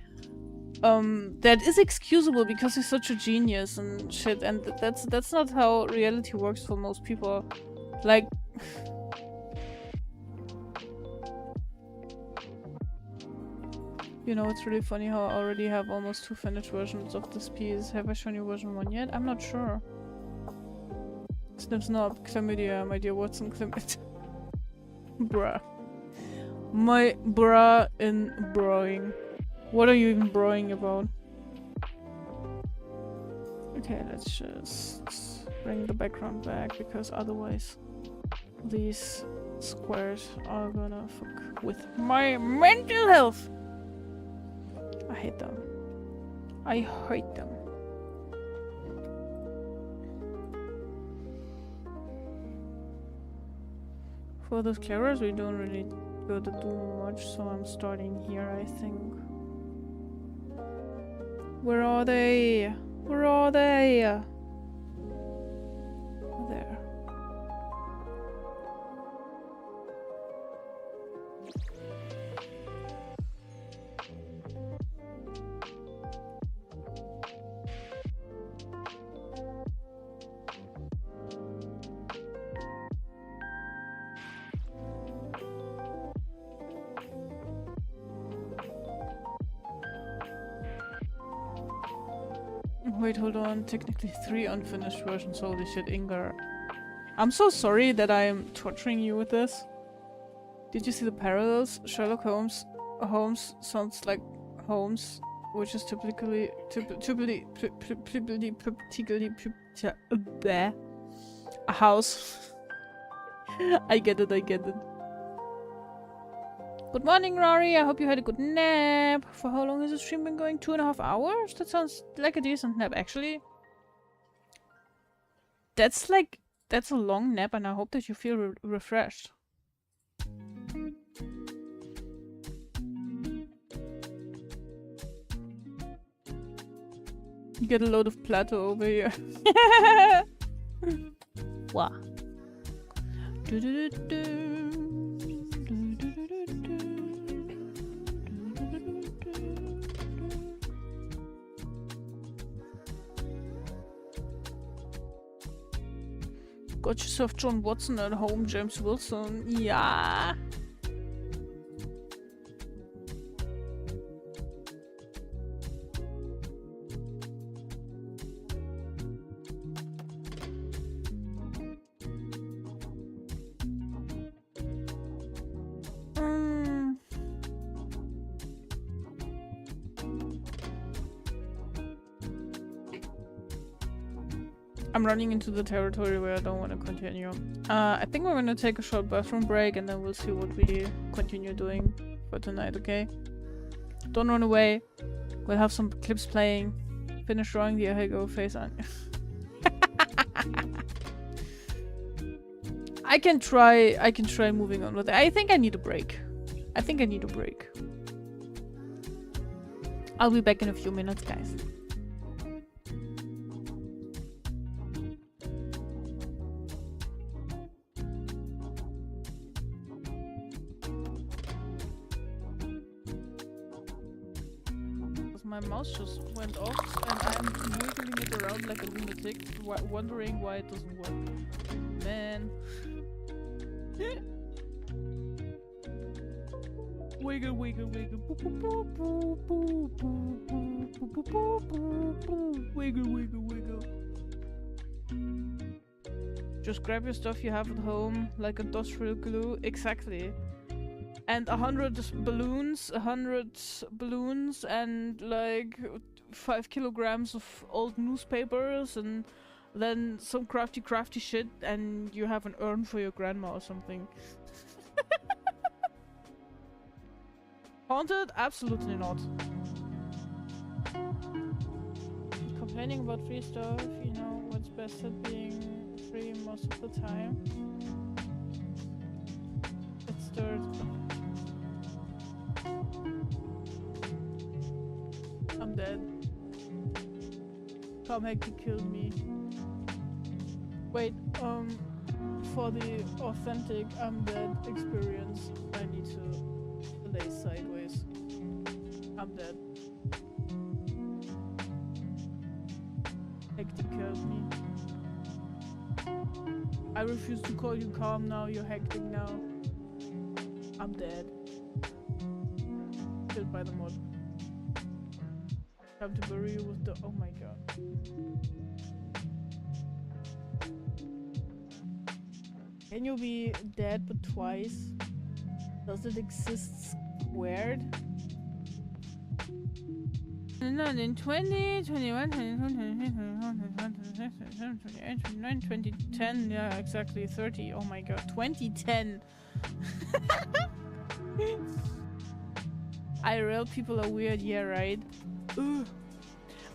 that is excusable because he's such a genius and shit, and that's not how reality works for most people. Like you know, it's really funny how I already have almost 2 finished versions of this piece. Have I shown you version 1 yet? I'm not sure. Snip snap, chlamydia, my dear Watson, chlamydia. Bruh. My bruh in broing. What are you even broing about? Okay, let's just bring the background back, because otherwise these squares are gonna fuck with my mental health. I hate them. I hate them. For those clearers, we don't really go to do much, so I'm starting here, I think. Where are they? Where are they? There. Wait, hold on. Technically 3 unfinished versions. Holy shit, Ingar. I'm so sorry that I am torturing you with this. Did you see the parallels? Sherlock Holmes sounds like Holmes, which is typically a house. I get it, I get it. Good morning, Rory. I hope you had a good nap. For how long has the stream been going? 2.5 hours? That sounds like a decent nap, actually. That's a long nap, and I hope that you feel refreshed. You get a load of plateau over here. Wow. Got yourself John Watson at home, James Wilson. Yeah. I'm running into the territory where I don't want to continue. I think we're gonna take a short bathroom break and then we'll see what we continue doing for tonight, okay? Don't run away. We'll have some clips playing. Finish drawing the here go face on. I can try moving on with it. I think I need a break. I'll be back in a few minutes, guys. My mouse just went off and I'm wiggling it around like a lunatic, wondering why it doesn't work. Man. Wiggle, wiggle, wiggle. Wiggle, wiggle, wiggle. Just grab your stuff you have at home, like industrial glue. Exactly. And 100 balloons, and like 5 kilograms of old newspapers, and then some crafty shit, and you have an urn for your grandma or something. Haunted? Absolutely not. Complaining about free stuff, you know what's best at being free most of the time. It's dirt. Come Hector killed me. Wait, for the authentic I'm dead experience, I need to lay sideways. I'm dead. Hector killed me. I refuse to call you calm now, you're hectic now. I'm dead. Killed by the mod. Time to bury you with the... oh my god. Can you be dead but twice? Does it exist squared? Not in 20, 21, 29, 2010. Yeah, exactly. 30. Oh my god. 2010. IRL people are weird. Yeah, right. Ugh.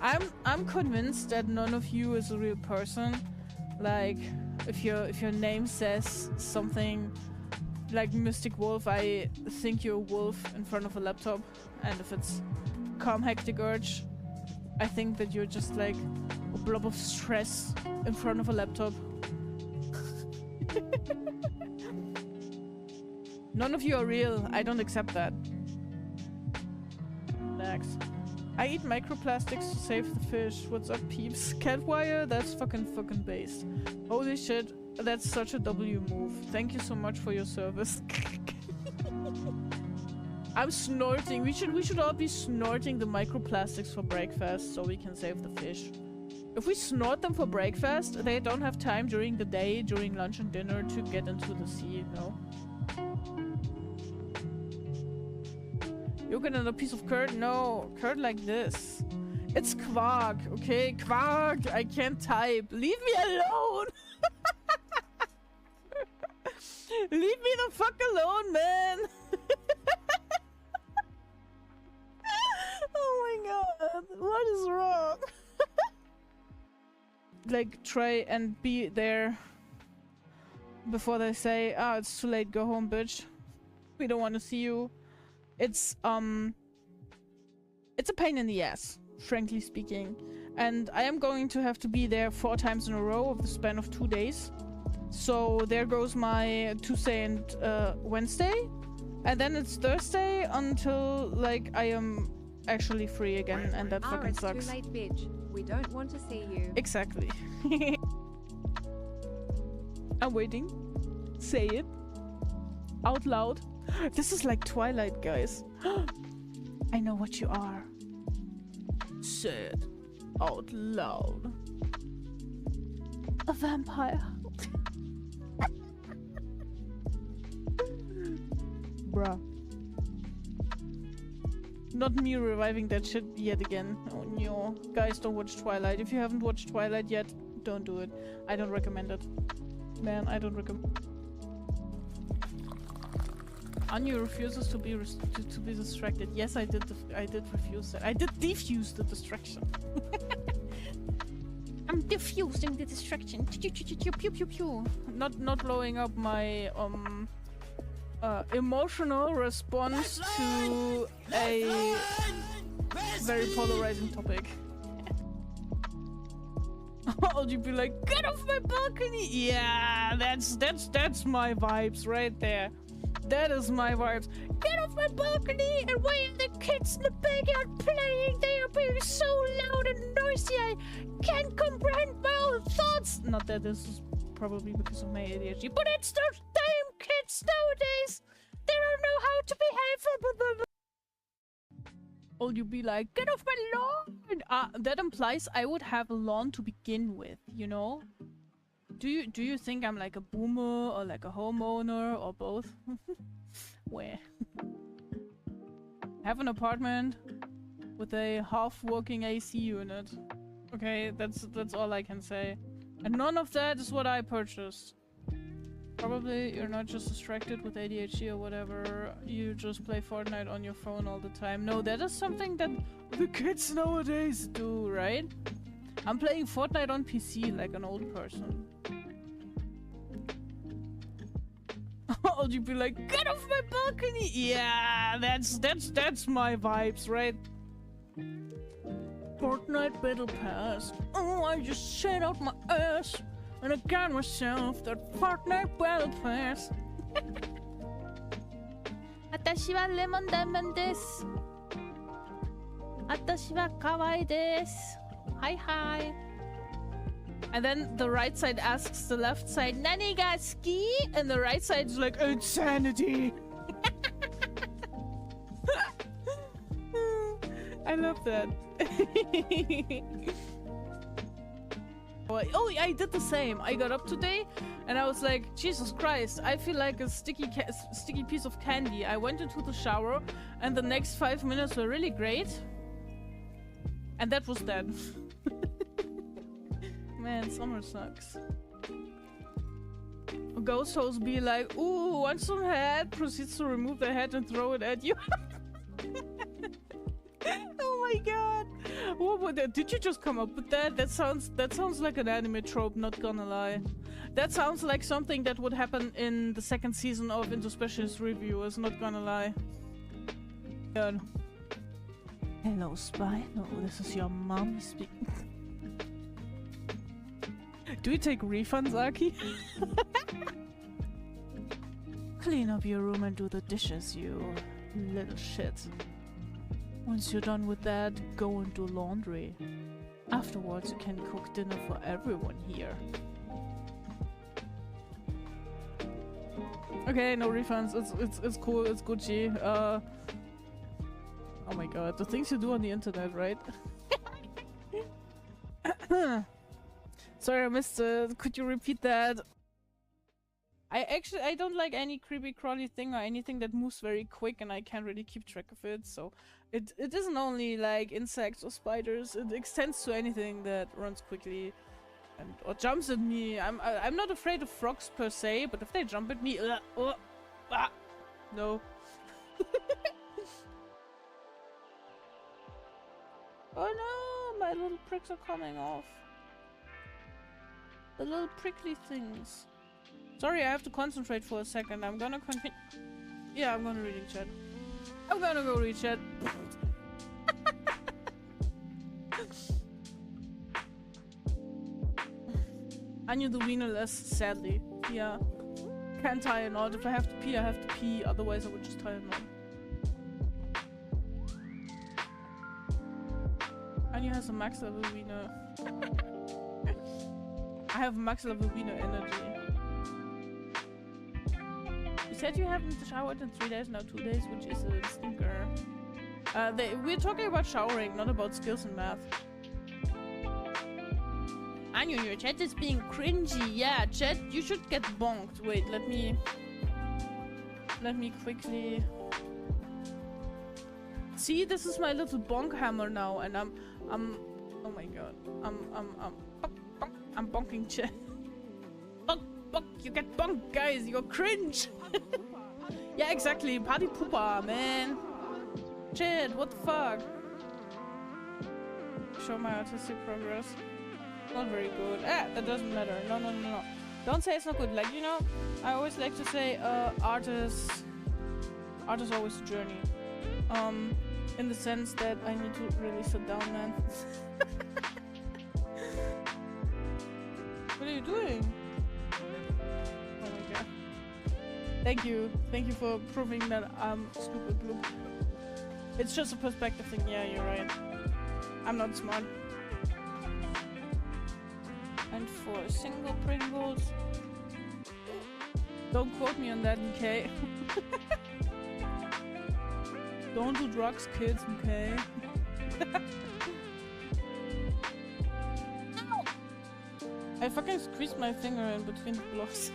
I'm convinced that none of you is a real person. Like, if your name says something like Mystic Wolf, I think you're a wolf in front of a laptop. And if it's Calm Hectic Urge, I think that you're just like a blob of stress in front of a laptop. None of you are real. I don't accept that. Next. I eat microplastics to save the fish. What's up, peeps? Catwire? That's fucking based. Holy shit, that's such a W move. Thank you so much for your service. I'm snorting. We should all be snorting the microplastics for breakfast so we can save the fish. If we snort them for breakfast, they don't have time during the day, during lunch and dinner to get into the sea, you know? You get another piece of curd? No, curd like this. It's quark, okay? Quark! I can't type. Leave me alone! Leave me the fuck alone, man! Oh my god, what is wrong? Like, try and be there before they say, ah, it's too late, go home, bitch. We don't want to see you. It's a pain in the ass, frankly speaking. And I am going to have to be there 4 times in a row of the span of 2 days. So there goes my Tuesday and Wednesday. And then it's Thursday until, like, I am actually free again, and that fucking sucks. It's too late, bitch. We don't want to see you. Exactly. I'm waiting. Say it. Out loud. This is like Twilight, guys. I know what you are. Say it. Out loud. A vampire. Bruh. Not me reviving that shit yet again. Oh no. Guys, don't watch Twilight. If you haven't watched Twilight yet, don't do it. I don't recommend it. Man, I don't recommend. Anya refuses to be distracted. Yes, I did refuse that. I did defuse the distraction. I'm diffusing the distraction. Pew pew pew pew. Not blowing up my emotional response to a very polarizing topic. I'll just be like, get off my balcony! Yeah, that's my vibes right there. That is my vibes. Get off my balcony! And why are the kids in the backyard playing? They are being so loud and noisy. I can't comprehend my own thoughts. Not that this is probably because of my ADHD, but it's those damn kids nowadays. They don't know how to behave. Or you be like, get off my lawn! That implies I would have a lawn to begin with, you know? Do you think I'm like a boomer or like a homeowner or both? Where? Have an apartment with a half-working AC unit. Okay, that's all I can say. And none of that is what I purchased. Probably you're not just distracted with ADHD or whatever. You just play Fortnite on your phone all the time. No, that is something that the kids nowadays do, right? I'm playing Fortnite on PC like an old person. I'll just be like, get off my balcony! Yeah, that's my vibes, right? Fortnite Battle Pass. Oh, I just sat out my ass and I got myself that Fortnite Battle Pass. 私はレモンダイマンです。私は可愛いです。Hi, hi. And then the right side asks the left side, "Nani ga ski?" And the right side is like, "Insanity." I love that. Oh, I did the same. I got up today and I was like, Jesus Christ, I feel like a sticky piece of candy. I went into the shower and the next 5 minutes were really great. And that was that. Man, summer sucks. A ghost host be like, "Ooh, want some head?" Proceeds to remove the head and throw it at you. Oh my god! What would that? Did you just come up with that? That sounds like an anime trope. Not gonna lie, that sounds like something that would happen in the second season of Into Specialist Reviewers. Not gonna lie. God. Hello, spy. No, this is your mom speaking. Do you take refunds, Aki? Clean up your room and do the dishes, you little shit. Once you're done with that, go and do laundry. Afterwards, you can cook dinner for everyone here. Okay, no refunds. It's cool. It's Gucci. Oh my god, the things you do on the internet, right? Sorry, I missed it. Could you repeat that? I don't like any creepy crawly thing or anything that moves very quick and I can't really keep track of it, so it isn't only like insects or spiders, it extends to anything that runs quickly and or jumps at me. I'm not afraid of frogs per se, but if they jump at me, no. Oh no, my little pricks are coming off. The little prickly things. Sorry, I have to concentrate for a second. I'm gonna continue. Yeah, I'm gonna reading chat. I'm gonna go read chat. I knew the wiener less, sadly. Yeah. Can't tie a knot. If I have to pee, I have to pee. Otherwise, I would just tie a knot. Anya has a max level wiener. I have max level wiener energy. You said you haven't showered in 3 days, now 2 days, which is a stinker. We're talking about showering, not about skills in math. Anya, your chat is being cringy. Yeah, chat, you should get bonked. Wait, let me quickly. See, this is my little bonk hammer now, and I'm oh my god, I'm bonking chat. Bonk, you get bonked, guys. You're cringe. Yeah, exactly. Party pooper, man. Shit, what the fuck? Show my artistic progress. Not very good. That doesn't matter. No. Don't say it's not good. Like, you know, I always like to say, art is always a journey. In the sense that I need to really sit down, man. What are you doing? Oh my god. Thank you for proving that I'm stupid, Luke. It's just a perspective thing. Yeah, you're right. I'm not smart. And for single Pringles. Don't quote me on that, okay? Don't do drugs, kids, okay? No! I fucking squeezed my finger in between the blocks.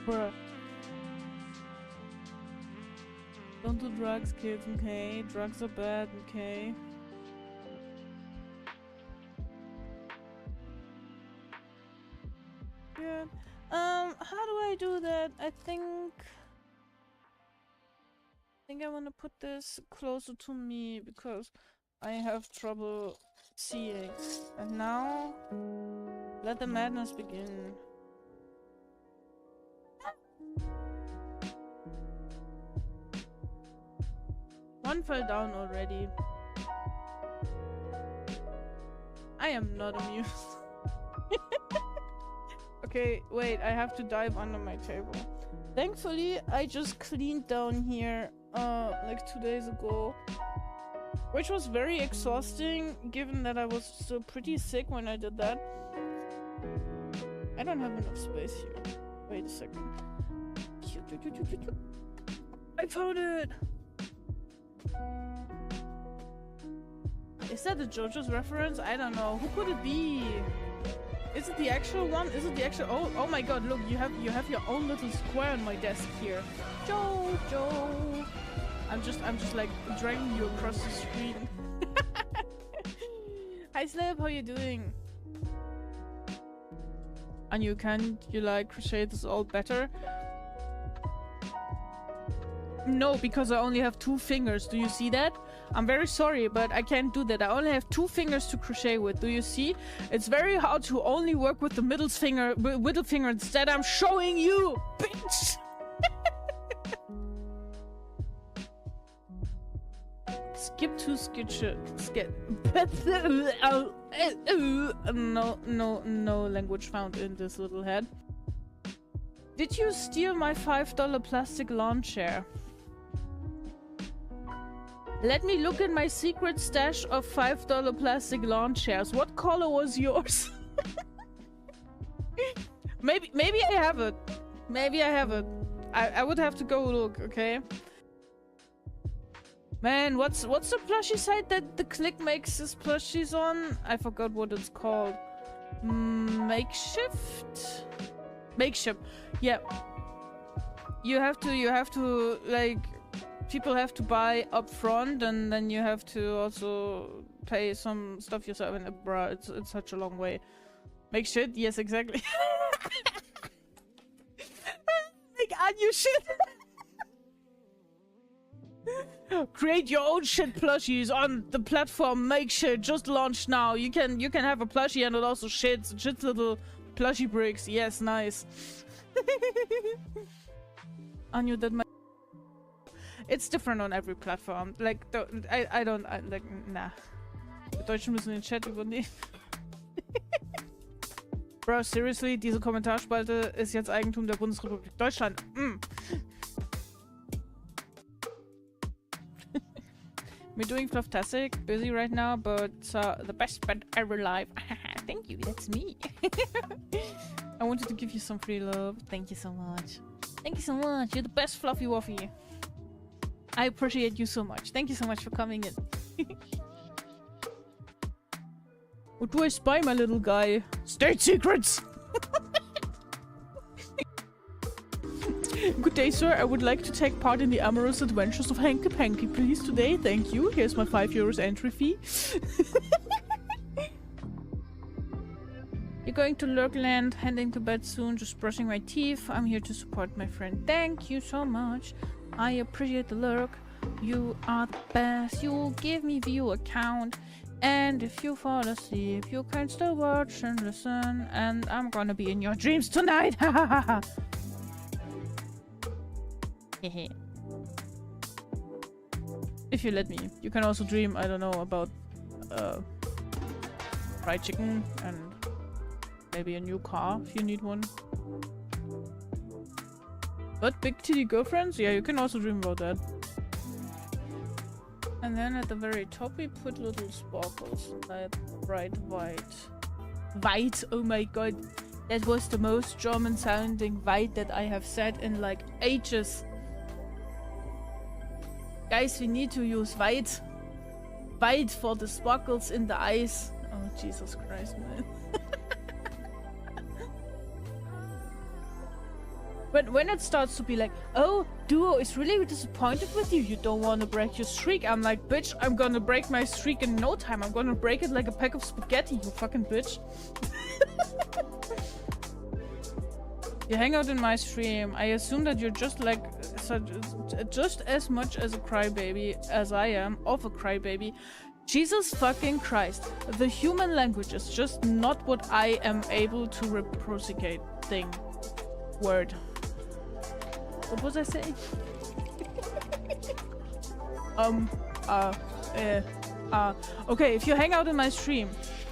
Bruh. Don't do drugs, kids, okay? Drugs are bad, okay? Good. How do I do that? I think I want to put this closer to me because I have trouble seeing. And now, let the madness begin. One fell down already. I am not amused. Okay, wait, I have to dive under my table. Thankfully, I just cleaned down here like 2 days ago. Which was very exhausting, given that I was still pretty sick when I did that. I don't have enough space here. Wait a second. I found it! Is that a JoJo's reference? I don't know. Who could it be? Is it the actual one? Is it the actual? Oh my god! Look, you have your own little square on my desk here. JoJo. I'm just like dragging you across the screen. Hi Slip, how you doing? And you like crochet this all better? No, because I only have 2 fingers. Do you see that? I'm very sorry, but I can't do that. I only have 2 fingers to crochet with. Do you see? It's very hard to only work with the middle finger. Instead, I'm showing you, bitch. Skip to skip. No language found in this little head. Did you steal my $5 plastic lawn chair? Let me look at my secret stash of $5 plastic lawn chairs. What color was yours? maybe I have it. Maybe I have it. I would have to go look, okay? Man, what's the plushie site that the Click makes his plushies on? I forgot what it's called. Makeshift? Makeshift. Yeah. You have to like people have to buy up front, and then you have to also pay some stuff yourself. And bruh, it's such a long way. Make shit? Yes, exactly. Make Anu shit. Create your own shit plushies on the platform. Make shit. Just launched now. You can have a plushie and it also shits little plushie bricks. Yes, nice. Anu, that might. It's different on every platform. Like, I don't like, nah. Die Deutschen müssen den Chat übernehmen. Bro, seriously, diese Kommentarspalte ist jetzt Eigentum der Bundesrepublik Deutschland. We're doing Flufftastic, busy right now, but the best bed ever live. Thank you, that's me. I wanted to give you some free love. Thank you so much. Thank you so much. You're the best Fluffy Wuffy. I appreciate you so much. Thank you so much for coming in. What do I spy, my little guy? State secrets! Good day, sir. I would like to take part in the amorous adventures of Hanky Panky, please, today. Thank you. Here's my €5 entry fee. You're going to Lurkland, heading to bed soon, just brushing my teeth. I'm here to support my friend. Thank you so much. I appreciate the lurk. You are the best. You'll give me view account. And if you fall asleep, you can still watch and listen. And I'm gonna be in your dreams tonight. If you let me. You can also dream, I don't know, about fried chicken and maybe a new car if you need one. But big titty girlfriends? Yeah, you can also dream about that. And then at the very top we put little sparkles. That bright white. White, oh my god. That was the most German sounding white that I have said in like ages. Guys, we need to use white. White for the sparkles in the eyes. Oh, Jesus Christ, man. But when it starts to be like, oh, Duo is really disappointed with you. You don't want to break your streak. I'm like, bitch, I'm gonna break my streak in no time. I'm gonna break it like a pack of spaghetti, you fucking bitch. You hang out in my stream. I assume that you're just like, just as much as a crybaby as I am of a crybaby. Jesus fucking Christ. The human language is just not what I am able to reciprocate thing. Word. What was I saying? Okay, if you hang out in my stream,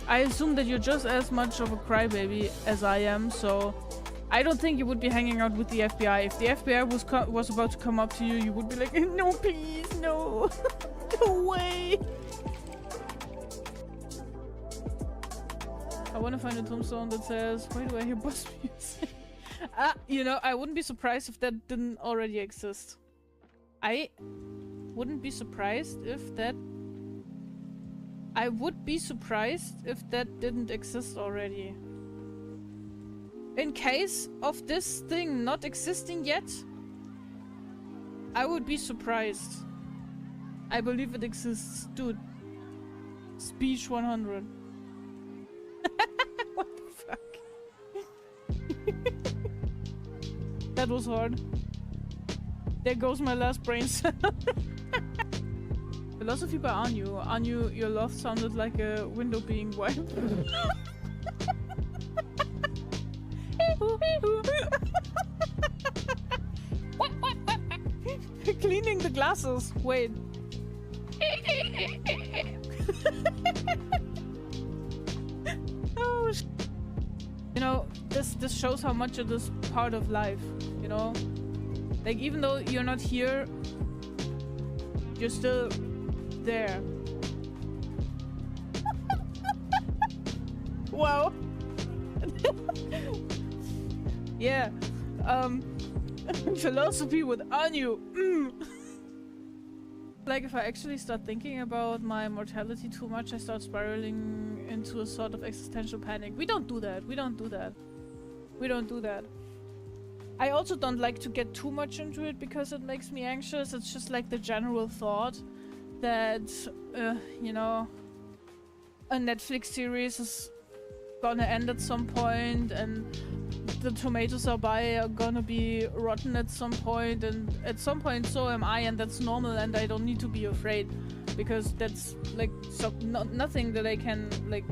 I assume that you're just as much of a crybaby as I am, so I don't think you would be hanging out with the FBI. If the FBI was about to come up to you, you would be like, no, please, no, no way. I want to find a tombstone that says, why do I hear boss music? You know, I wouldn't be surprised if that didn't already exist. I wouldn't be surprised if that... I would be surprised if that didn't exist already. In case of this thing not existing yet, I would be surprised. I believe it exists. Dude. Speech 100. What the fuck? That was hard. There goes my last brain cell. Philosophy by Anu. Anu, your love sounded like a window being wiped. Cleaning the glasses. Wait. Oh, you know, this shows how much it is part of life, you know? Like, even though you're not here, you're still there. Wow. Yeah. Philosophy with Anu. Like, if I actually start thinking about my mortality too much, I start spiraling into a sort of existential panic. We don't do that. We don't do that. We don't do that. I also don't like to get too much into it because it makes me anxious. It's just like the general thought that, you know, a Netflix series is gonna end at some point, and the tomatoes I buy are gonna be rotten at some point, and at some point so am I, and that's normal, and I don't need to be afraid because that's like nothing that I can like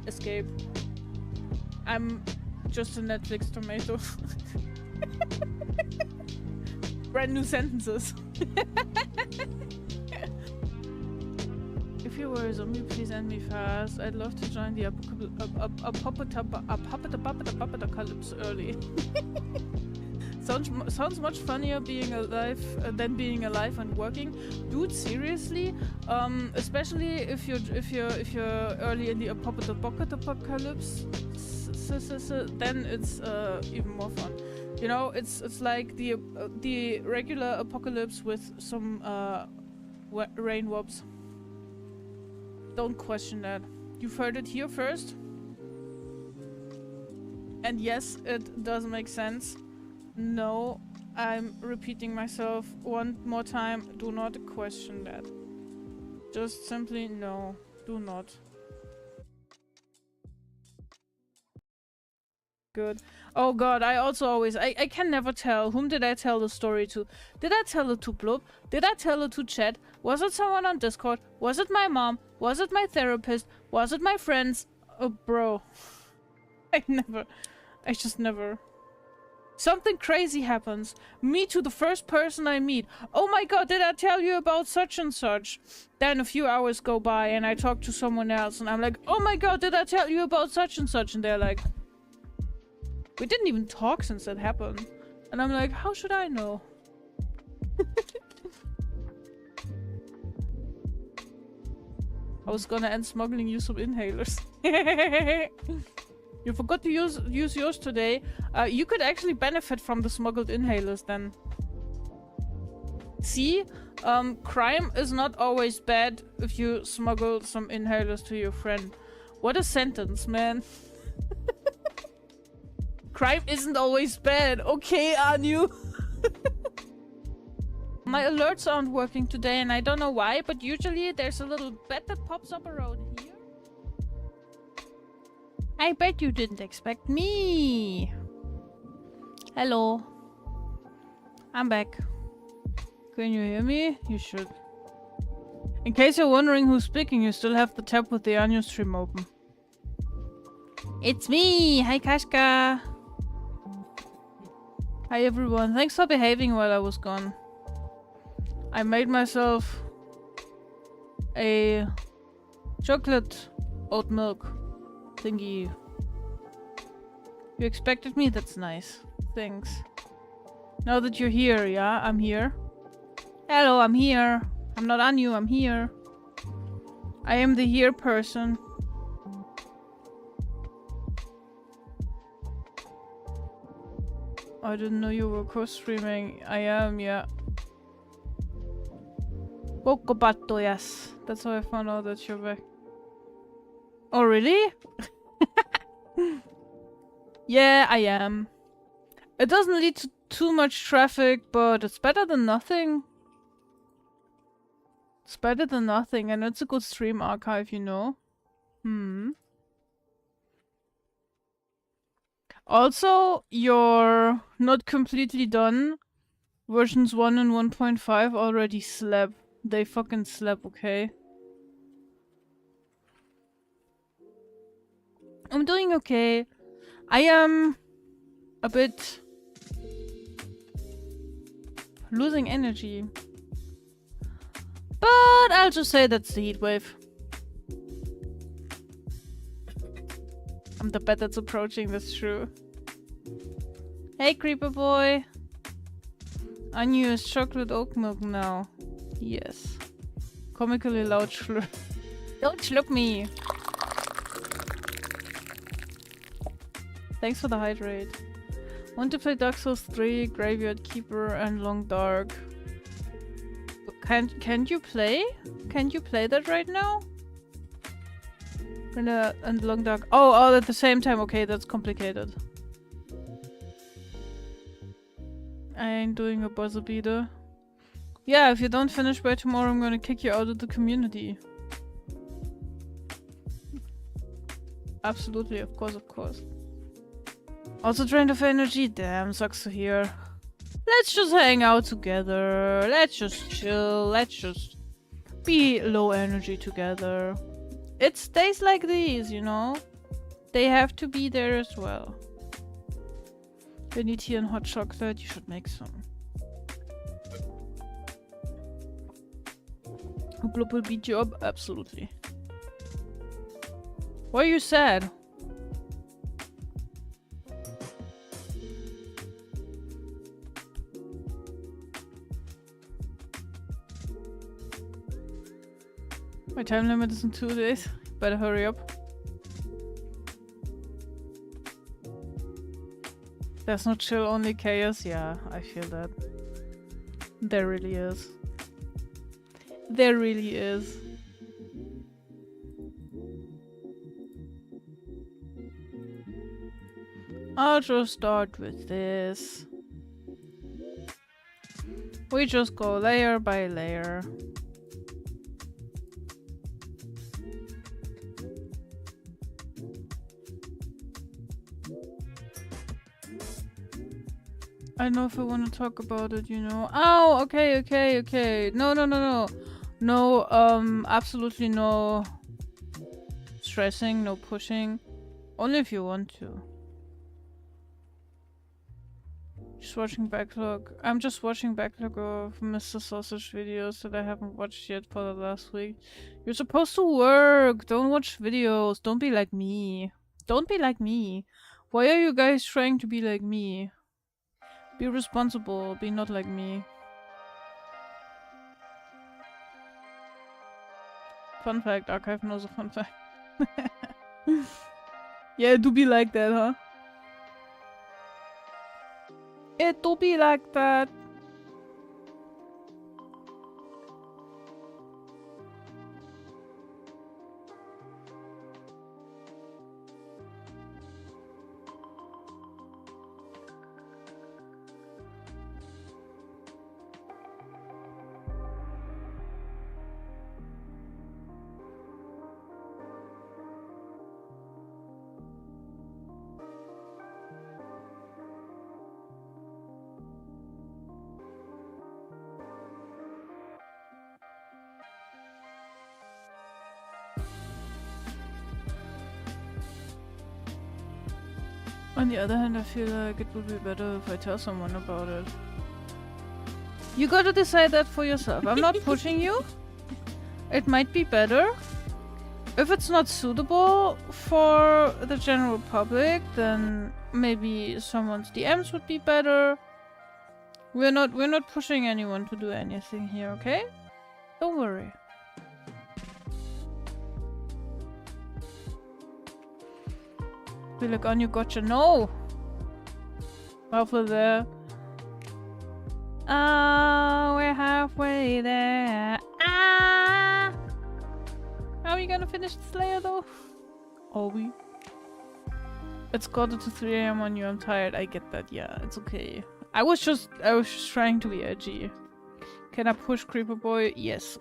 escape. I'm just a Netflix tomato. Brand new sentences. If you were a zombie, please end me fast. I'd love to join the apocalypse early. Sounds much funnier being alive than being alive and working. Dude, seriously? Especially if you're early in the apocalypse, then it's even more fun. You know, it's like the regular apocalypse with some rain wobs. Don't question that. You've heard it here first. And yes, it does make sense. No, I'm repeating myself one more time. Do not question that. Just simply no. Do not. Good. Oh god, I also always... I can never tell. Whom did I tell the story to? Did I tell it to Blub? Did I tell it to Chat? Was it someone on Discord? Was it my mom? Was it my therapist? Was it my friends? Oh, bro. I just never... Something crazy happens. Me to the first person I meet. Oh my god, did I tell you about such and such? Then a few hours go by and I talk to someone else and I'm like, oh my god, did I tell you about such and such? And they're like... We didn't even talk since that happened. And I'm like, how should I know? I was gonna end smuggling you some inhalers. You forgot to use yours today. You could actually benefit from the smuggled inhalers then. See? Crime is not always bad if you smuggle some inhalers to your friend. What a sentence, man. Crime isn't always bad. Okay, Anu. My alerts aren't working today and I don't know why, but usually there's a little bed that pops up around here. I bet you didn't expect me. Hello. I'm back. Can you hear me? You should. In case you're wondering who's speaking, you still have the tab with the Anu stream open. It's me! Hi Kashka! Hi everyone, thanks for behaving while I was gone. I made myself a chocolate oat milk thingy. You expected me? That's nice. Thanks. Now that you're here, yeah? I'm here. Hello, I'm here. I'm not on you, I'm here. I am the here person. I didn't know you were co-streaming. I am, yeah. Bokobato, yes. That's how I found out that you're back. Oh, really? Yeah, I am. It doesn't lead to too much traffic, but it's better than nothing. It's better than nothing, and it's a good stream archive, you know. Also, you're not completely done. Versions 1 and 1.5 already slap. They fucking slap, okay? I'm doing okay. I am a bit losing energy. But I'll just say that's the heat wave. I'm the bad that's approaching, that's true. Hey, creeper boy. Unused chocolate oat milk now. Yes. Comically loud slurp. Don't slurp me. Thanks for the hydrate. Want to play Dark Souls 3, Graveyard Keeper, and Long Dark. Can't you play? Can you play that right now? And Long Dark. Oh, at the same time. Okay, that's complicated. I ain't doing a buzzer beater. Yeah, if you don't finish by tomorrow, I'm gonna kick you out of the community. Absolutely, of course, of course. Also drained of energy? Damn, sucks to hear. Let's just hang out together. Let's just chill. Let's just be low energy together. It's days like these, you know? They have to be there as well. You need tea and hot chocolate. You should make some. Hooploop will beat you up? Absolutely. Why are you sad? My time limit is in 2 days. Better hurry up. There's no chill, only chaos. Yeah, I feel that. There really is. There really is. I'll just start with this. We just go layer by layer. I don't know if I want to talk about it, you know. Oh, okay, okay, okay. No, no, no, no. No, absolutely no stressing, no pushing. Only if you want to. Just watching backlog. I'm just watching backlog of Mr. Sausage videos that I haven't watched yet for the last week. You're supposed to work. Don't watch videos. Don't be like me. Don't be like me. Why are you guys trying to be like me? Be responsible. Be not like me. Fun fact. Archive knows a fun fact. Yeah, do be like that, huh? It do be like that. On the other hand, I feel like it would be better if I tell someone about it. You gotta decide that for yourself. I'm not pushing you. It might be better If it's not suitable for the general public, then maybe someone's DMs would be better. We're not pushing anyone to do anything here, okay? Don't worry. Be like, on you gotcha. No! Halfway there. Oh, we're halfway there. Ah! How are we gonna finish this layer though? Are we? It's quarter to 3 AM on you. I'm tired. I get that. Yeah, it's okay. I was just trying to be edgy. Can I push Creeper Boy? Yes.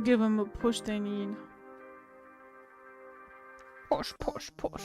Give him a push they need. Push, push, push.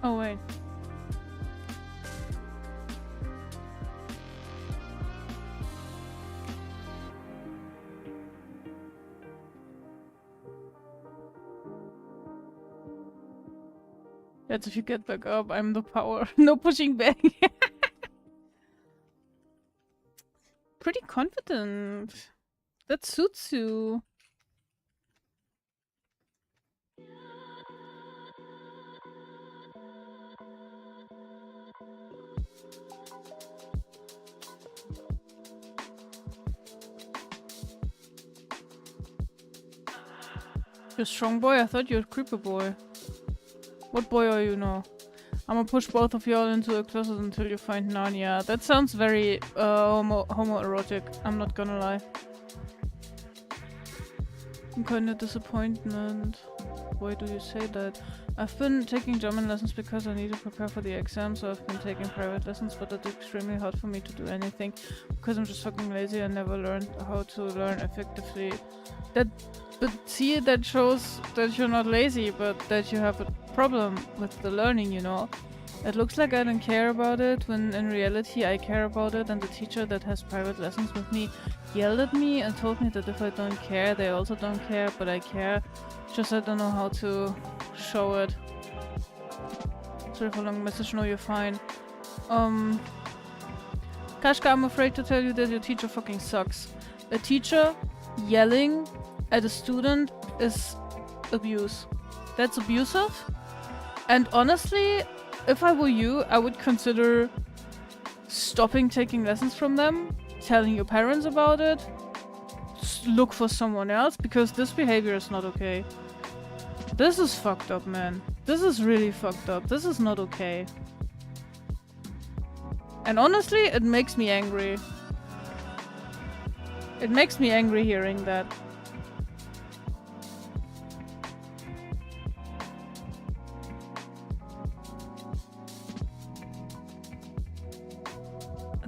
Oh wait. That's if you get back up, I'm the power. No pushing back. Pretty confident. That suits you. You're strong boy? I thought you were creeper boy. What boy are you now? I'm gonna push both of y'all into a closet until you find Narnia. That sounds very homoerotic. I'm not gonna lie. I'm kinda disappointed. Why do you say that? I've been taking German lessons because I need to prepare for the exam, so I've been taking private lessons, but it's extremely hard for me to do anything because I'm just fucking lazy and never learned how to learn effectively. But see, that shows that you're not lazy, but that you have a problem with the learning, you know? It looks like I don't care about it, when in reality I care about it, and the teacher that has private lessons with me yelled at me and told me that if I don't care, they also don't care, but I care. Just I don't know how to show it. Sorry for long message, no, you're fine. Kashka, I'm afraid to tell you that your teacher fucking sucks. A teacher yelling at a student is abuse. That's abusive. And honestly, if I were you, I would consider stopping taking lessons from them, telling your parents about it, look for someone else, because this behavior is not okay. This is fucked up, man. This is really fucked up. This is not okay. And honestly, it makes me angry. It makes me angry hearing that.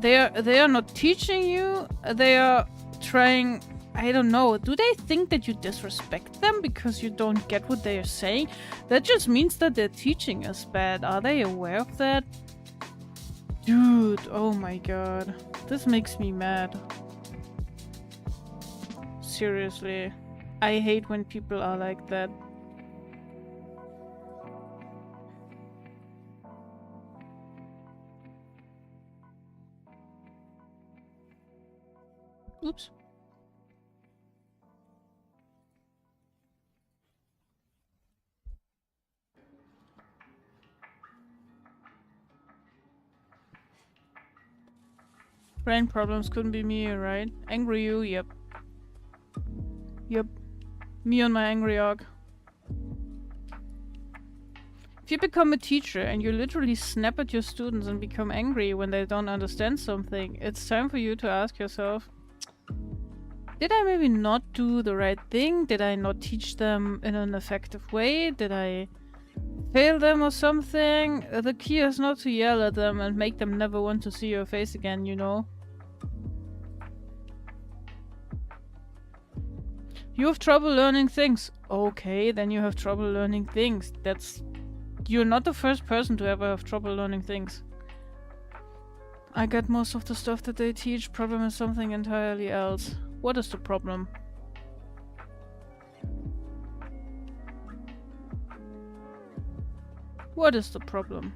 They are not teaching you, they are trying, I don't know, do they think that you disrespect them because you don't get what they are saying? That just means that their teaching is bad. Are they aware of that? Dude, oh my god. This makes me mad. Seriously. I hate when people are like that. Oops. Brain problems couldn't be me, right? Angry you? Yep. Yep. Me on my angry arc. If you become a teacher and you literally snap at your students and become angry when they don't understand something, it's time for you to ask yourself, did I maybe not do the right thing? Did I not teach them in an effective way? Did I fail them or something? The key is not to yell at them and make them never want to see your face again, you know? You have trouble learning things. Okay, then you have trouble learning things. You're not the first person to ever have trouble learning things. I get most of the stuff that they teach. Problem is something entirely else. What is the problem? What is the problem?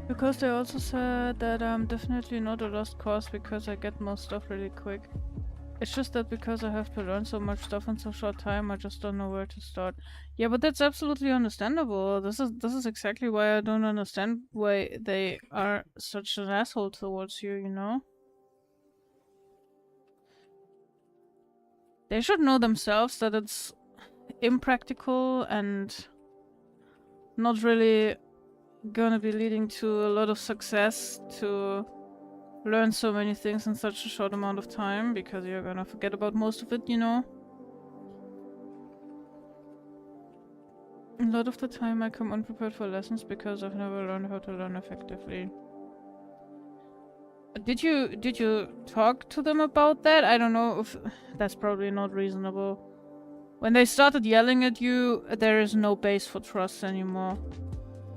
Because they also said that I'm definitely not a lost cause because I get most stuff really quick. It's just that because I have to learn so much stuff in so short time, I just don't know where to start. Yeah, but that's absolutely understandable. This is exactly why I don't understand why they are such an asshole towards you, you know? They should know themselves that it's impractical and not really gonna be leading to a lot of success to learn so many things in such a short amount of time, because you're gonna forget about most of it, you know? A lot of the time I come unprepared for lessons because I've never learned how to learn effectively. Did you talk to them about that? I don't know if that's probably not reasonable. When they started yelling at you, there is no base for trust anymore.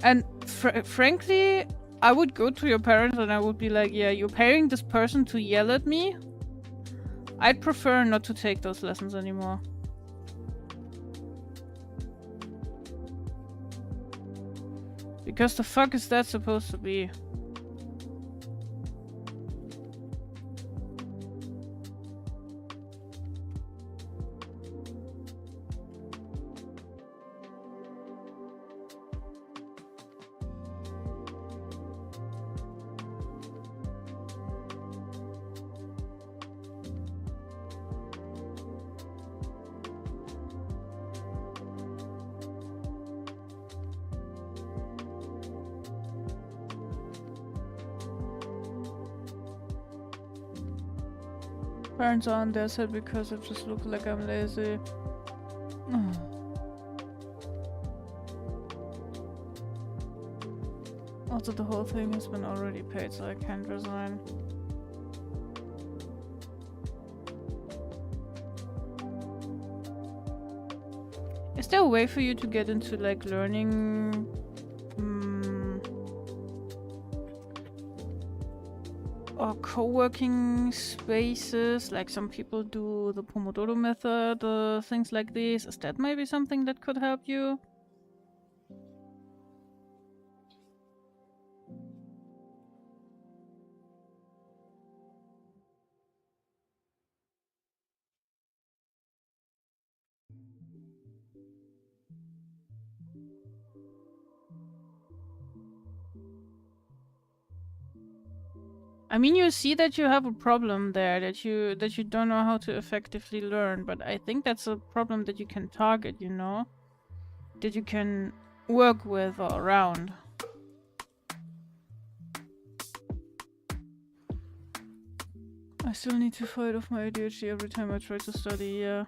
And frankly, I would go to your parents and I would be like, yeah, you're paying this person to yell at me? I'd prefer not to take those lessons anymore. Because the fuck is that supposed to be? Parents are on their side because it just looks like I'm lazy. Also, the whole thing has been already paid, so I can't resign. Is there a way for you to get into like learning or co-working spaces, like some people do the Pomodoro method, things like this? Is that maybe something that could help you? I mean, you see that you have a problem there, that you don't know how to effectively learn, but I think that's a problem that you can target, you know? That you can work with or around. I still need to fight off my ADHD every time I try to study, yeah.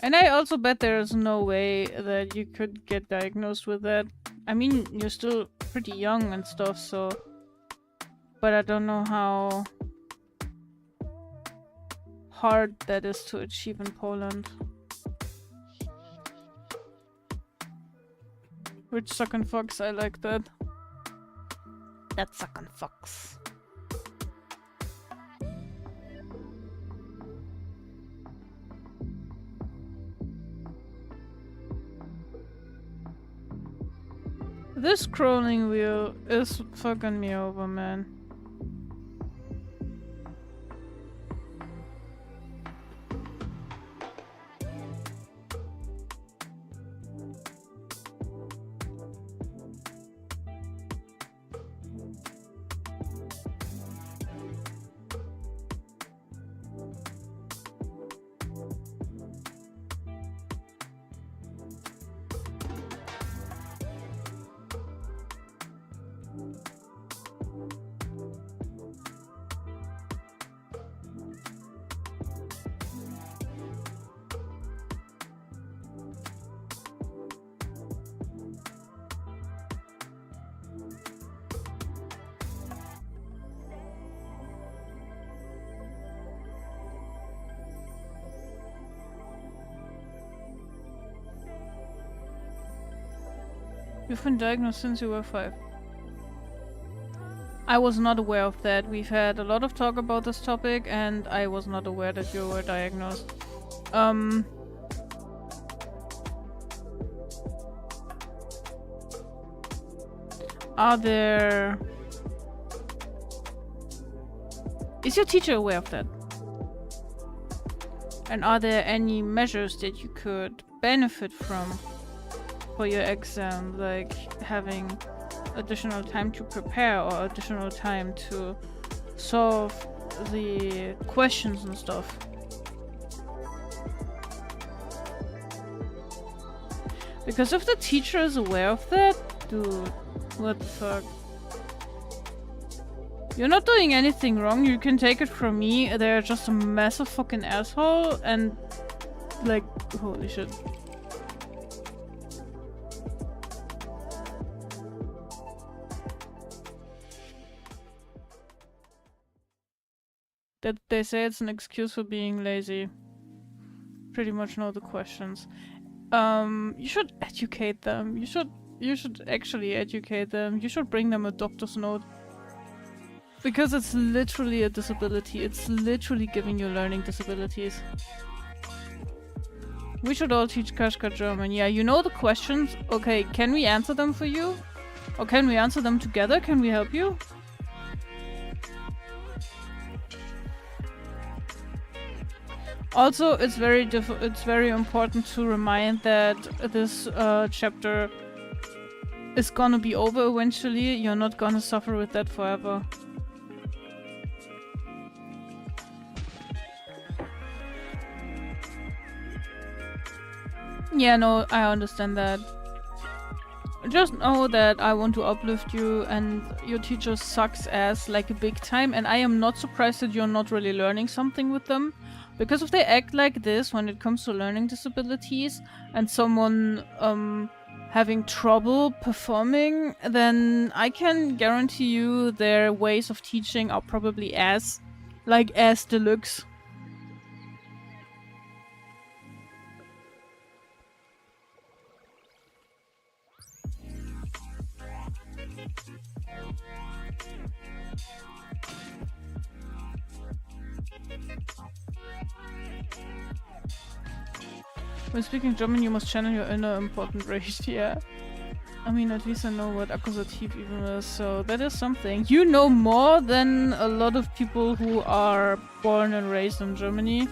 And I also bet there's no way that you could get diagnosed with that. I mean, you're still pretty young and stuff, so... But I don't know how hard that is to achieve in Poland. Which suckin' fox, I like that. That suckin' fox. This scrolling wheel is fucking me over, man. You've been diagnosed since you were 5. I was not aware of that. We've had a lot of talk about this topic and I was not aware that you were diagnosed. Are there... Is your teacher aware of that? And are there any measures that you could benefit from for your exam, like having additional time to prepare or additional time to solve the questions and stuff? Because if the teacher is aware of that, dude, what the fuck? You're not doing anything wrong, you can take it from me, they're just a massive fucking asshole and like, holy shit. That they say it's an excuse for being lazy. Pretty much know the questions. You should educate them. You should actually educate them. You should bring them a doctor's note. Because it's literally a disability. It's literally giving you learning disabilities. We should all teach Kashka German. Yeah, you know the questions. Okay, can we answer them for you? Or can we answer them together? Can we help you? Also, it's very important to remind that this chapter is gonna be over eventually. You're not gonna suffer with that forever. Yeah, no, I understand that. Just know that I want to uplift you and your teacher sucks ass like a big time, and I am not surprised that you're not really learning something with them. Because if they act like this when it comes to learning disabilities and someone having trouble performing, then I can guarantee you their ways of teaching are probably ass deluxe. When speaking German, you must channel your inner important rage. Yeah. I mean, at least I know what Akkusativ even is, so that is something. You know more than a lot of people who are born and raised in Germany.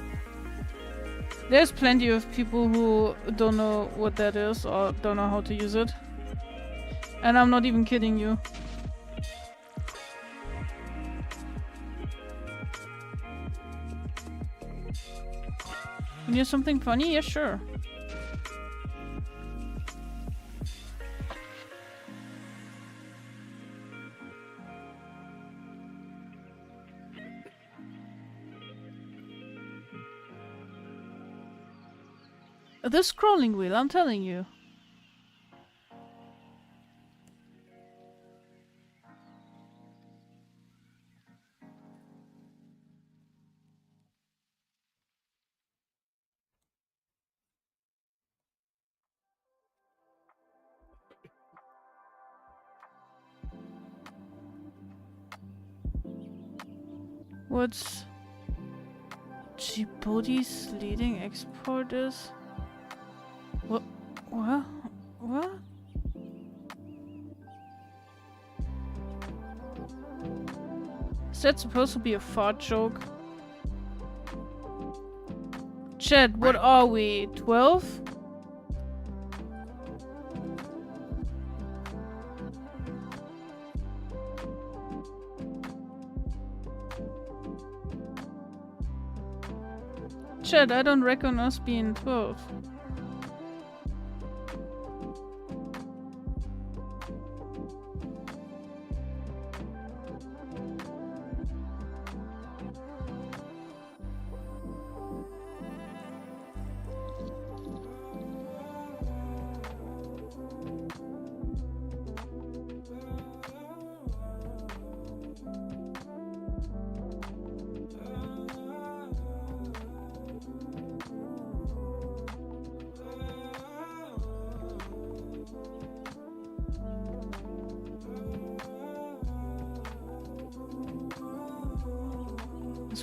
There's plenty of people who don't know what that is or don't know how to use it. And I'm not even kidding you. You hear something funny? Yeah, sure. The scrolling wheel, I'm telling you. What's Djibouti's leading export is? What? What? Is that supposed to be a fart joke? Chat, what are we? 12? Chat, I don't reckon us being 12.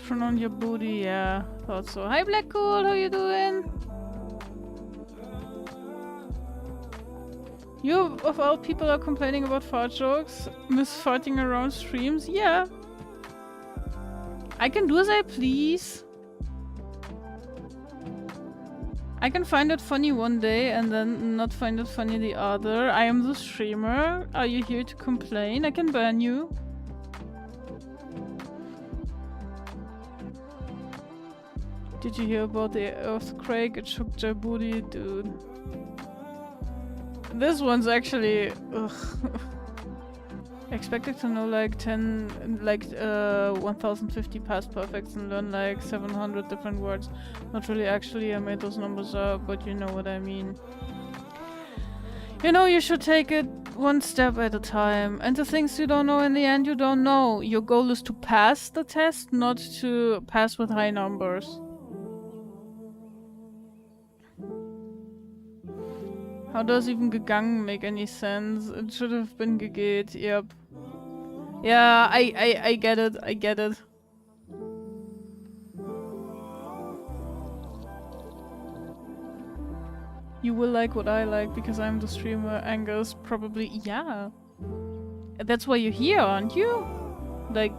Prone on your booty, yeah. Thought so. Hi Black Cool, how you doing? You of all people are complaining about fart jokes? Miss farting around streams? Yeah. I can do as I please. I can find it funny one day and then not find it funny the other. I am the streamer. Are you here to complain? I can ban you. Did you hear about the earthquake? It shook Djibouti, dude. This one's actually... ugh. Expected to know like 1050 past perfects and learn like 700 different words. Not really actually, I made those numbers up, but you know what I mean. You know, you should take it one step at a time. And the things you don't know in the end, you don't know. Your goal is to pass the test, not to pass with high numbers. How does even gegangen make any sense? It should have been gegeht, yep. Yeah, I get it, I get it. You will like what I like because I'm the streamer, Angus. Probably, yeah. That's why you're here, aren't you? Like,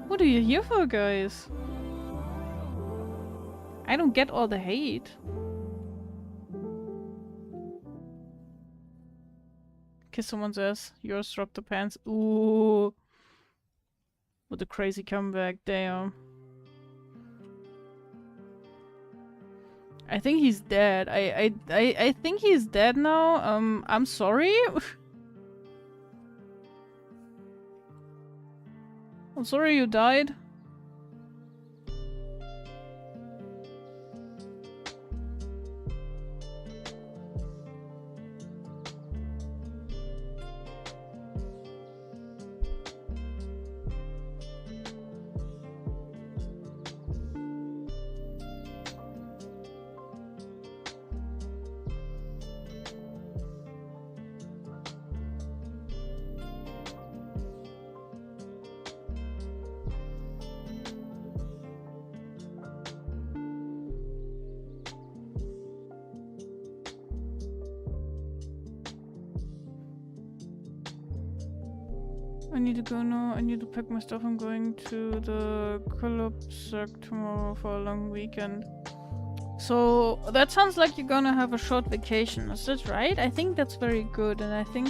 what are you here for, guys? I don't get all the hate. Kiss someone's ass. Yours dropped the pants. Ooh. What a crazy comeback. Damn. I think he's dead. I think he's dead now. I'm sorry. I'm sorry you died. I need to go now. I need to pack my stuff. I'm going to the Kolobzak tomorrow for a long weekend. So that sounds like you're gonna have a short vacation. Is that right? I think that's very good, and I think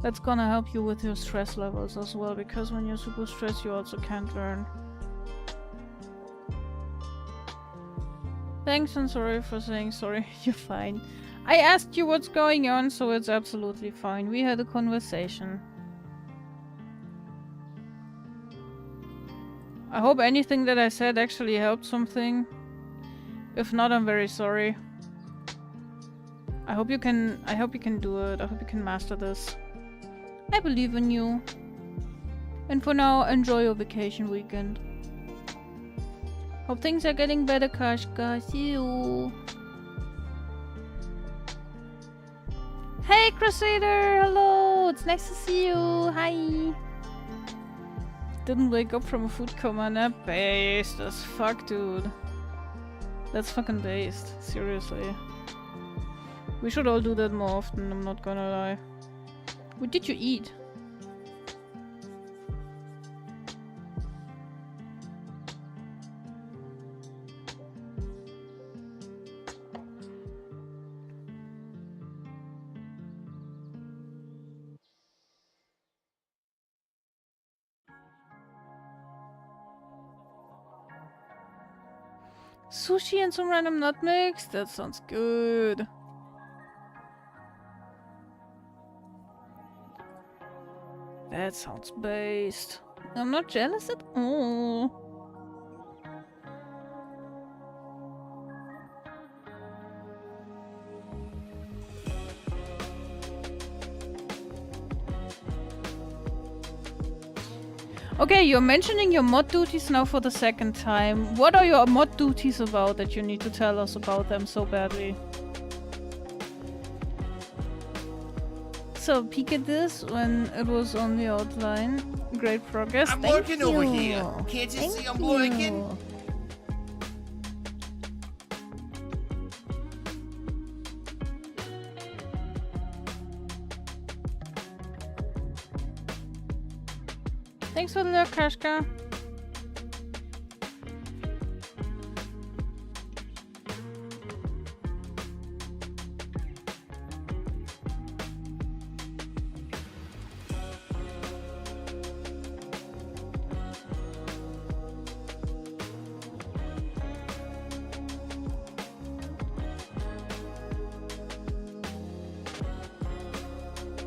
that's gonna help you with your stress levels as well, because when you're super stressed you also can't learn. Thanks and sorry for saying sorry. You're fine. I asked you what's going on, so it's absolutely fine. We had a conversation. I hope anything that I said actually helped something. If not, I'm very sorry. I hope you can do it. I hope you can master this. I believe in you. And for now, enjoy your vacation weekend. Hope things are getting better, Kashka. See you. Hey, Crusader! Hello! It's nice to see you. Hi. Didn't wake up from a food coma. Nah, based as fuck, dude. That's fucking based. Seriously. We should all do that more often, I'm not gonna lie. What did you eat? Sushi and some random nutmegs? That sounds good. That sounds based. I'm not jealous at all. Okay, you're mentioning your mod duties now for the second time. What are your mod duties about that you need to tell us about them so badly? So, peek at this when it was on the outline. Great progress. I'm Thank lurking you. over here. Can't you see I'm lurking? You. Thanks for the lurk, Kashka.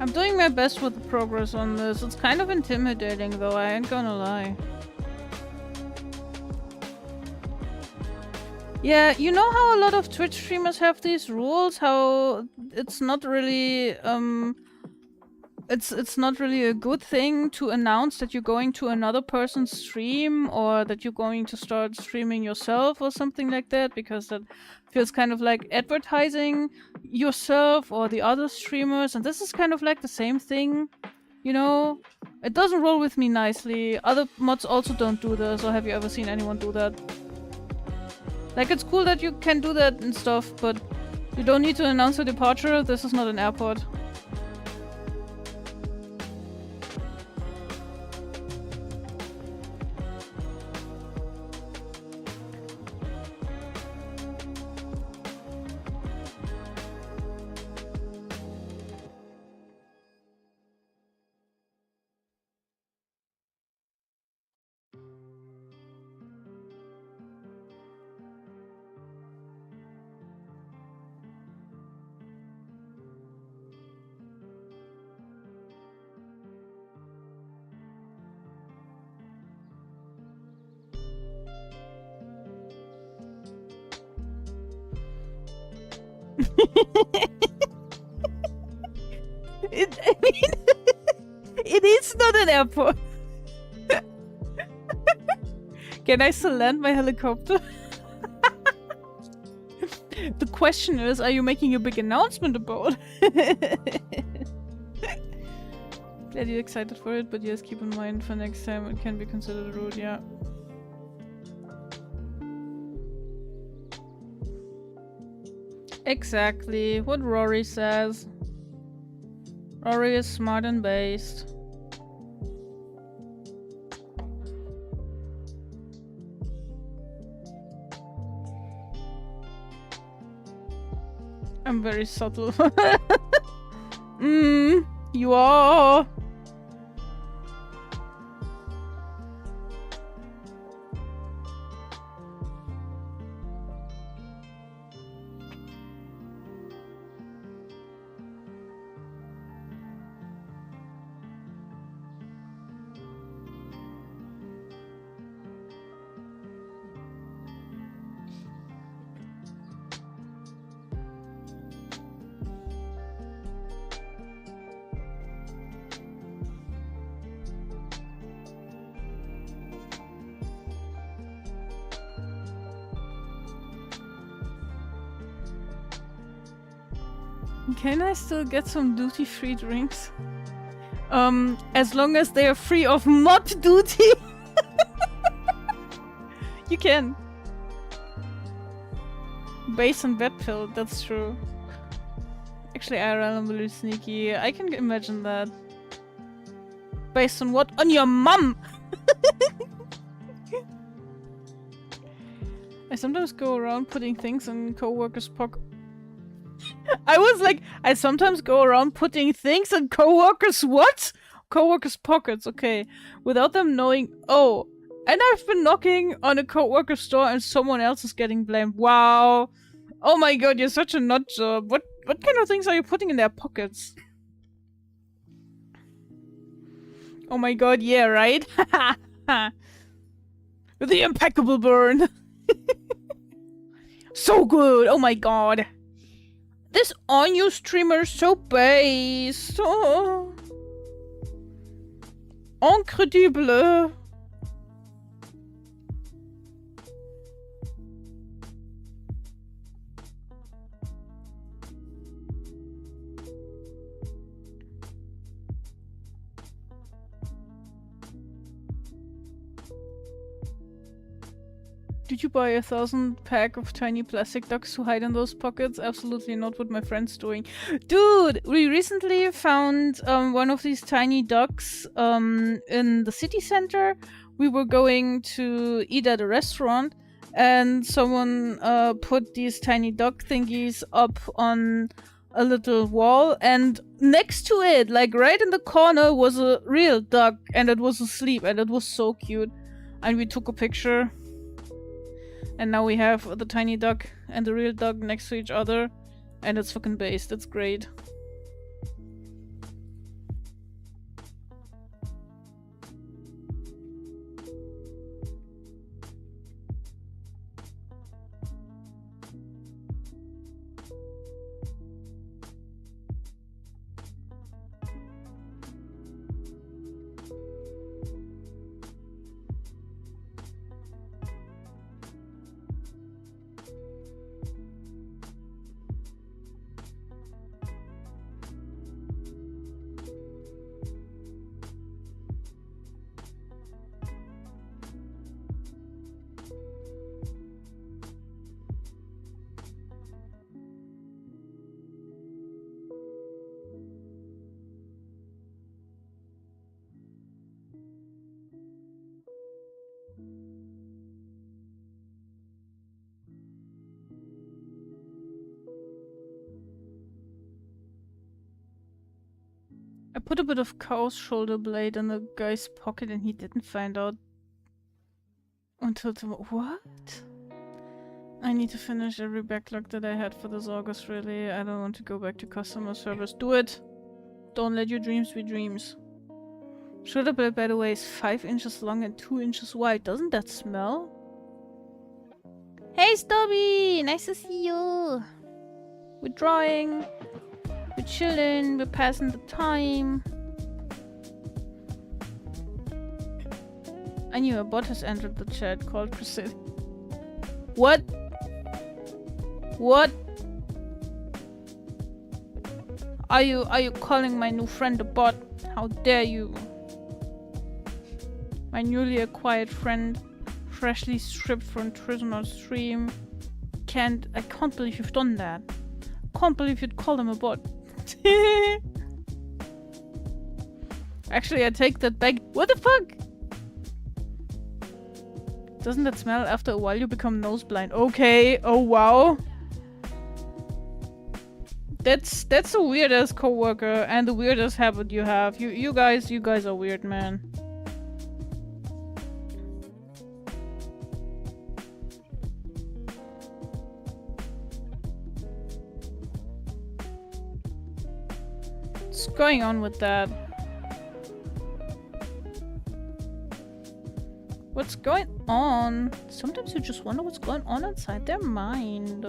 I'm doing my best with the progress on this. It's kind of intimidating though, I ain't gonna lie. Yeah, you know how a lot of Twitch streamers have these rules? How it's not really, it's not really a good thing to announce that you're going to another person's stream or that you're going to start streaming yourself or something like that, because that feels kind of like advertising yourself or the other streamers, and this is kind of like the same thing, you know? It doesn't roll with me nicely. Other mods also don't do this, or have you ever seen anyone do that? Like, it's cool that you can do that and stuff, but you don't need to announce your departure. This is not an airport. I mean, it is not an airport. Can I still land my helicopter? The question is, are you making a big announcement about it? Glad you're excited for it, but yes, keep in mind for next time it can be considered rude, yeah. Exactly, what Rory says. Rory is smart and based. I'm very subtle. You are. Can I still get some duty-free drinks? As long as they are free of mod duty. You can. Base and vet pill, that's true. Actually, IRL, I'm really sneaky. I can imagine that. Based on what? On your mum! I sometimes go around putting things in co-workers' pockets. I was like, I sometimes go around putting things in co-workers' what? Co-workers' pockets, okay. Without them knowing, oh, And I've been knocking on a co-worker's door and someone else is getting blamed. Wow. Oh my god, you're such a nut job. What kind of things are you putting in their pockets? Oh my god, yeah, right? With the impeccable burn. So good. Oh my god. This Onyu streamer is so based. Oh. Incredible. Did you buy 1,000 pack of tiny plastic ducks to hide in those pockets? Absolutely not, what my friend's doing. Dude, we recently found one of these tiny ducks in the city center. We were going to eat at a restaurant and someone put these tiny duck thingies up on a little wall, and next to it, like right in the corner, was a real duck and it was asleep and it was so cute. And we took a picture. And now we have the tiny duck and the real duck next to each other. And it's fucking based. It's great. I put a bit of cow's shoulder blade in the guy's pocket and he didn't find out until tomorrow. What? I need to finish every backlog that I had for this August, really. I don't want to go back to customer service. Do it! Don't let your dreams be dreams. Shoulder blade, by the way, is 5 inches long and 2 inches wide. Doesn't that smell? Hey, Stubby! Nice to see you! We're drawing. We're chilling, we're passing the time. I knew a bot has entered the chat called Priscilla. What? What? Are you calling my new friend a bot? How dare you? My newly acquired friend, freshly stripped from prisoner stream. I can't believe you've done that. Can't believe you'd call him a bot. Actually, I take that back. What the fuck? Doesn't that smell? After a while you become nose blind. Okay. Oh wow. That's the weirdest coworker and the weirdest habit you have. You guys are weird, man. What's going on with that? What's going on? Sometimes you just wonder what's going on inside their mind.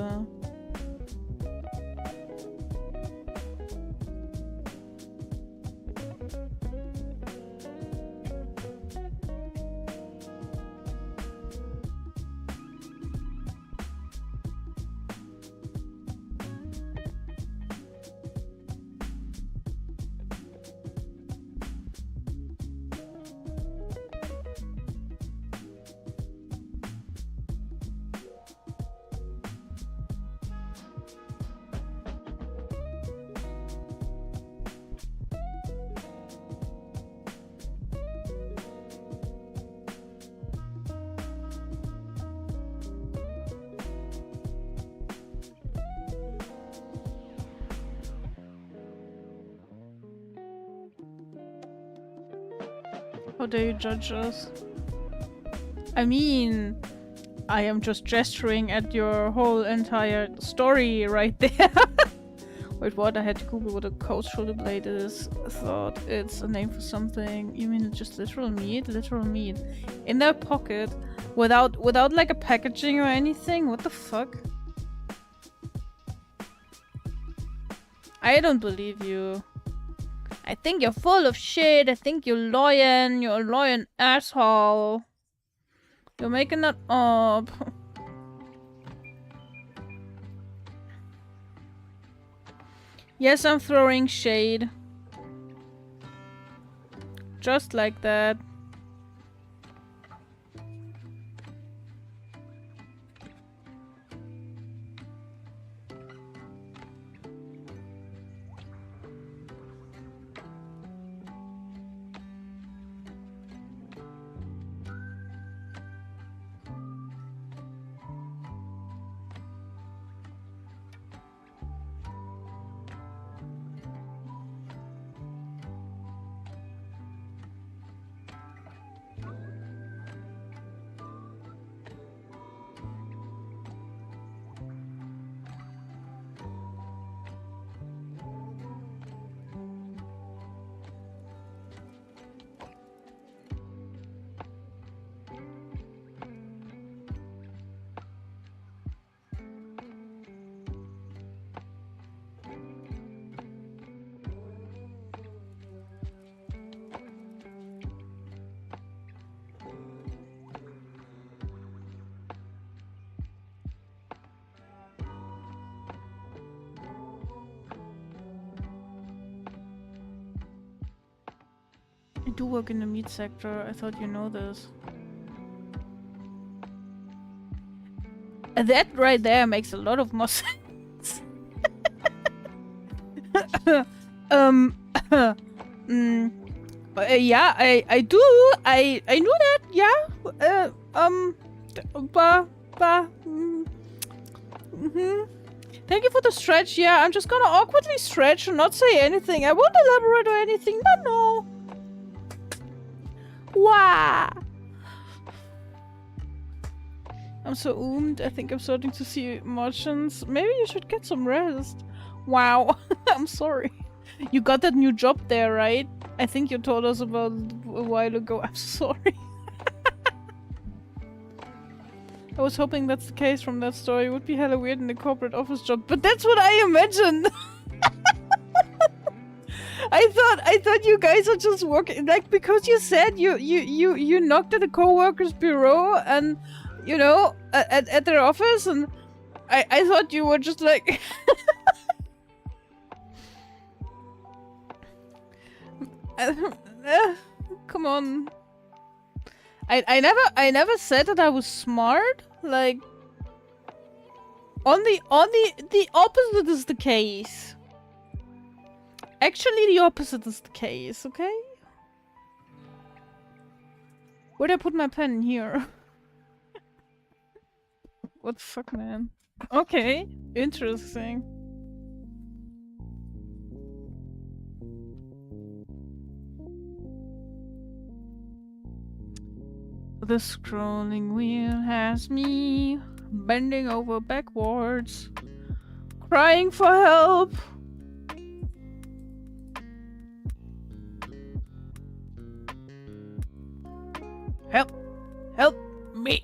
How dare you judge us? I mean, I am just gesturing at your whole entire story right there. Wait, what? I had to Google what a cold shoulder blade is. I thought it's a name for something. You mean just literal meat? Literal meat. In their pocket, without like a packaging or anything? What the fuck? I don't believe you. I think you're full of shit. I think you're lying. You're a lying asshole. You're making that up. Yes, I'm throwing shade. Just like that. I do work in the meat sector. I thought you know this. That right there makes a lot of more sense. Yeah, I do. I knew that. Yeah. Thank you for the stretch. Yeah, I'm just gonna awkwardly stretch and not say anything. I won't elaborate or anything. No. Wow. I'm so oomed. I think I'm starting to see emotions. Maybe you should get some rest. Wow. I'm sorry. You got that new job there, right? I think you told us about a while ago. I'm sorry. I was hoping that's the case from that story. It would be hella weird in the corporate office job, but that's what I imagined. I thought you guys are just working, like, because you said you knocked at a co-worker's bureau and, you know, at their office, and I thought you were just like come on. I never said that I was smart. Like, on the opposite is the case. Actually, the opposite is the case, okay? Where'd I put my pen? Here. What the fuck, man? Okay, interesting. The scrolling wheel has me bending over backwards, crying for help. Help! Help me!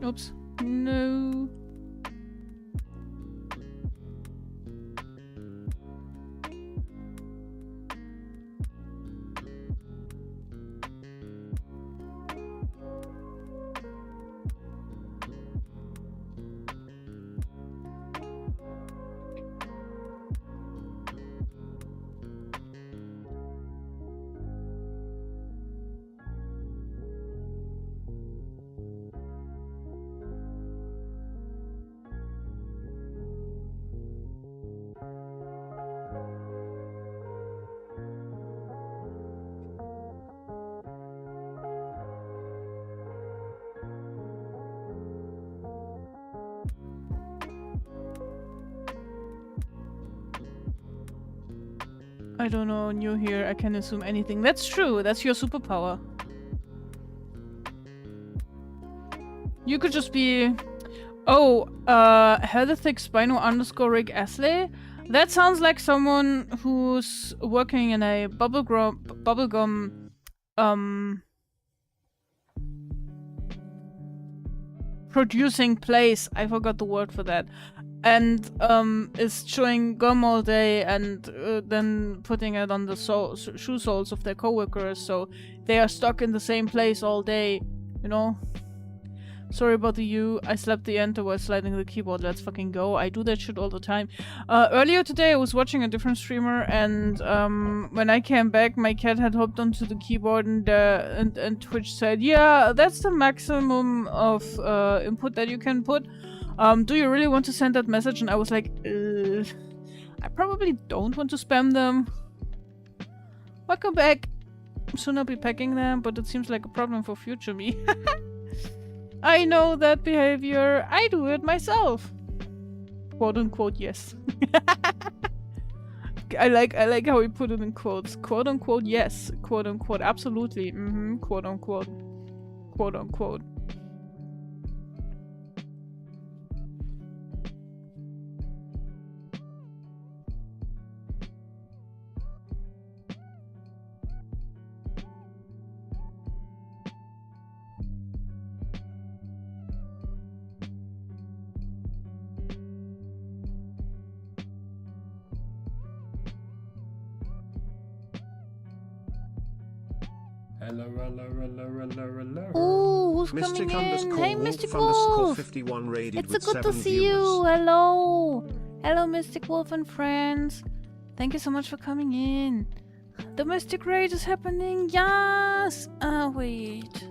Oops. No. I don't know, new here, I can assume anything. That's true, that's your superpower. You could just be... Oh, Heatherthick Spino _ Rick Astley? That sounds like someone who's working in a bubblegum producing place. I forgot the word for that. And is chewing gum all day and then putting it on the shoe soles of their coworkers, so they are stuck in the same place all day, you know? Sorry about the U. I slapped the enter while sliding the keyboard. Let's fucking go. I do that shit all the time. Earlier today I was watching a different streamer, and when I came back my cat had hopped onto the keyboard, and Twitch said, yeah, that's the maximum of input that you can put. Do you really want to send that message? And I was like, I probably don't want to spam them. Welcome back. Soon I'll be packing them, but it seems like a problem for future me. I know that behavior. I do it myself. Quote unquote, yes. I like how he put it in quotes. Quote unquote, yes. Quote unquote, absolutely. Quote unquote. Quote unquote. Hello. Ooh, who's Mystic coming in? _ Hey, Wolf Mystic _ Wolf! 51 raided It's with so good to 7 see viewers. you. Hello. Hello, Mystic Wolf and friends. Thank you so much for coming in. The Mystic Raid is happening. Yes. Wait.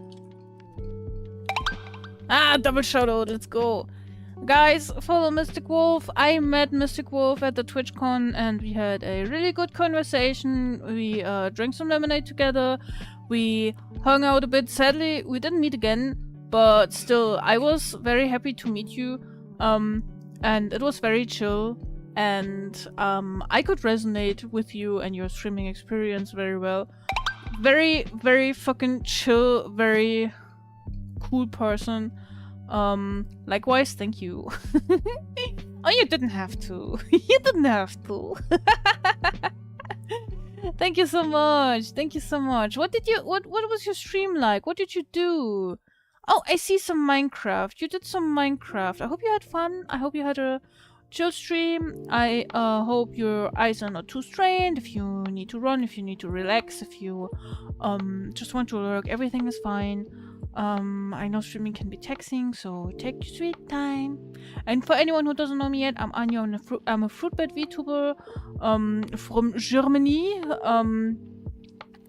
Double shout out. Let's go. Guys, follow Mystic Wolf. I met Mystic Wolf at the TwitchCon and we had a really good conversation. We drank some lemonade together. We hung out a bit. Sadly, we didn't meet again, but still, I was very happy to meet you. And it was very chill. And I could resonate with you and your streaming experience very well. Very, very fucking chill, very cool person. Likewise, thank you. Oh, you didn't have to. You didn't have to. Thank you so much. Thank you so much. What was your stream like? What did you do? Oh, I see some Minecraft. You did some Minecraft. I hope you had fun. I hope you had a chill stream. I hope your eyes are not too strained. If you need to run, if you need to relax, if you just want to lurk, everything is fine. I know streaming can be taxing, so take your sweet time. And for anyone who doesn't know me yet, I'm Anya. I'm a fruitbed VTuber from Germany.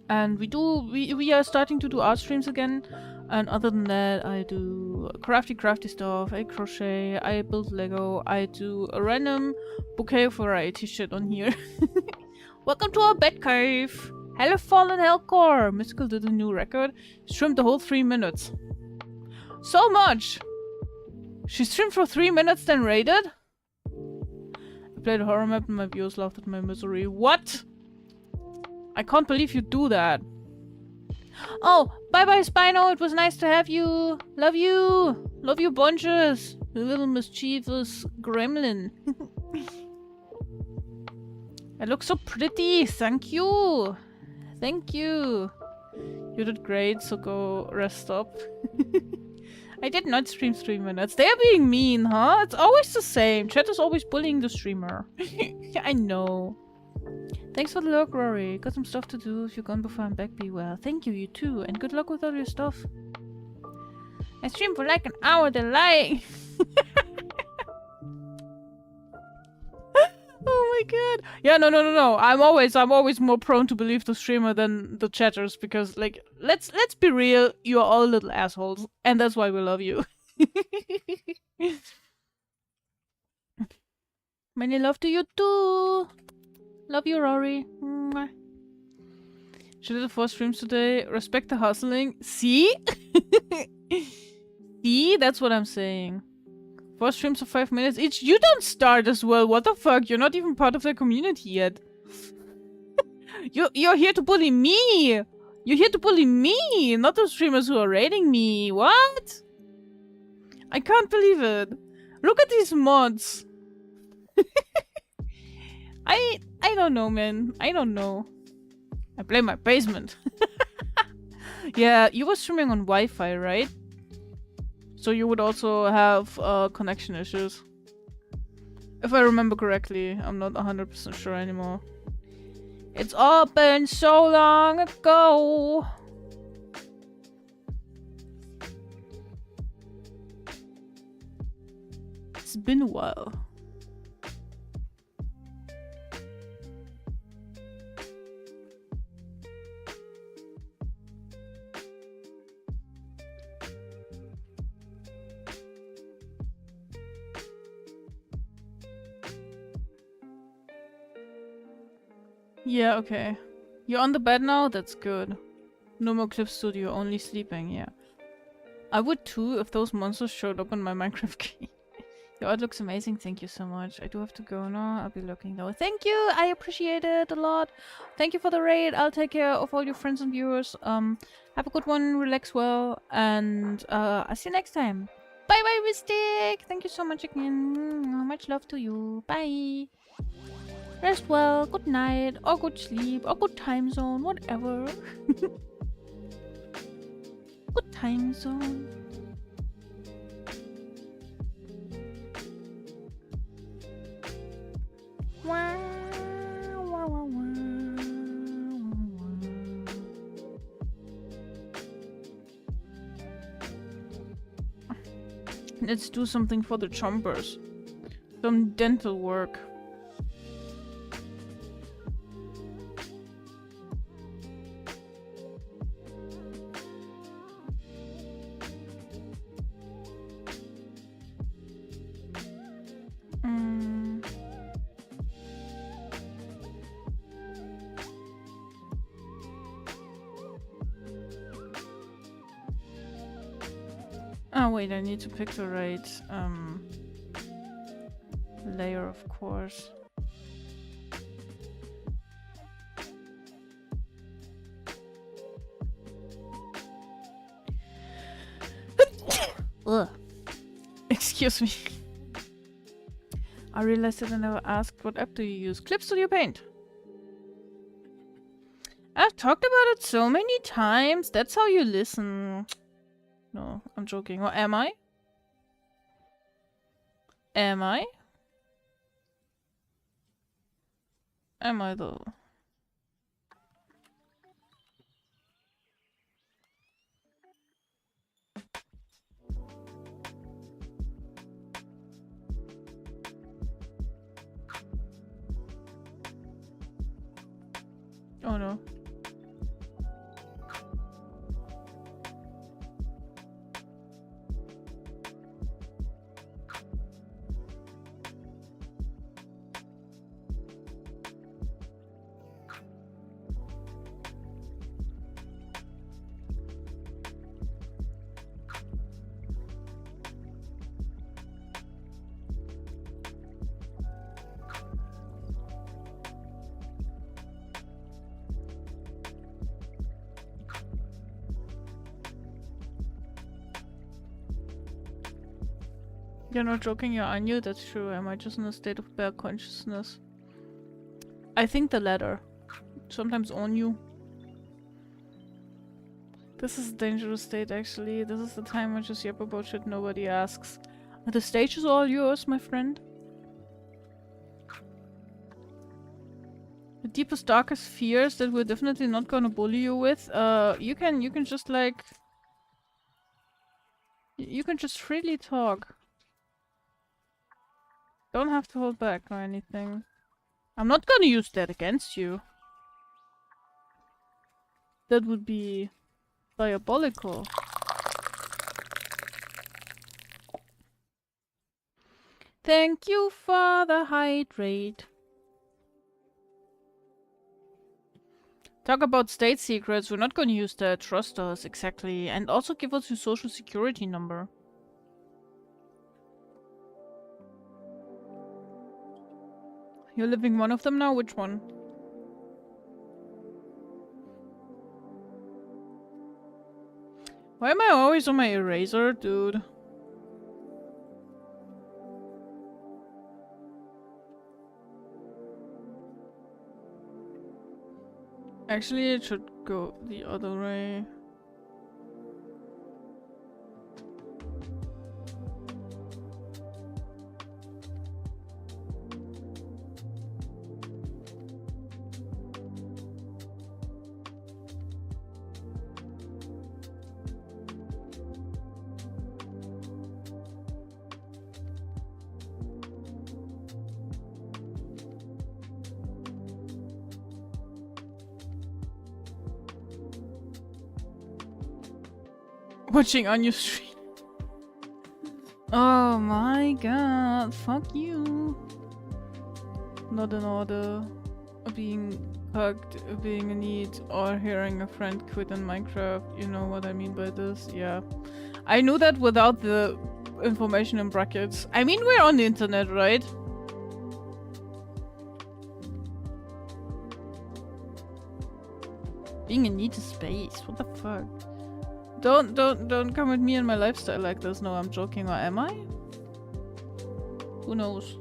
And we are starting to do art streams again. And other than that, I do crafty stuff. I crochet. I build Lego. I do a random bouquet of variety shit on here. Welcome to our bed cave. Hello, Fallen Hellcore! Mystical did a new record. Streamed the whole 3 minutes. So much! She streamed for 3 minutes, then raided? I played a horror map and my viewers laughed at my misery. What? I can't believe you do that. Oh, bye-bye, Spino. It was nice to have you. Love you. Love you bunches. You little mischievous gremlin. I look so pretty. Thank you. Thank you. You did great, so go rest up. I did not stream 3 minutes. They are being mean, huh? It's always the same. Chat is always bullying the streamer. Yeah, I know. Thanks for the lurk, Rory. Got some stuff to do. If you're gone before I'm back, be well. Thank you, you too. And good luck with all your stuff. I streamed for like an hour, they're lying. Oh my god. Yeah, no. I'm always more prone to believe the streamer than the chatters because, like, let's be real, you're all little assholes, and that's why we love you. Many love to you too. Love you, Rory. Mwah. She did 4 streams today. Respect the hustling. See? See? That's what I'm saying. 4 streams of 5 minutes each. You don't start as well. What the fuck? You're not even part of the community yet. You're here to bully me! You're here to bully me! Not the streamers who are raiding me! What? I can't believe it. Look at these mods. I don't know, man. I don't know. I blame my basement. Yeah, you were streaming on Wi-Fi, right? So you would also have connection issues. If I remember correctly. I'm not 100% sure anymore. It's all been so long ago. It's been a while. Yeah, okay. You're on the bed now? That's good. No more Clip Studio, only sleeping, yeah. I would too if those monsters showed up on my Minecraft game. Your art looks amazing, thank you so much. I do have to go now, I'll be looking though. Thank you, I appreciate it a lot. Thank you for the raid, I'll take care of all your friends and viewers. Have a good one, relax well, and I'll see you next time. Bye bye, Mystic! Thank you so much again. Much love to you. Bye! Rest well, good night, or good sleep, or good time zone, whatever. Good time zone. Wow, wow, wow, wow. Let's do something for the chompers. Some dental work. Oh wait, I need to pick the right layer, of course. Ugh. Excuse me. I realized that I never asked what app do you use. Clip Studio Paint. I've talked about it so many times. That's how you listen. No, I'm joking. Or am I? Am I? Am I though? Oh no. You're not joking, you're on you, that's true. Am I just in a state of bare consciousness? I think the latter. Sometimes on you. This is a dangerous state actually. This is the time I just yap about shit nobody asks. The stage is all yours, my friend. The deepest, darkest fears that we're definitely not gonna bully you with. You can just like... You can just freely talk. Don't have to hold back or anything. I'm not gonna use that against you. That would be diabolical. Thank you for the hydrate. Talk about state secrets. We're not gonna use that. Trust us, exactly. And also give us your social security number. You're living one of them now? Which one? Why am I always on my eraser, dude? Actually, it should go the other way. Watching on your stream. Oh my god, fuck you. Not an order. Being hugged, being in need, or hearing a friend quit in Minecraft. You know what I mean by this? Yeah. I knew that without the information in brackets. I mean, we're on the internet, right? Being in need of space. What the fuck? Don't come with me and my lifestyle like this. No, I'm joking. Or am I? Who knows?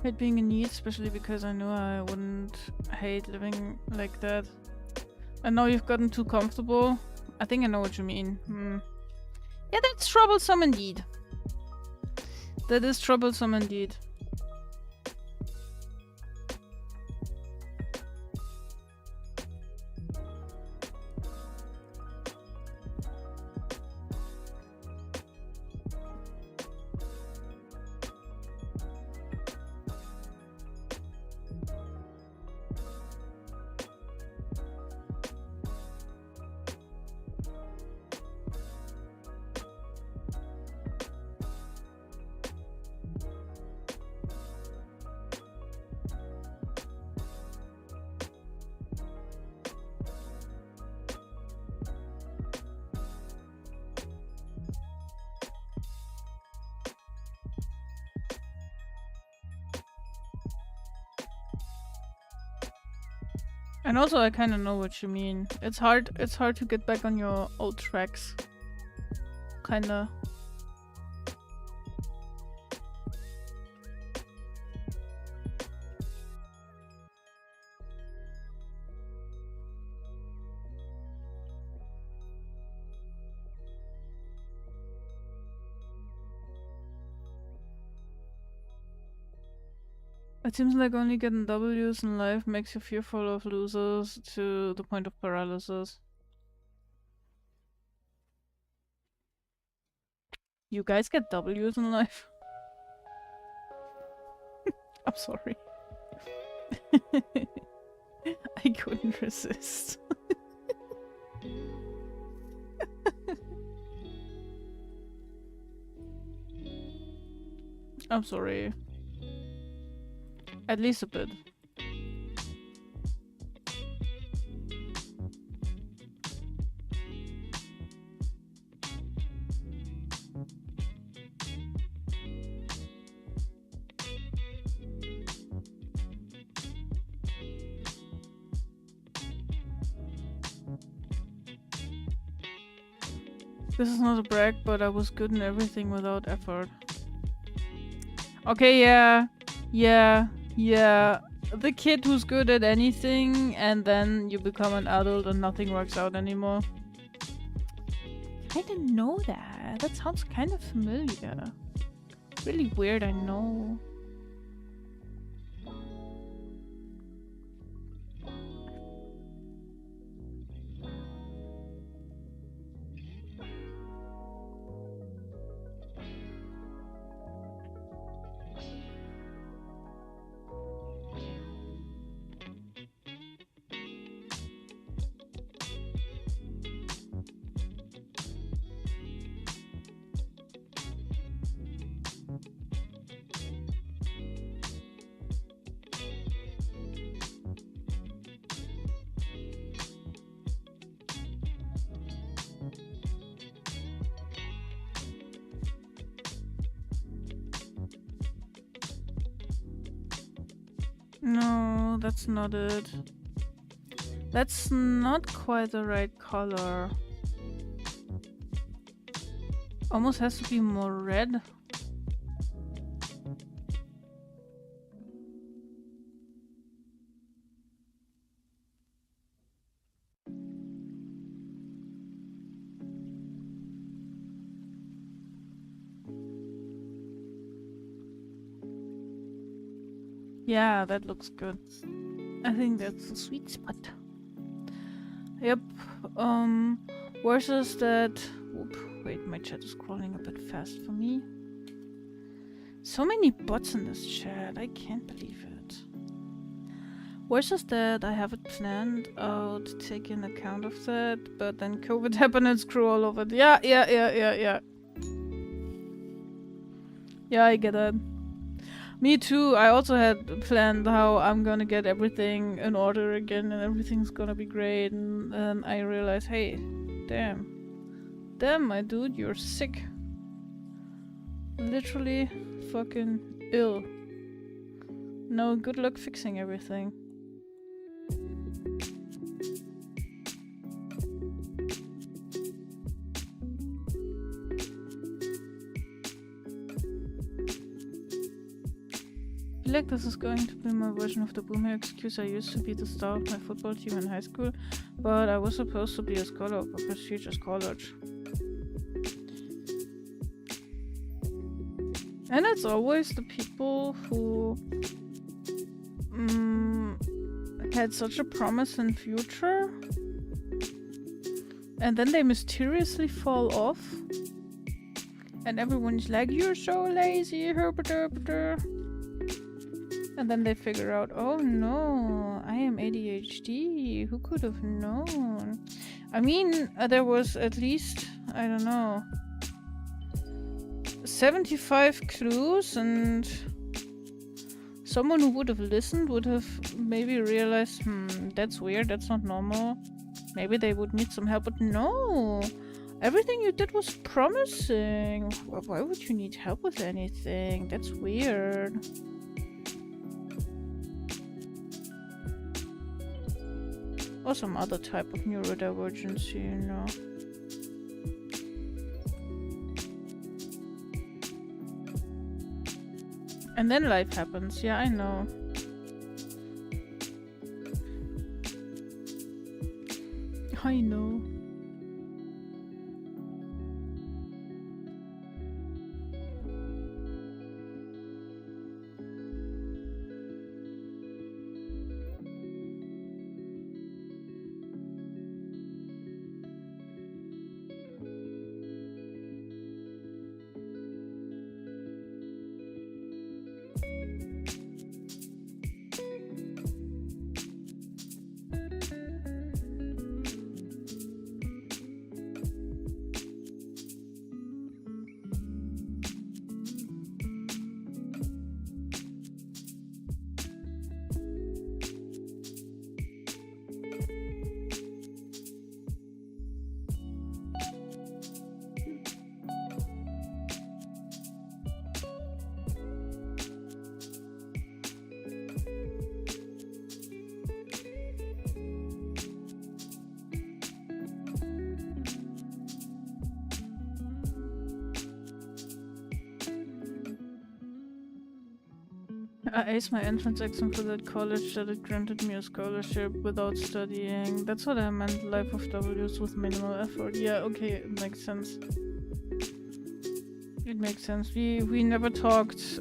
Hate being in need, especially because I knew I wouldn't hate living like that. And now you've gotten too comfortable. I think I know what you mean. Yeah, that's troublesome indeed. That is troublesome indeed. And also, I kind of know what you mean. It's hard to get back on your old tracks. Kinda. It seems like only getting W's in life makes you fearful of losers to the point of paralysis. You guys get W's in life? I'm sorry. I couldn't resist. I'm sorry. At least a bit. This is not a brag, but I was good in everything without effort. Okay, yeah. The kid who's good at anything and then you become an adult and nothing works out anymore. I didn't know that. That sounds kind of familiar. Really weird, I know. No, that's not it. That's not quite the right color. Almost has to be more red. Yeah, that looks good. I think that's the sweet spot. Yep. Versus that... Whoop, wait, my chat is scrolling a bit fast for me. So many bots in this chat, I can't believe it. Versus that, I have it planned out, taking account of that, but then COVID happened and screw all of it. Yeah. Yeah, I get that. Me too, I also had planned how I'm gonna get everything in order again and everything's gonna be great, and then I realized, hey, damn, my dude, you're sick. Literally fucking ill. No, good luck fixing everything. I feel like this is going to be my version of the boomer excuse. I used to be the star of my football team in high school, but I was supposed to be a scholar of a prestigious college. And it's always the people who had such a promising future and then they mysteriously fall off and everyone's like, you're so lazy, and then they figure out, oh no, I am ADHD. Who could have known? I mean, there was at least, I don't know, 75 clues, and someone who would have listened would have maybe realized, that's weird, that's not normal. Maybe they would need some help, but no! Everything you did was promising. Why would you need help with anything? That's weird. Or some other type of neurodivergency, you know. And then life happens, yeah, I know. I know. I aced my entrance exam for that college that it granted me a scholarship without studying. That's what I meant, life of W's with minimal effort. Yeah, okay, it makes sense. It makes sense. We never talked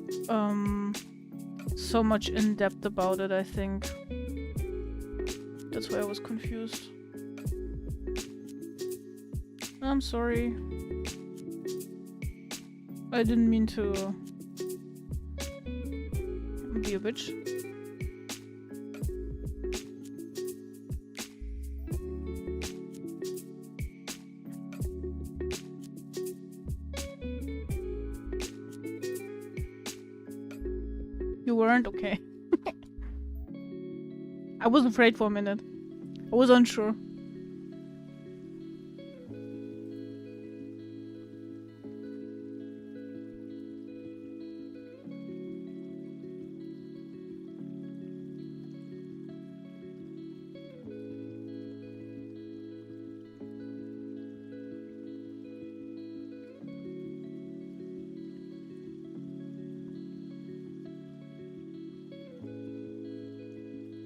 so much in depth about it, I think. That's why I was confused. I'm sorry. I didn't mean to be a bitch. You weren't? Okay. I was afraid for a minute. I was unsure.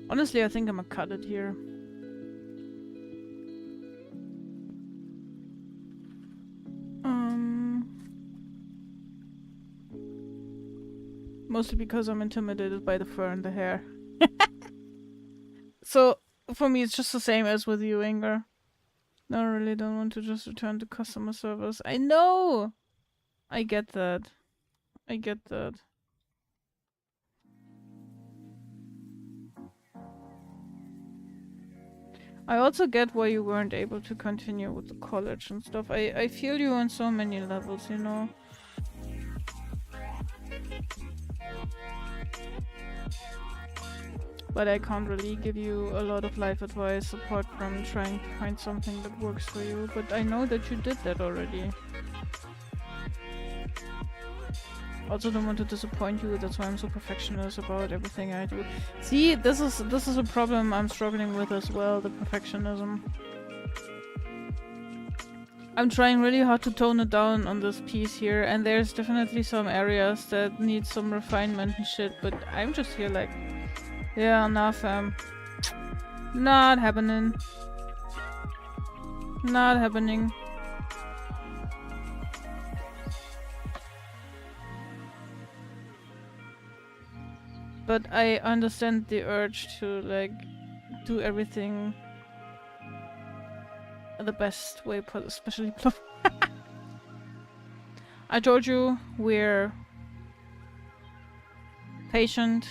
Honestly, I think I'm gonna cut it here. Mostly because I'm intimidated by the fur and the hair. So, for me, it's just the same as with you, Inger. No, I really don't want to just return to customer service. I know! I get that. I get that. I also get why you weren't able to continue with the college and stuff. I feel you on so many levels, you know? But I can't really give you a lot of life advice apart from trying to find something that works for you. But I know that you did that already. Also don't want to disappoint you, that's why I'm so perfectionist about everything I do. See, this is a problem I'm struggling with as well, the perfectionism. I'm trying really hard to tone it down on this piece here, and there's definitely some areas that need some refinement and shit, but I'm just here like, yeah, nah fam. Not happening. Not happening. But I understand the urge to, like, do everything the best way possible, especially I told you, we're patient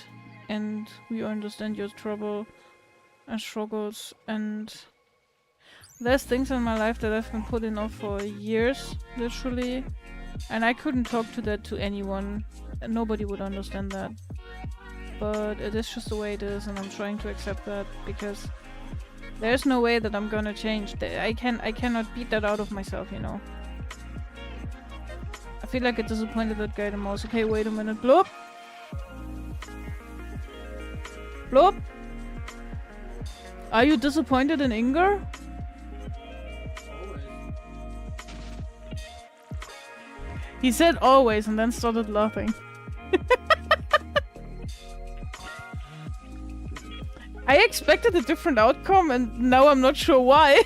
and we understand your trouble and struggles, and there's things in my life that I've been putting off for years, literally, and I couldn't talk to that to anyone, and nobody would understand that. But it is just the way it is, and I'm trying to accept that because there's no way that I'm gonna change. I cannot beat that out of myself, you know. I feel like I disappointed that guy the most. Okay, wait a minute. Bloop! Bloop! Are you disappointed in Inger? He said always and then started laughing. I expected a different outcome and now I'm not sure why.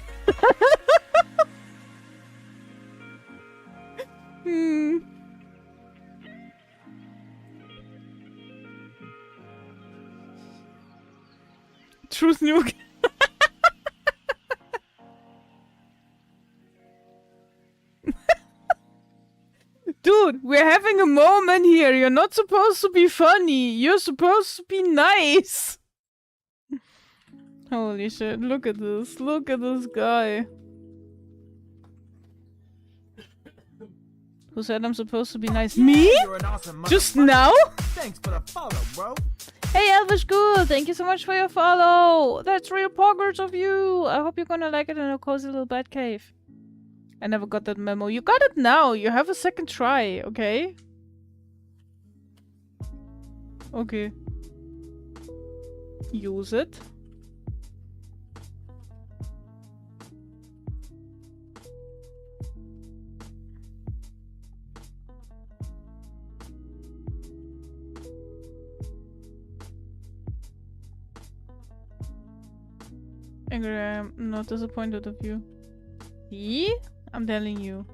Truth nuke. Dude, we're having a moment here. You're not supposed to be funny. You're supposed to be nice. Holy shit, look at this. Look at this guy. Who said I'm supposed to be nice? Me? Awesome just now? Thanks for the follow, bro. Hey Elvish Ghoul, thank you so much for your follow. That's real progress of you. I hope you're gonna like it in a cozy little bat cave. I never got that memo. You got it now. You have a second try, okay? Okay. Use it. Angry, I'm not disappointed of you. See? I'm telling you.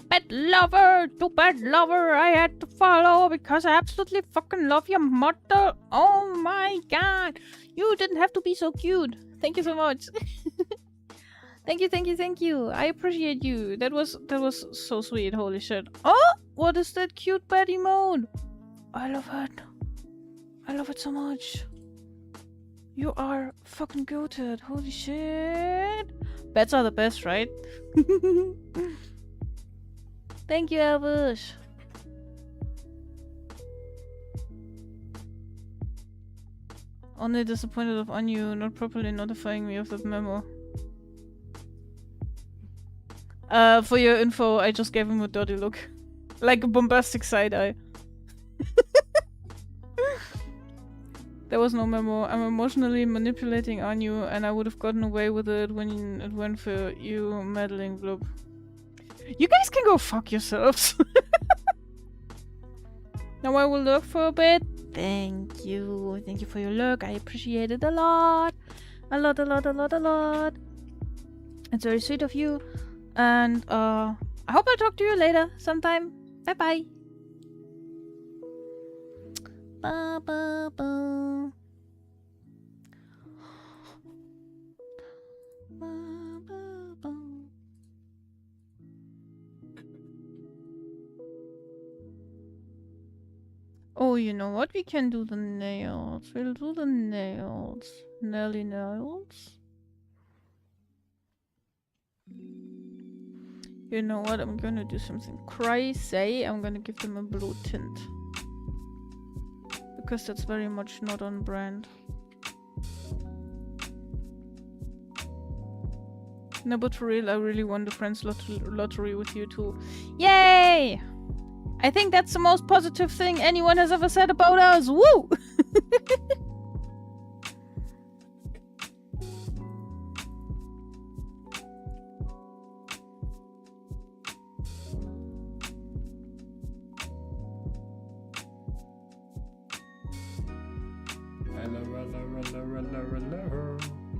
Bad lover! Too bad lover! I had to follow because I absolutely fucking love your mother! Oh my god! You didn't have to be so cute! Thank you so much! Thank you, thank you, thank you! I appreciate you! That was so sweet, holy shit. Oh! What is that cute bad emote? I love it. I love it so much. You are fucking goated. Holy shit. Bats are the best, right? Thank you, Elvish. Only disappointed of Anu not properly notifying me of that memo. For your info, I just gave him a dirty look. Like a bombastic side-eye. There was no memo. I'm emotionally manipulating Anu, and I would have gotten away with it when it went for you meddling blob. You guys can go fuck yourselves. Now I will lurk for a bit. Thank you. Thank you for your lurk. I appreciate it a lot. A lot, a lot, a lot, a lot. It's very sweet of you. And I hope I'll talk to you later sometime. Bye bye. Ba, ba, ba. Ba, ba, ba. Oh, you know what? We can do the nails. We'll do the nails. Nelly nails. You know what? I'm gonna do something crazy. I'm gonna give them a blue tint. Because that's very much not on brand. No, but for real, I really won the Friends lottery with you too. Yay! I think that's the most positive thing anyone has ever said about us. Woo!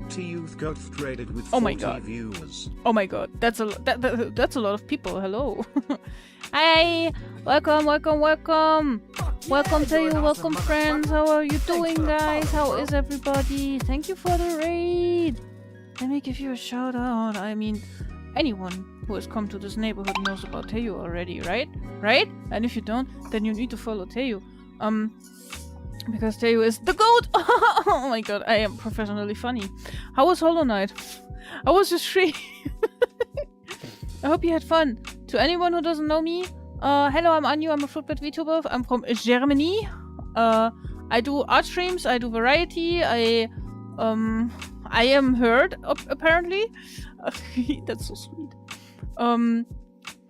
T-Youth got traded with 40 oh my god. viewers. Oh my god, that's a that's a lot of people. Hello. Hi, welcome, welcome, welcome. Welcome to you, welcome friends. How are you doing, guys? How is everybody? Thank you for the raid. Let me give you a shout out. I mean, anyone who has come to this neighborhood knows about Teo already, right? Right? And if you don't, then you need to follow Teo. Because Teo is the GOAT! Oh my god, I am professionally funny. How was Hollow Knight? I was just free. I hope you had fun. To anyone who doesn't know me, hello, I'm Anu, I'm a Fruitbird Vtuber. I'm from Germany. I do art streams, I do variety, I am heard, apparently. That's so sweet.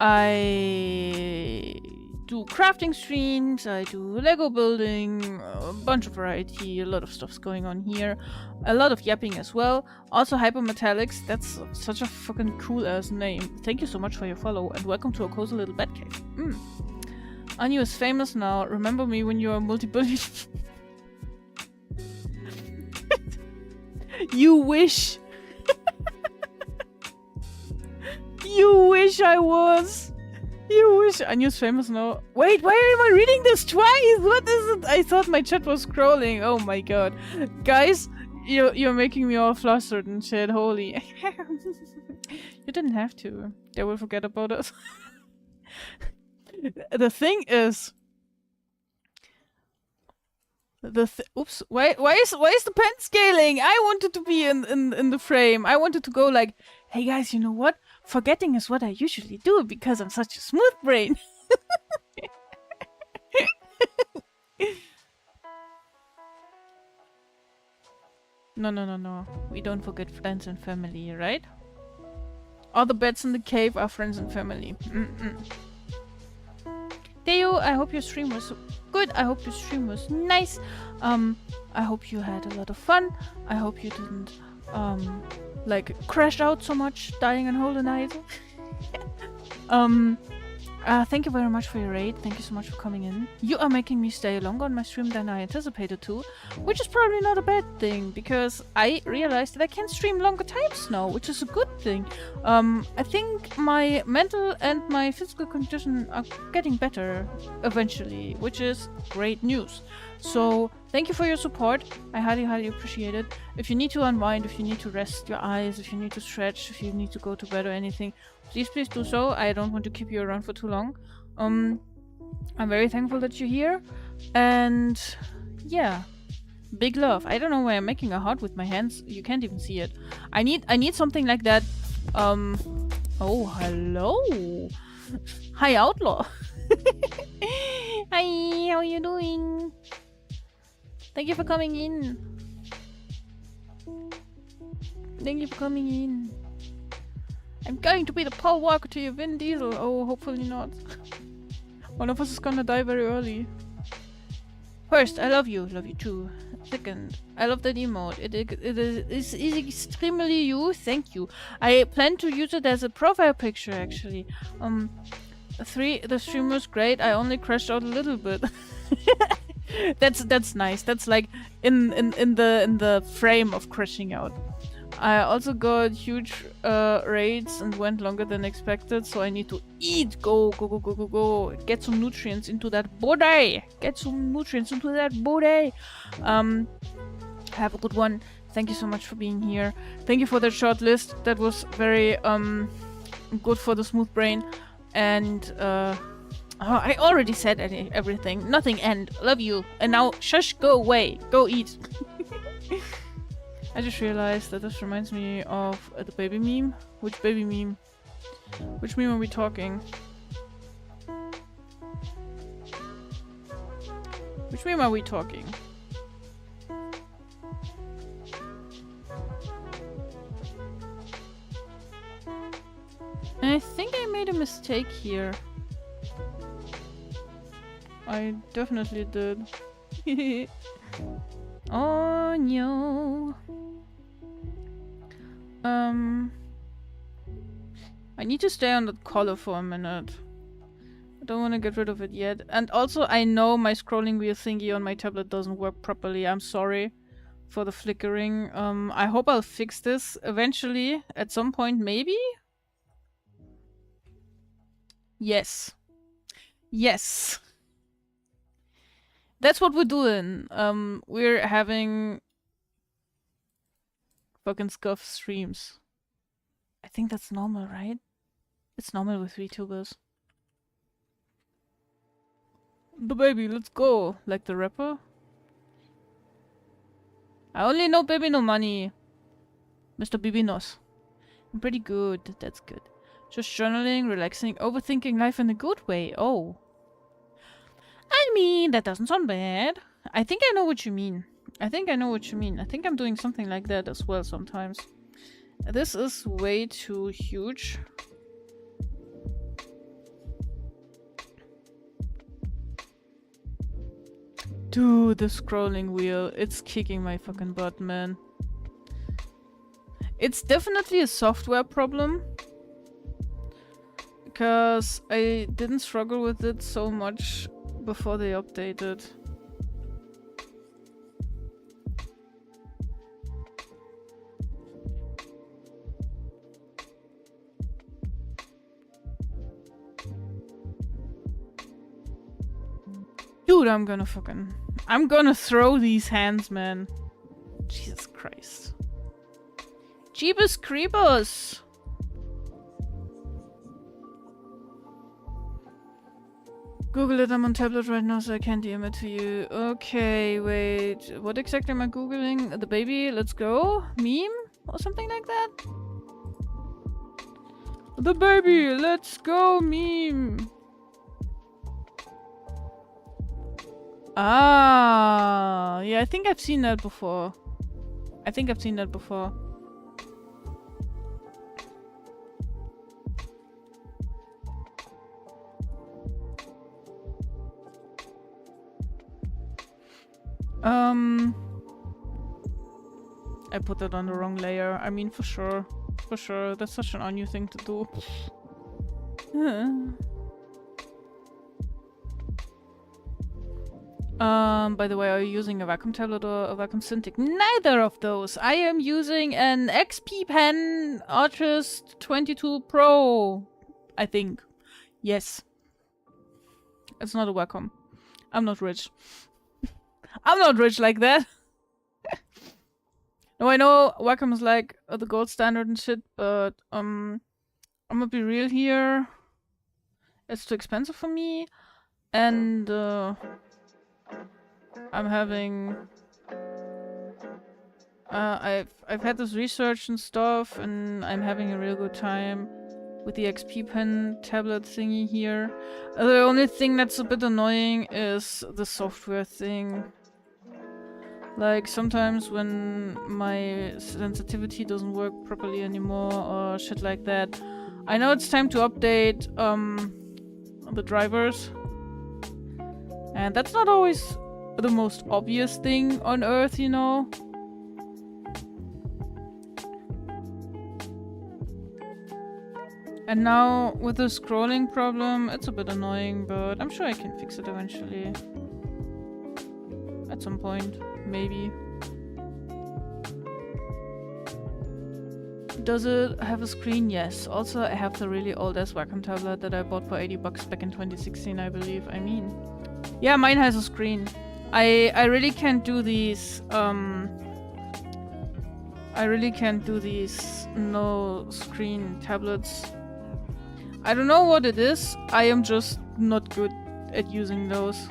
I do crafting streams, I do Lego building, a bunch of variety, a lot of stuff's going on here. A lot of yapping as well. Also Hypermetallics, that's such a fucking cool ass name. Thank you so much for your follow and welcome to a cozy little bat cave. Anu is famous now, remember me when you are multi-billion. You wish. You wish I was. You wish. Anu's famous now. Wait, why am I reading this twice? What is it? I thought my chat was scrolling. Oh my god. Guys, you're making me all flustered and shit. Holy. You didn't have to. They will forget about us. The thing is... Oops. Why is the pen scaling? I wanted to be in the frame. I wanted to go like, hey guys, you know what? Forgetting is what I usually do because I'm such a smooth brain. No. We don't forget friends and family, right? All the beds in the cave are friends and family. Theo, I hope your stream was good. I hope your stream was nice. I hope you had a lot of fun. I hope you didn't like crash out so much, dying in Hollow Knight. Thank you very much for your raid. Thank you so much for coming in. You are making me stay longer on my stream than I anticipated to, which is probably not a bad thing, because I realized that I can stream longer times now, which is a good thing. I think my mental and my physical condition are getting better eventually, which is great news. So, thank you for your support. I highly, highly appreciate it. If you need to unwind, if you need to rest your eyes, if you need to stretch, if you need to go to bed or anything, please do so. I don't want to keep you around for too long. I'm very thankful that you're here. And yeah, big love. I don't know why I'm making a heart with my hands. You can't even see it. I need something like that. Oh, hello. Hi, Outlaw. Hi, how are you doing? Thank you for coming in. Thank you for coming in. I'm going to be the Paul Walker to your Vin Diesel. Oh, hopefully not. One of us is gonna die very early. First, I love you. Love you too. Second, I love that emote. It is extremely you. Thank you. I plan to use it as a profile picture, actually. 3, the stream was great. I only crashed out a little bit. That's nice. That's like in the frame of crashing out. I also got huge raids and went longer than expected, so I need to eat. Go. Get some nutrients into that body. Have a good one. Thank you so much for being here. Thank you for that short list. That was very good for the smooth brain. And I already said everything. Nothing end. Love you. And now shush, go away. Go eat. I just realized that this reminds me of the baby meme. Which baby meme? Which meme are we talking? Which meme are we talking? I think I made a mistake here. I definitely did. Oh no. I need to stay on that color for a minute. I don't want to get rid of it yet. And also, I know my scrolling wheel thingy on my tablet doesn't work properly. I'm sorry for the flickering. I hope I'll fix this eventually, at some point, maybe? Yes. Yes. That's what we're doing. We're having fucking scuff streams. I think that's normal, right? It's normal with VTubers. The baby, let's go. Like the rapper? I only know baby no money. Mr. Bibinos. I'm pretty good. That's good. Just journaling, relaxing, overthinking life in a good way. Oh. I mean, that doesn't sound bad. I think I know what you mean. I think I'm doing something like that as well sometimes. This is way too huge. Dude, the scrolling wheel. It's kicking my fucking butt, man. It's definitely a software problem. Because I didn't struggle with it so much before they updated. Dude, I'm gonna throw these hands, man. Jesus Christ. Jeebus creepers! Google it, I'm on tablet right now, so I can't DM it to you. Okay, wait. What exactly am I Googling? The baby, let's go? Meme? Or something like that? The baby, let's go meme! Ah, yeah, I think I've seen that before. I put that on the wrong layer. I mean, for sure. For sure. That's such an onion thing to do. By the way, are you using a vacuum tablet or a vacuum Cintiq? Neither of those. I am using an XP Pen Artist 22 Pro, I think. Yes. It's not a Wacom. I'm not rich. I'm not rich like that. No, I know Wacom is like the gold standard and shit, but I'm gonna be real here. It's too expensive for me, and I'm having I've had this research and stuff, and I'm having a real good time with the XP Pen tablet thingy here. The only thing that's a bit annoying is the software thing. Like sometimes when my sensitivity doesn't work properly anymore or shit like that. I know it's time to update the drivers. And that's not always the most obvious thing on Earth, you know? And now with the scrolling problem, it's a bit annoying, but I'm sure I can fix it eventually. At some point, maybe. Does it have a screen? Yes. Also, I have the really old-ass Wacom tablet that I bought for 80 bucks back in 2016, I believe. I mean... Yeah, mine has a screen. I really can't do these, I really can't do these no-screen tablets. I don't know what it is. I am just not good at using those.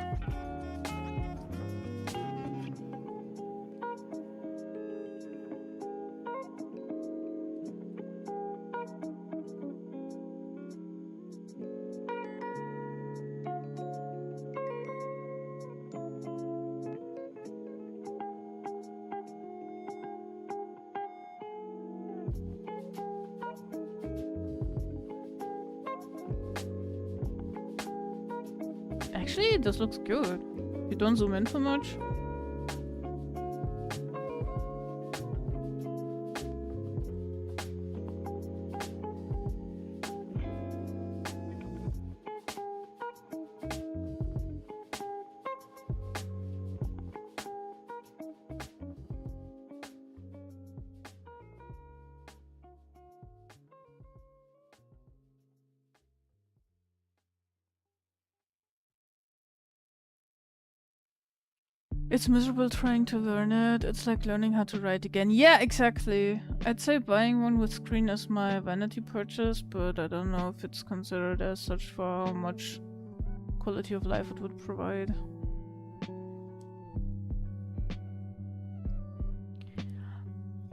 Actually, this looks good. You don't zoom in too much. It's miserable trying to learn it. It's like learning how to write again. Yeah, exactly. I'd say buying one with screen is my vanity purchase, but I don't know if it's considered as such for how much quality of life it would provide.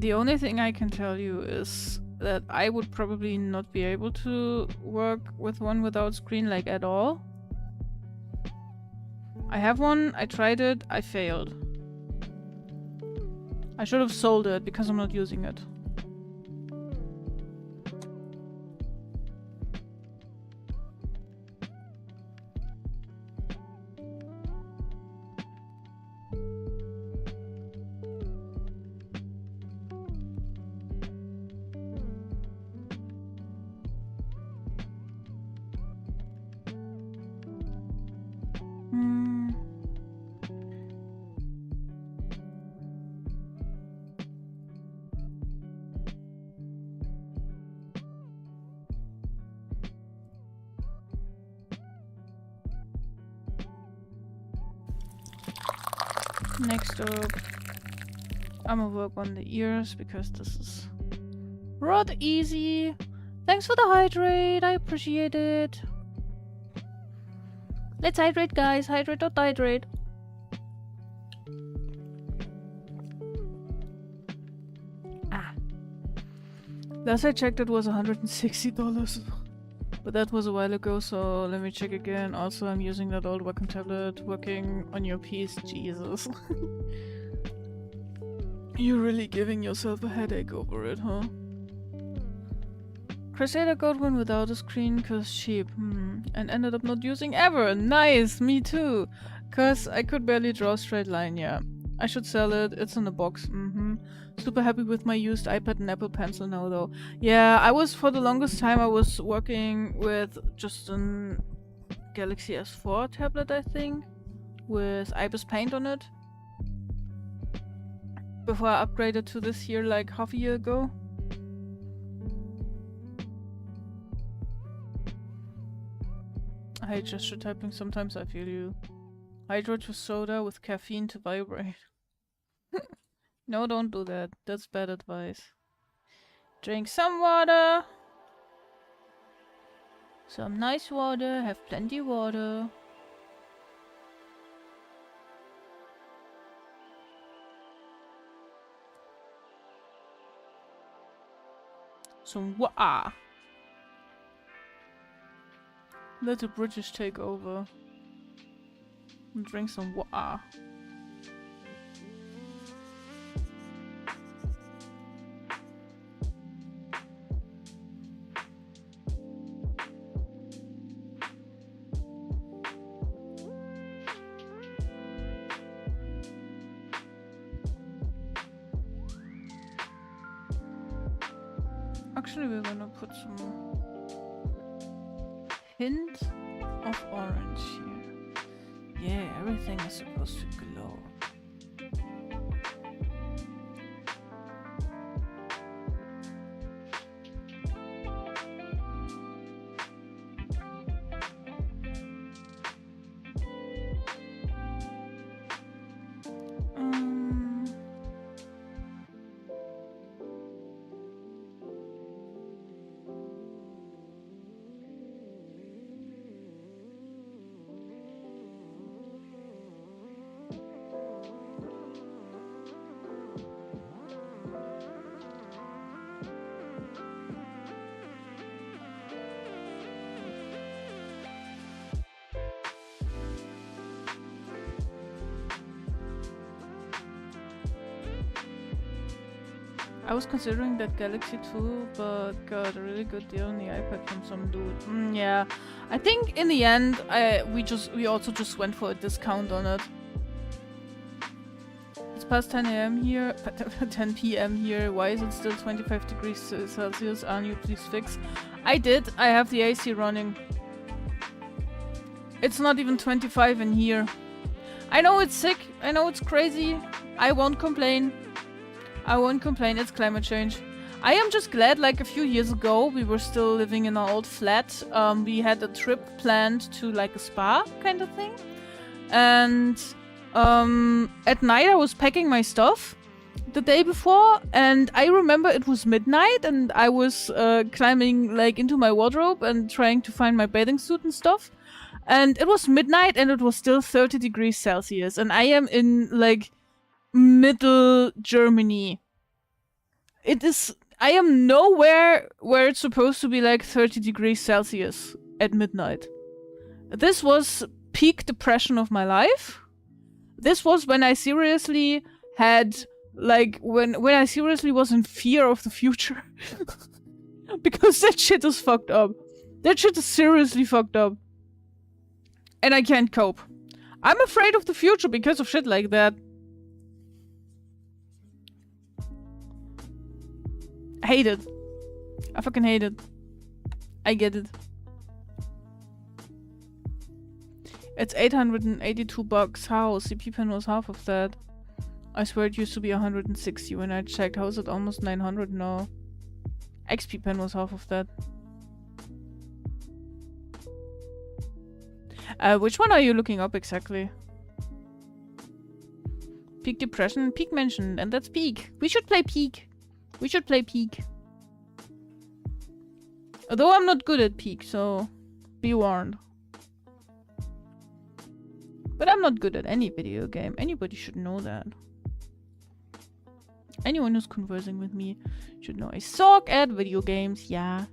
The only thing I can tell you is that I would probably not be able to work with one without screen, like at all. I have one, I tried it, I failed. I should have sold it because I'm not using it. Next up, I'm gonna work on the ears because this is rather easy. Thanks for the hydrate, I appreciate it. Let's hydrate, guys. Hydrate or hydrate. Ah. Last I checked it was $160. But that was a while ago, so let me check again. Also, I'm using that old Wacom tablet working on your piece. Jesus. You're really giving yourself a headache over it, huh? Crusader got one without a screen cause cheap. And ended up not using ever. Nice, me too. Cause I could barely draw a straight line, yeah. I should sell it. It's in a box. Super happy with my used iPad and Apple Pencil now, though. Yeah, I was, for the longest time, I was working with just an Galaxy S4 tablet, I think. with Ibis paint on it. Before I upgraded to this here like half a year ago. I hate gesture typing, sometimes I feel you. Hydro to soda with caffeine to vibrate. No, don't do that. That's bad advice. Drink some water. Some nice water. Have plenty water. Some water. Let the British take over. And drink some water. Actually, we're gonna put some hint of orange here. Yeah, everything is supposed to glow. I was considering that Galaxy 2, but got a really good deal on the iPad from some dude. Yeah, I think in the end, we also just went for a discount on it. It's past 10 a.m. here, 10 p.m. here. Why is it still 25 degrees Celsius? Can you please fix? I did. I have the AC running. It's not even 25 in here. I know it's sick. I know it's crazy. I won't complain. I won't complain, it's climate change. I am just glad, like a few years ago, we were still living in our old flat. We had a trip planned to like a spa kind of thing. And at night I was packing my stuff the day before, and I remember it was midnight and I was climbing like into my wardrobe and trying to find my bathing suit and stuff. And it was midnight and it was still 30 degrees Celsius, and I am in like middle Germany. I am nowhere where it's supposed to be like 30 degrees Celsius at midnight. This was peak depression of my life. This was when I seriously had like when I seriously was in fear of the future. Because that shit is fucked up. That shit is seriously fucked up. And I can't cope. I'm afraid of the future because of shit like that. I hate it. I fucking hate it. I get it. It's 882 bucks. How? CP pen was half of that. I swear it used to be 160 when I checked. How is it almost 900 now? XP pen was half of that. Which one are you looking up exactly? Peak depression, peak mentioned, and that's peak. We should play peak. We should play peak. Although I'm not good at peak, so be warned. But I'm not good at any video game. Anybody should know that. Anyone who's conversing with me should know I suck at video games, yeah.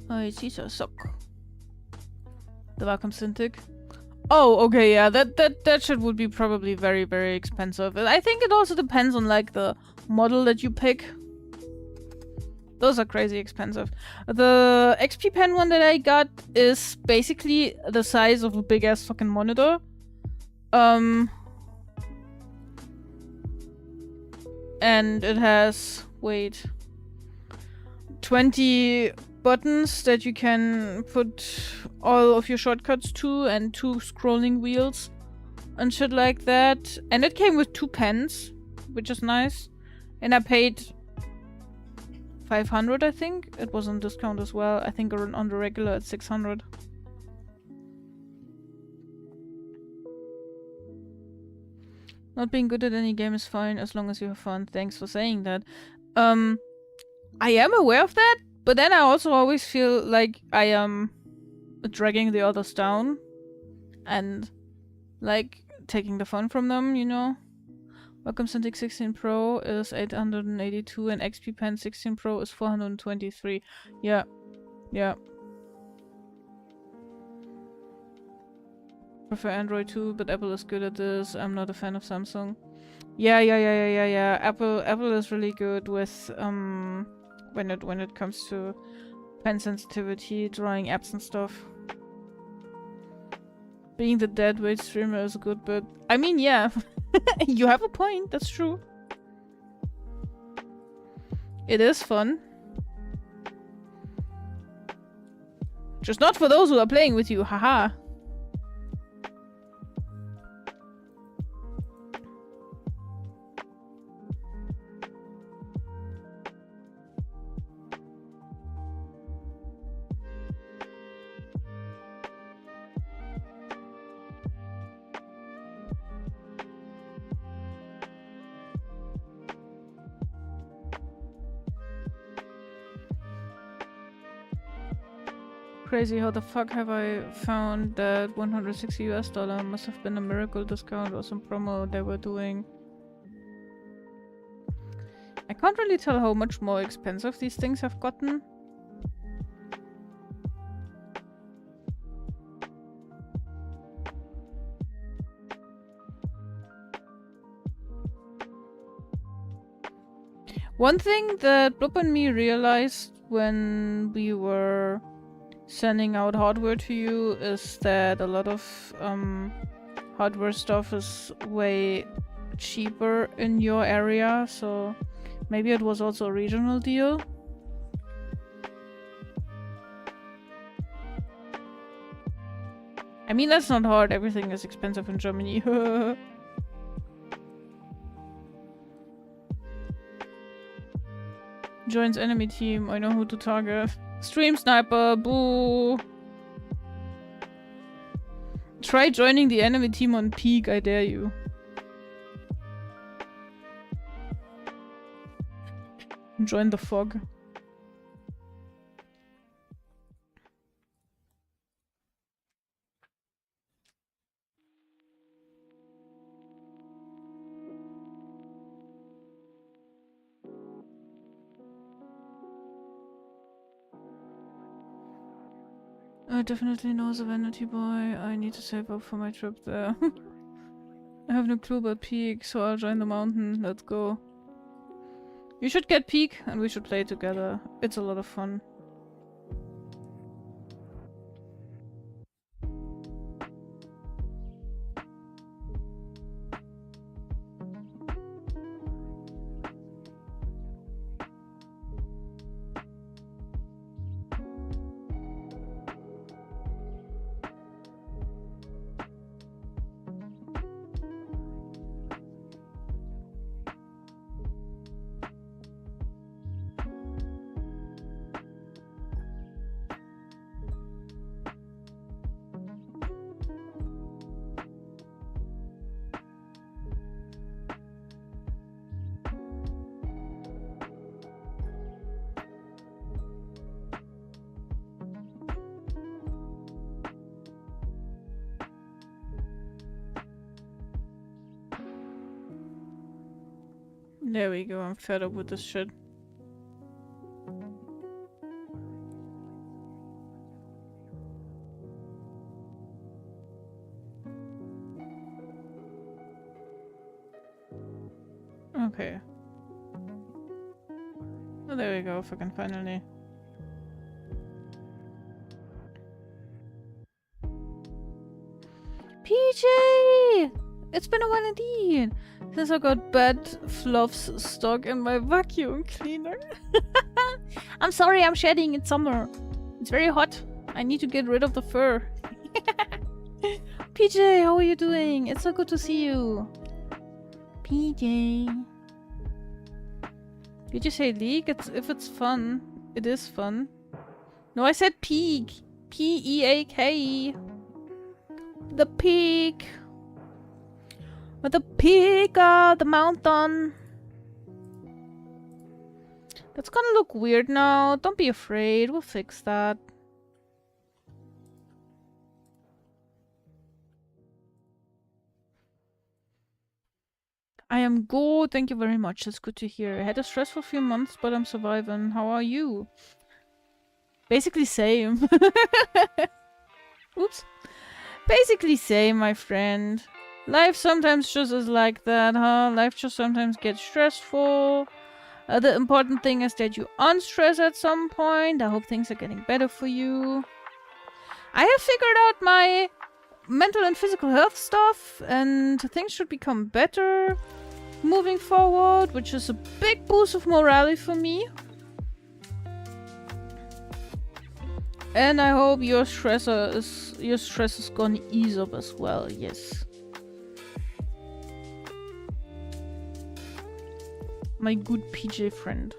I see so suck. The Wacom Cintiq. Oh, okay, yeah, that shit would be probably very, very expensive. I think it also depends on, like, the model that you pick. Those are crazy expensive. The XP Pen one that I got is basically the size of a big-ass fucking monitor. And it has, wait, 20 buttons that you can put all of your shortcuts to, and 2 scrolling wheels and shit like that. And it came with 2 pens, which is nice. And I paid 500, I think. It was on discount as well. I think on the regular it's 600. Not being good at any game is fine as long as you have fun. Thanks for saying that. I am aware of that, but then I also always feel like I am dragging the others down and like taking the fun from them, you know? Welcome Cintiq 16 Pro is 882 and XP Pen 16 Pro is 423. Yeah. Yeah. Prefer Android too, but Apple is good at this. I'm not a fan of Samsung. Yeah. Apple is really good with when it comes to pen sensitivity, drawing apps and stuff. Being the deadweight streamer is good, but I mean, yeah, you have a point. That's true. It is fun, just not for those who are playing with you. Haha. Crazy, how the fuck have I found that $160 US? Must have been a miracle discount or some promo they were doing. I can't really tell how much more expensive these things have gotten. One thing that Bloop and me realized when we were sending out hardware to you is that a lot of hardware stuff is way cheaper in your area, so maybe it was also a regional deal. I mean, that's not hard, everything is expensive in Germany. Joins enemy team, I know who to target. Stream sniper, boo! Try joining the enemy team on peak, I dare you. Join the fog. I definitely know the vanity boy. I need to save up for my trip there. I have no clue about Peak, so I'll join the mountain. Let's go. You should get Peak and we should play together. It's a lot of fun. There we go, I'm fed up with this shit. Okay. Oh, there we go, fucking finally. PJ! It's been a while indeed! Since I got bad fluffs stuck in my vacuum cleaner. I'm sorry, I'm shedding. It's summer. It's very hot. I need to get rid of the fur. PJ, how are you doing? It's so good to see you. PJ. Did you say leak? If it's fun. It is fun. No, I said peak. P-E-A-K. The peak. At the peak of the mountain. That's gonna look weird now. Don't be afraid. We'll fix that. I am good. Thank you very much. That's good to hear. I had a stressful few months, but I'm surviving. How are you? Basically same. Oops. Basically same, my friend. Life sometimes just is like that, huh? Life just sometimes gets stressful. The important thing is that you unstress at some point. I hope things are getting better for you. I have figured out my mental and physical health stuff, and things should become better moving forward, which is a big boost of morale for me. And I hope your stress is gonna ease up as well. Yes. My good PJ friend.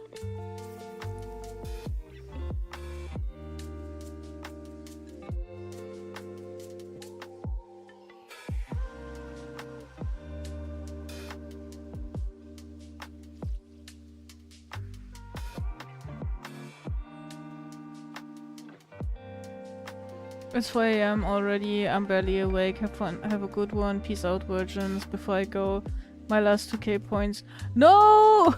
It's 4 AM already. I'm barely awake. Have fun. Have a good one. Peace out, virgins. Before I go, my last 2k points. No!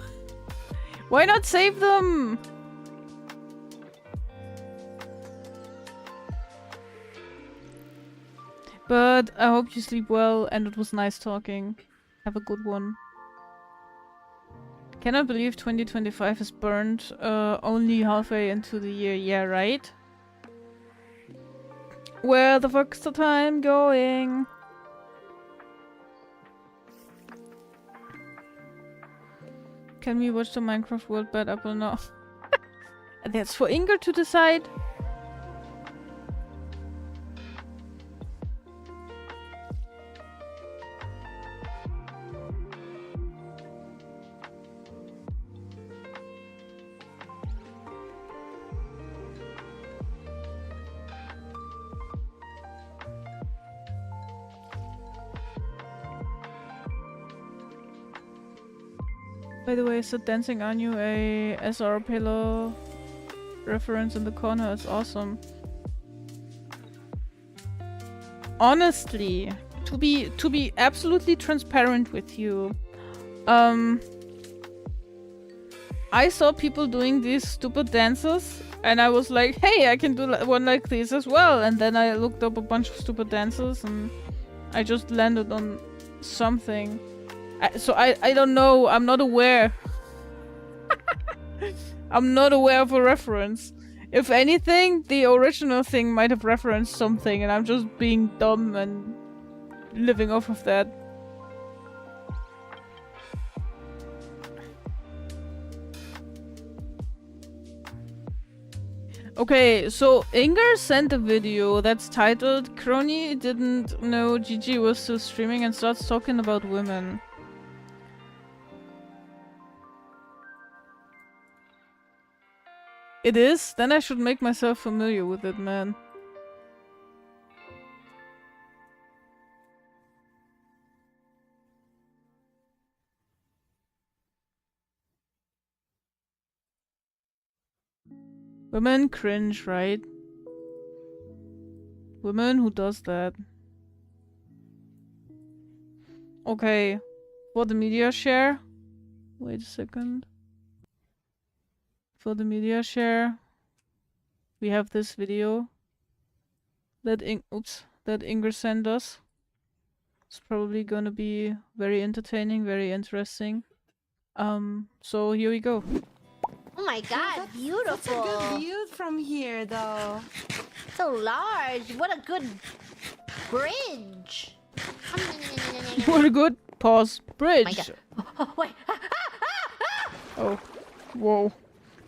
Why not save them? But I hope you sleep well, and it was nice talking. Have a good one. Cannot believe 2025 is burned only halfway into the year. Yeah, right? Where the fuck's the time going? Can we watch the Minecraft World Bad Apple now? That's for Inger to decide. By the way, is the Dancing Anu a SR Pillow reference in the corner? It's awesome. Honestly, to be absolutely transparent with you, I saw people doing these stupid dances, and I was like, hey, I can do one like this as well. And then I looked up a bunch of stupid dances, and I just landed on something. So I don't know. I'm not aware. I'm not aware of a reference. If anything, the original thing might have referenced something, and I'm just being dumb and living off of that. Okay, so Inger sent a video that's titled "Crony didn't know Gigi was still streaming and starts talking about women." It is? Then I should make myself familiar with it, man. Women cringe, right? Women who does that. Okay. For the media share. Wait a second. For the media share, we have this video that Inger sent us. It's probably gonna be very entertaining, very interesting. So here we go. Oh my god, beautiful. Such a good view from here, though. So large. What a good bridge. What a good pause bridge. Oh, wait. Oh, whoa.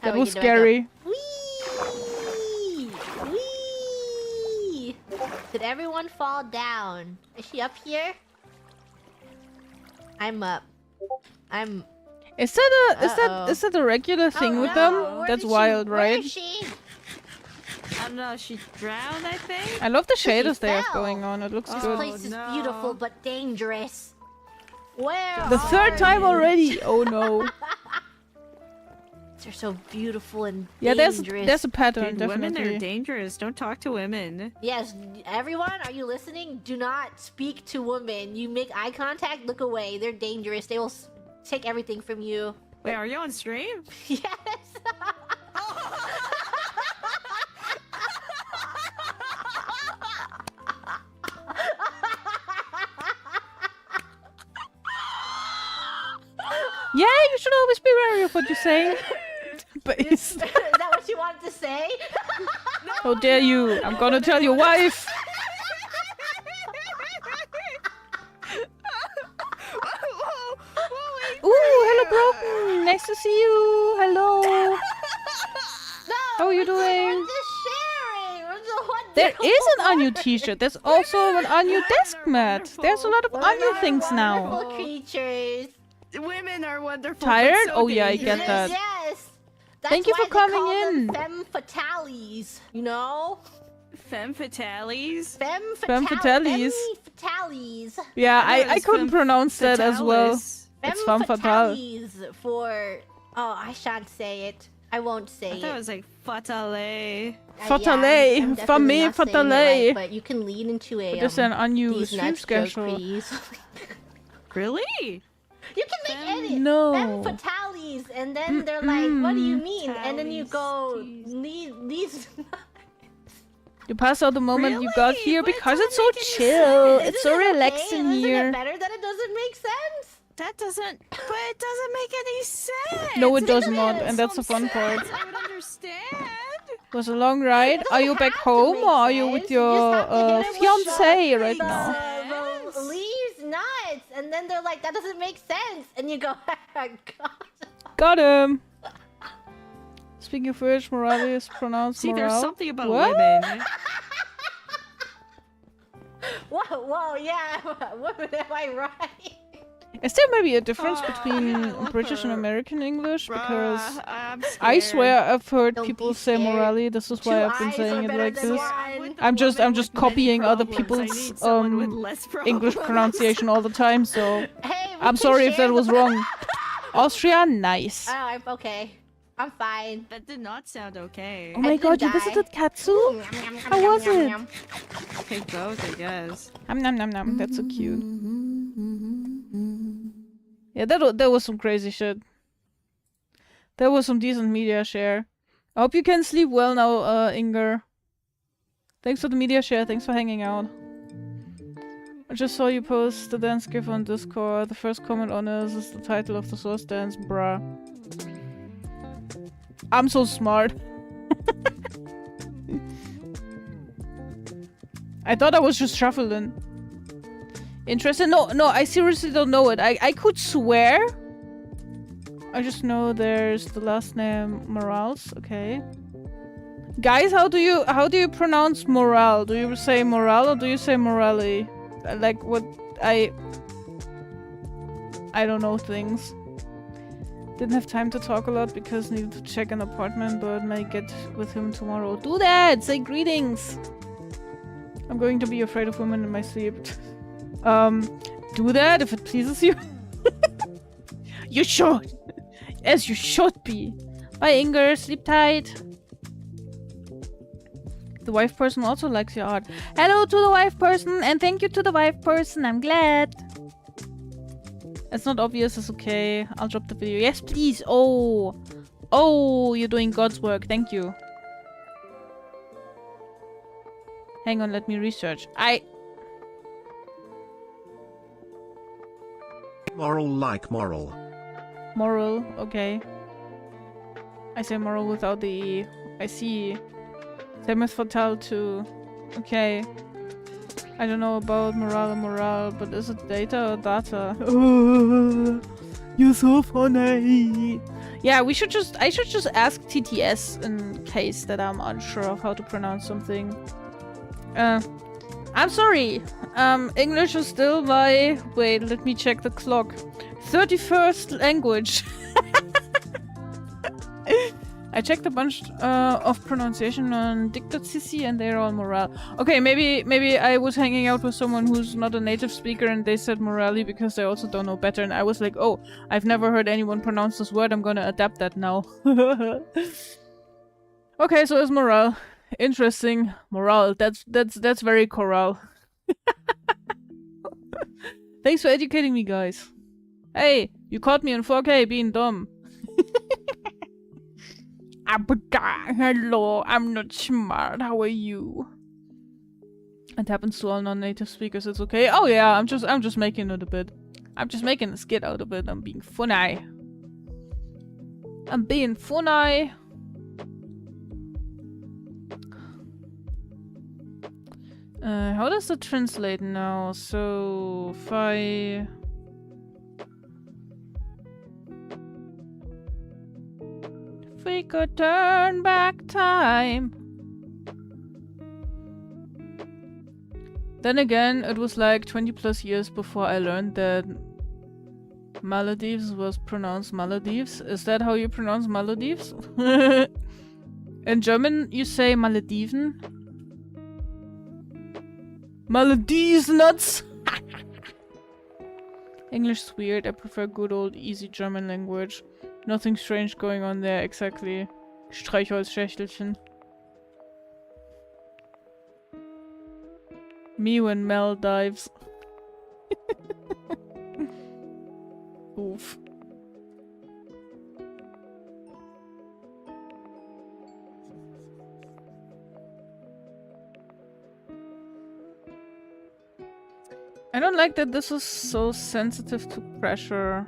That was scary. Whee! Whee! Did everyone fall down? Is she up here? I'm up. I'm. Is that a regular thing with them? That's wild, right? Where is she? I don't know, she drowned, I think? I love the shaders they have fell. going on. It looks This good. place is beautiful but dangerous. Where The third are time you? already. Oh no. They're so beautiful and Yeah, dangerous. there's a pattern, Dude, women are definitely. dangerous. Don't talk to women. Yes, everyone, are you listening? Do not speak to women. You make eye contact, look away. They're dangerous. They will take everything from you. Wait, are you on stream? Yes. Yeah, you should always be wary of what you say. But Is that what you wanted to say? how dare you? I'm gonna tell your wife. Ooh, hello, Broken. Nice to see you. Hello. How are you doing? We're just sharing. We're just what There is an Anu t-shirt. There's also an Anu desk mat. There's a lot of Anu things now. wonderful creatures. Women are wonderful. Tired? but so Oh yeah, I get dangerous. that. Yes. That's Thank you why for coming they call in. them femme fatales. You know? Femme fatales. Femme Femme fatales. fatales. Yeah, I thought it I was couldn't femme pronounce that as well. fatalis. It's femme fatale. fatales for... Oh, I shan't say it. I won't say I thought it it. was like fatale. Fatale. I'm definitely Femme not saying it fatale. right, but you can lead into a But this is an Anu these stream nuts joke, schedule. please. Really? You can make any No. femme fatales, and then they're like, "What do you mean?" And then you go, "These." You pass out the moment you got Really? here But it because it's so doesn't make any chill. Isn't It's so it okay? relaxing Isn't here. it better that it doesn't make sense? That doesn't. But it doesn't make any sense. No, it does makes not, and that's the fun part. I would understand. It was a long ride. Are you back have to home make or are you with sense. You your just have to hit it with fiance right makes now? sense. The leaves nuts, and then they're like, "That doesn't make sense," and you go, "God." Got him. Speaking of which, morale is pronounced See, morale. there's something about What? women. Whoa, yeah. Women, am I right? Is there maybe a difference between yeah, I love British and her. American English? Because Bruh, I'm I scared. swear I've heard Don't people be say scared. morale. This is why Two I've been eyes saying are it better like than this. one. I'm just copying other I people's need someone with less English problems. pronunciation all the time. So Hey, we I'm can sorry if share that was the- wrong. Austria, nice. Oh, I'm okay. I'm fine. That did not sound okay. Oh my didn't god, you die. visited Katsu? How was it? Take both, I guess. Nom nom nom. That's so cute. Yeah, that was some crazy shit. That was some decent media share. I hope you can sleep well now, Inger. Thanks for the media share. Thanks for hanging out. I just saw you post the dance gif on Discord. The first comment on it is the title of the source dance, bruh. I'm so smart. I thought I was just shuffling. Interesting? No, I seriously don't know it. I could swear. I just know there's the last name Morales. Okay. Guys, how do you pronounce morale? Do you say morale or do you say morale? Like what I don't know things. Didn't have time to talk a lot because needed to check an apartment, but may get with him tomorrow. Do that! Say greetings! I'm going to be afraid of women in my sleep. Do that if it pleases you. You should! As you should be! Bye, Inger. Sleep tight. The wife person also likes your art. Hello to the wife person, and thank you to the wife person. I'm glad. It's not obvious, it's okay. I'll drop the video. Yes, please. Oh, you're doing God's work. Thank you. Hang on, let me research. Moral like moral. Moral, okay. I say moral without the E. I see. Same as Fatal too. Okay. I don't know about morale, but is it data or data? You're so funny. Yeah, I should just ask TTS in case that I'm unsure of how to pronounce something. I'm sorry. English is still my... Wait, let me check the clock. 31st language. I checked a bunch of pronunciation on dict.cc and they're all morale. Okay, maybe I was hanging out with someone who's not a native speaker and they said morale because they also don't know better. And I was like, oh, I've never heard anyone pronounce this word. I'm gonna adapt that now. Okay, so it's morale. Interesting. Morale. That's very chorale. Thanks for educating me, guys. Hey, you caught me in 4K being dumb. Hello, I'm not smart. How are you? It happens to all non-native speakers. It's okay. Oh yeah, I'm just making it a bit. I'm just making a skit out of it. I'm being funny. I'm being funny. How does it translate now? So if we could turn back time. Then again, it was like 20 plus years before I learned that Maldives was pronounced Maldives. Is that how you pronounce Maldives? In German, you say Malediven. Maldives nuts! English is weird. I prefer good old easy German language. Nothing strange going on there, exactly. Streichholzschächtelchen. Me when Mel dives. Oof. I don't like that this is so sensitive to pressure.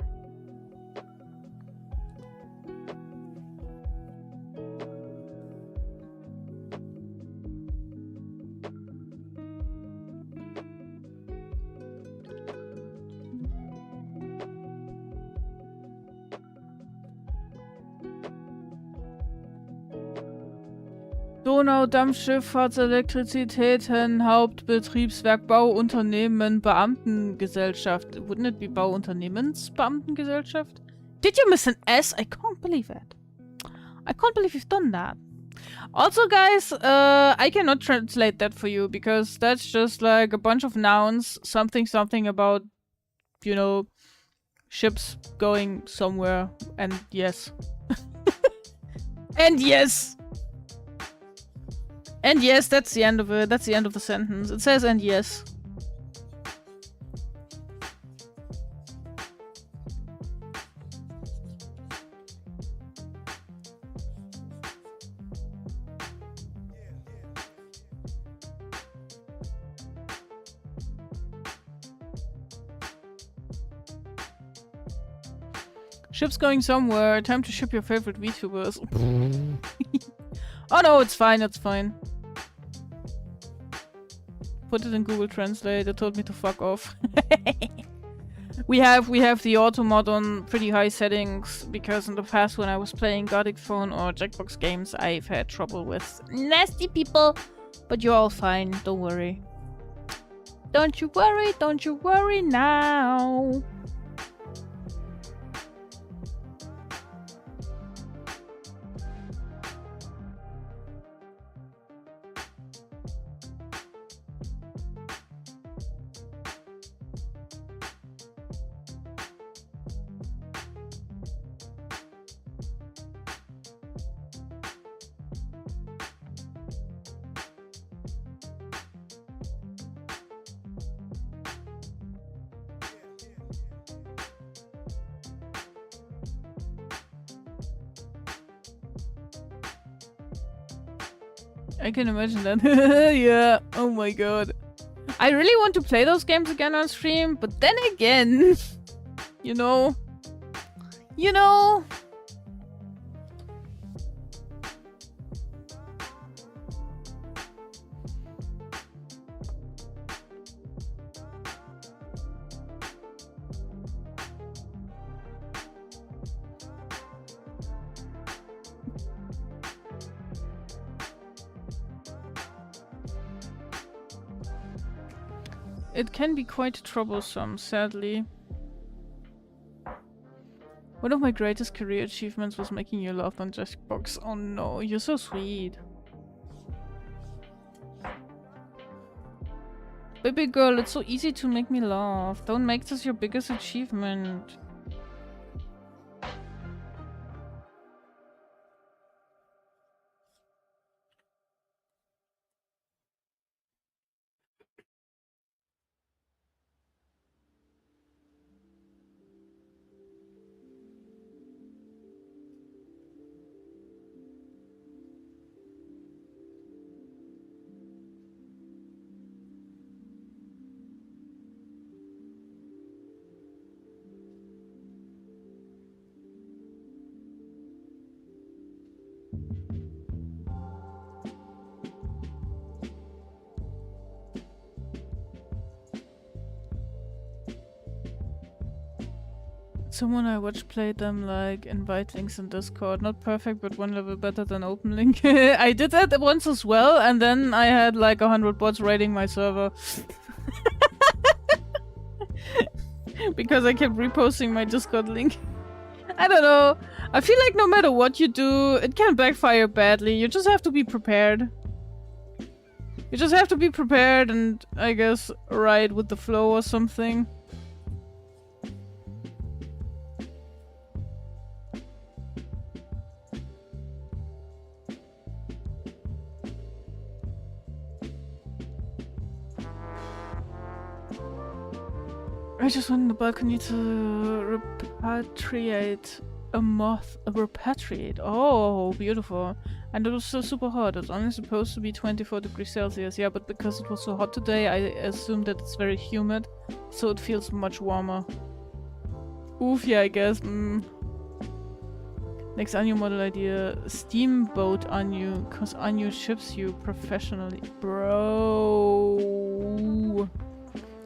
Donaudampfschifffahrtselektrizitäten, Hauptbetriebswerk, Bauunternehmen, Beamtengesellschaft. Wouldn't it be Bauunternehmensbeamtengesellschaft? Did you miss an S? I can't believe it. I can't believe you've done that. Also, guys, I cannot translate that for you because that's just like a bunch of nouns, something about, you know, ships going somewhere, and yes. And yes! And yes, that's the end of it. That's the end of the sentence. It says and yes. Ships going somewhere. Time to ship your favorite VTubers. Oh no, it's fine, it's fine. Put it in Google Translate. It told me to fuck off. we have the auto mod on pretty high settings because in the past when I was playing Gothic Phone or Jackbox games, I've had trouble with nasty people. But you're all fine, don't worry. Don't you worry now. I can imagine that. Yeah, oh my god. I really want to play those games again on stream, but then again, you know. it can be quite troublesome, sadly. One of my greatest career achievements was making you laugh on Jackbox. Oh no, you're so sweet. Baby girl, it's so easy to make me laugh. Don't make this your biggest achievement. Someone I watch played them like invite links in Discord. Not perfect, but one level better than open link. I did that once as well, and then I had like 100 bots raiding my server. Because I kept reposting my Discord link. I don't know. I feel like no matter what you do, it can backfire badly. You just have to be prepared. You just have to be prepared and, I guess, ride with the flow or something. I just went on the balcony to repatriate a moth. Repatriate? Oh, beautiful. And it was so super hot. It's only supposed to be 24 degrees Celsius. Yeah, but because it was so hot today, I assume that it's very humid. So it feels much warmer. Oof, yeah, I guess. Next Anu model idea. Steamboat Anu. Because Anu ships you professionally. Bro.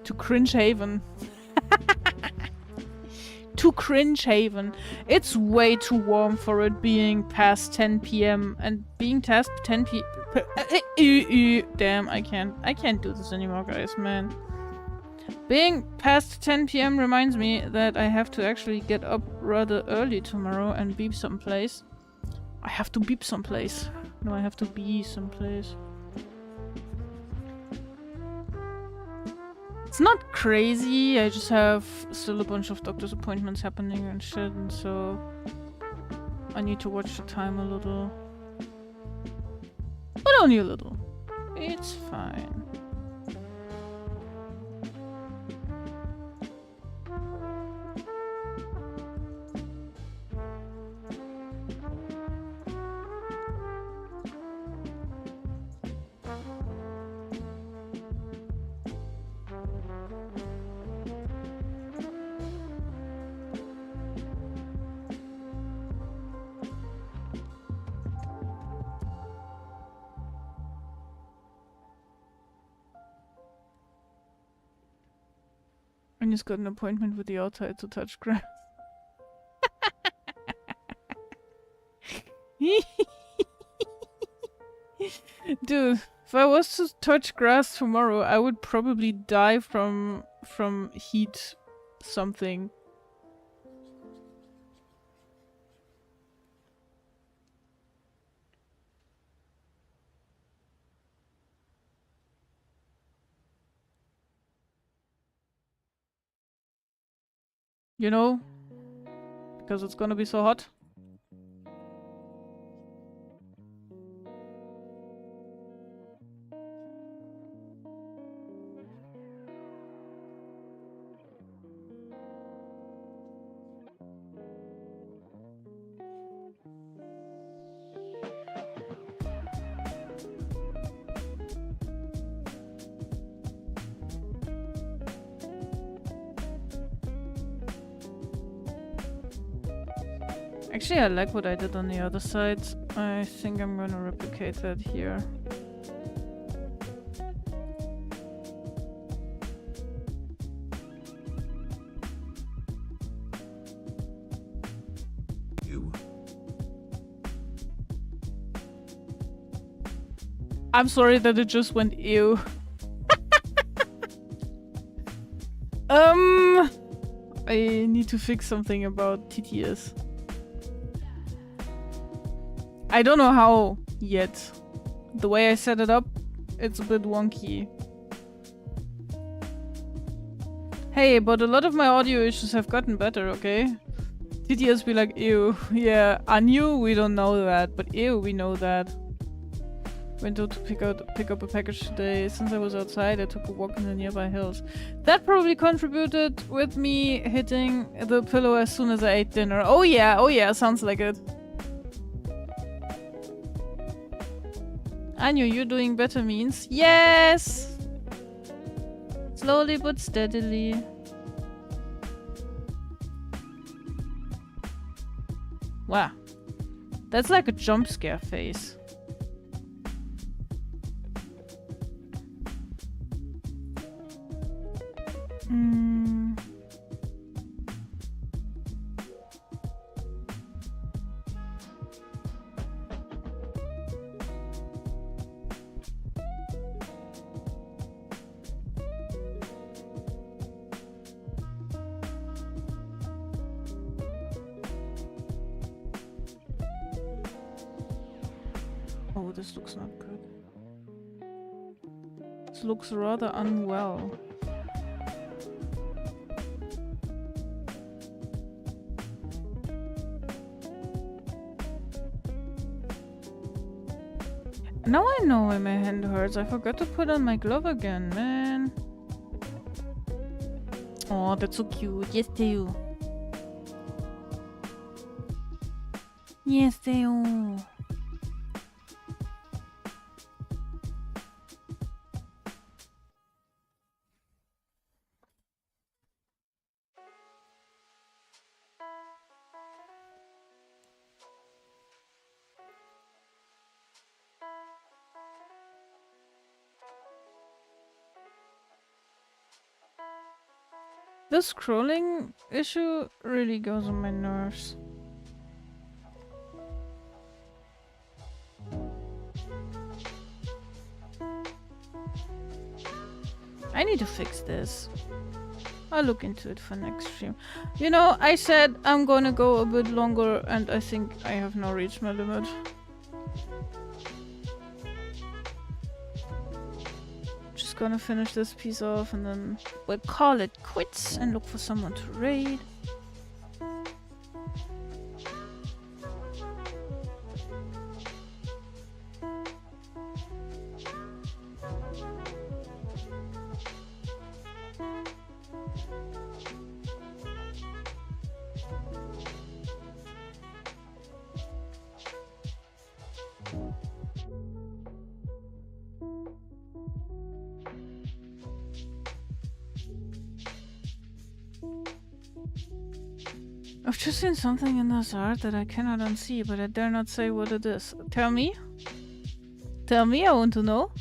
To Cringe Haven. To Cringe Haven. It's way too warm for it being past 10 p.m. and being past 10 p.m. Damn, I can't do this anymore, guys, man. Being past 10 p.m. reminds me that I have to actually get up rather early tomorrow and beep someplace. I have to beep someplace. No, I have to be someplace. It's not crazy, I just have still a bunch of doctor's appointments happening and shit, and so I need to watch the time a little. But only a little. It's fine. I just got an appointment with the outside to touch grass. Dude, if I was to touch grass tomorrow, I would probably die from heat something. You know? Because it's gonna be so hot. Actually, I like what I did on the other side. I think I'm gonna replicate that here. I'm sorry that it just went ew. I need to fix something about TTS. I don't know how yet. The way I set it up, it's a bit wonky. Hey, but a lot of my audio issues have gotten better, okay? TTS be like, ew, yeah, I knew we don't know that, but ew, we know that. Went out to pick up a package today. Since I was outside, I took a walk in the nearby hills. That probably contributed with me hitting the pillow as soon as I ate dinner. Oh yeah, sounds like it. I knew you're doing better means. Yes! Slowly but steadily. Wow. That's like a jump scare face. Oh, this looks not good. This looks rather unwell. Now I know why my hand hurts. I forgot to put on my glove again, man. Oh, that's so cute. Yes, Theo. Yes, Theo. This scrolling issue really goes on my nerves. I need to fix this. I'll look into it for next stream. You know, I said I'm gonna go a bit longer and I think I have now reached my limit. Just gonna finish this piece off and then we'll call it quits and look for someone to raid. I've just seen something in this art that I cannot unsee, but I dare not say what it is. Tell me? Tell me, I want to know.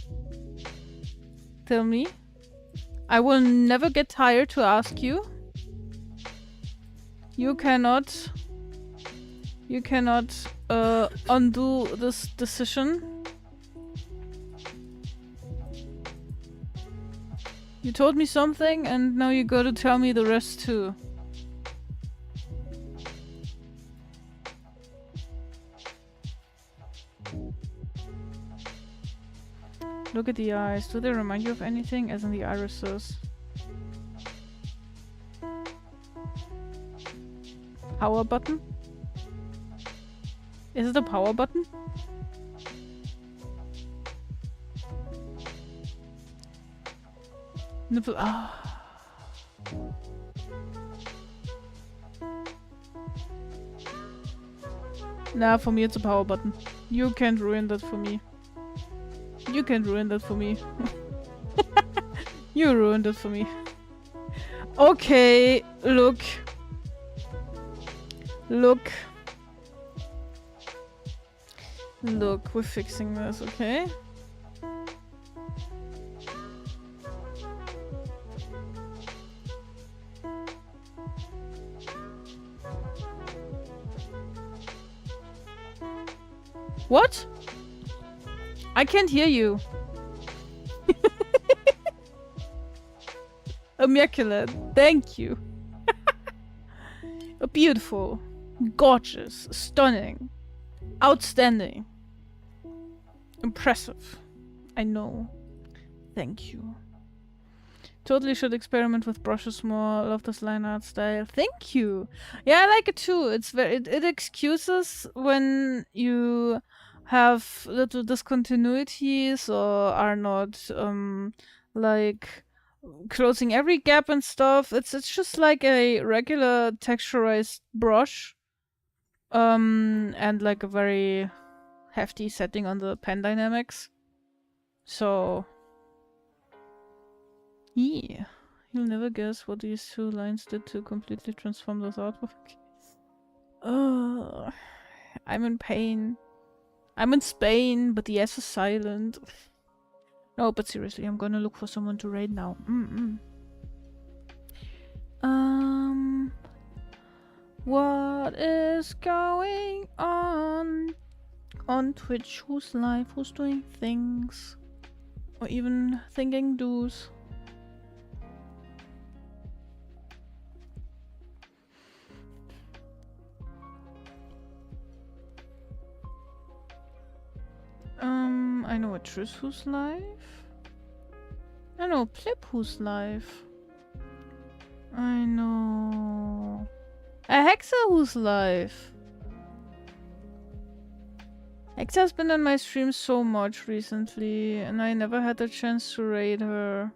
Tell me. I will never get tired to ask you. You cannot undo this decision. You told me something and now you gotta tell me the rest too. Look at the eyes. Do they remind you of anything? As in the irises. Power button? Is it a power button? Nipple. Ah. Nah, for me it's a power button. You can't ruin that for me. You can't ruin that for me. You ruined it for me. Okay, look. Look. Look, we're fixing this, okay? What? I can't hear you. Immaculate. Thank you. Beautiful. Gorgeous. Stunning. Outstanding. Impressive. I know. Thank you. Totally should experiment with brushes more. Love this line art style. Thank you. Yeah, I like it too. It's very it excuses when you have little discontinuities or are not like closing every gap and stuff. It's just like a regular texturized brush. And like a very hefty setting on the pen dynamics. So yeah, you'll never guess what these two lines did to completely transform this artwork. I'm in pain. I'm in Spain, but the S is silent. No, but seriously, I'm gonna look for someone to raid now. What is going on Twitch? Who's live? Who's doing things? Or even thinking do's? I know a Triss who's live. I know Plip who's live. I know a Hexa who's live. Hexa has been on my stream so much recently, and I never had the chance to raid her.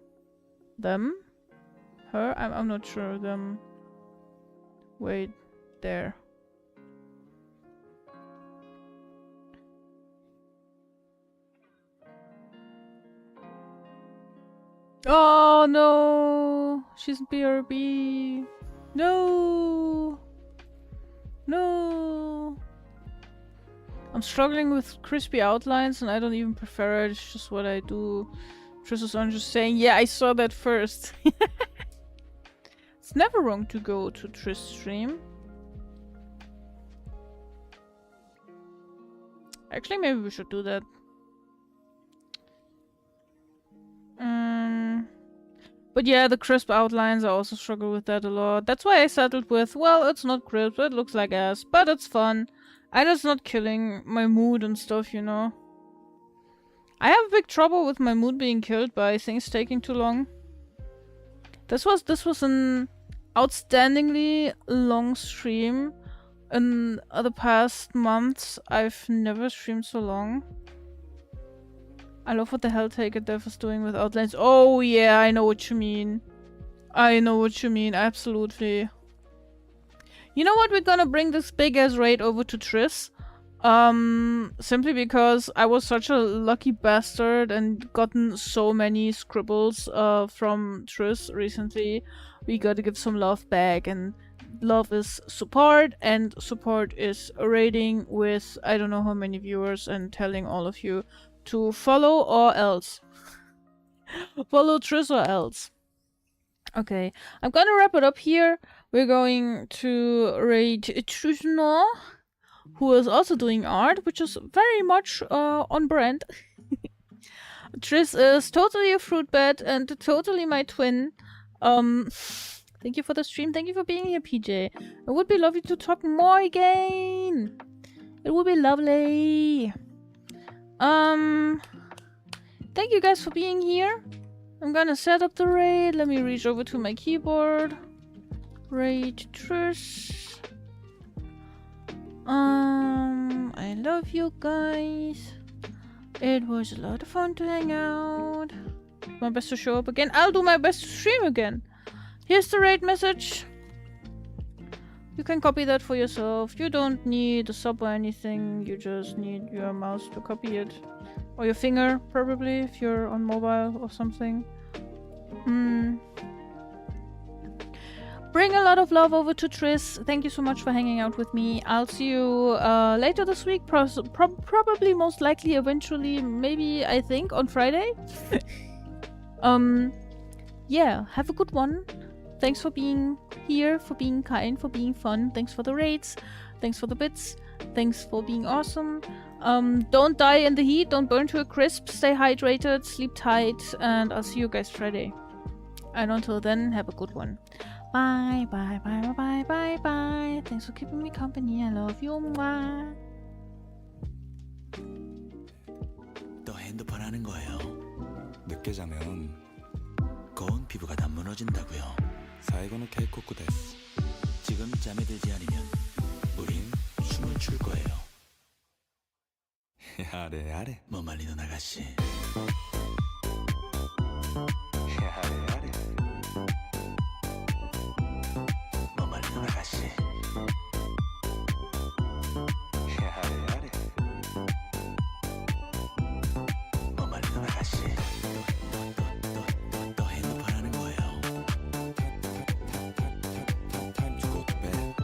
Them? Her? I'm not sure. Them. Wait, there. Oh no! She's BRB. No! No! I'm struggling with crispy outlines and I don't even prefer it. It's just what I do. Triss is on just saying, yeah, I saw that first. It's never wrong to go to Triss stream. Actually, maybe we should do that. But yeah, the crisp outlines, I also struggle with that a lot. That's why I settled with, well, it's not crisp, it looks like ass, but it's fun. And it's not killing my mood and stuff, you know. I have big trouble with my mood being killed by things taking too long. This was an outstandingly long stream. In the past months, I've never streamed so long. I love what the Helltaker Dev is doing with outlines. Oh yeah, I know what you mean. I know what you mean, absolutely. You know what, we're gonna bring this big ass raid over to Triss. Simply because I was such a lucky bastard and gotten so many scribbles from Triss recently. We gotta give some love back, and love is support, and support is raiding with I don't know how many viewers and telling all of you to follow or else. Follow Triss or else. Okay, I'm gonna wrap it up here. We're going to raid Trusno, who is also doing art, which is very much on brand. Triss is totally a fruit bat and totally my twin. Thank you for the stream. Thank you for being here, PJ. It would be lovely to talk more again. It would be lovely. Thank you guys for being here. I'm gonna set up the raid. Let me reach over to my keyboard. Raid Triss. I love you guys. It was a lot of fun to hang out. My best to show up again. I'll do my best to stream again. Here's the raid message. You can copy that for yourself. You don't need a sub or anything. You just need your mouse to copy it. Or your finger, probably, if you're on mobile or something. Bring a lot of love over to Triss. Thank you so much for hanging out with me. I'll see you later this week. Probably, most likely, eventually, maybe, I think, on Friday. Yeah, have a good one. Thanks for being here, for being kind, for being fun. Thanks for the raids. Thanks for the bits. Thanks for being awesome. Don't die in the heat. Don't burn to a crisp. Stay hydrated. Sleep tight. And I'll see you guys Friday. And until then, have a good one. Bye, bye, bye, bye, bye, bye. Thanks for keeping me company. I love you. Mwah. 또 핸드폰 하는 거예요. 늦게 자면 거운 피부가 다 무너진다고요. 사이고노 케이코쿠 데스. 지금 잠에 들지 않으면 우린 춤을 출 거예요. 야래 야래 뭐 말리는 아가씨. 야래 야래 뭐 말리는 아가씨. 야래 야래 뭐 말리는 아가씨. 또 핸드폰 하는 거예요. Time to go to bed.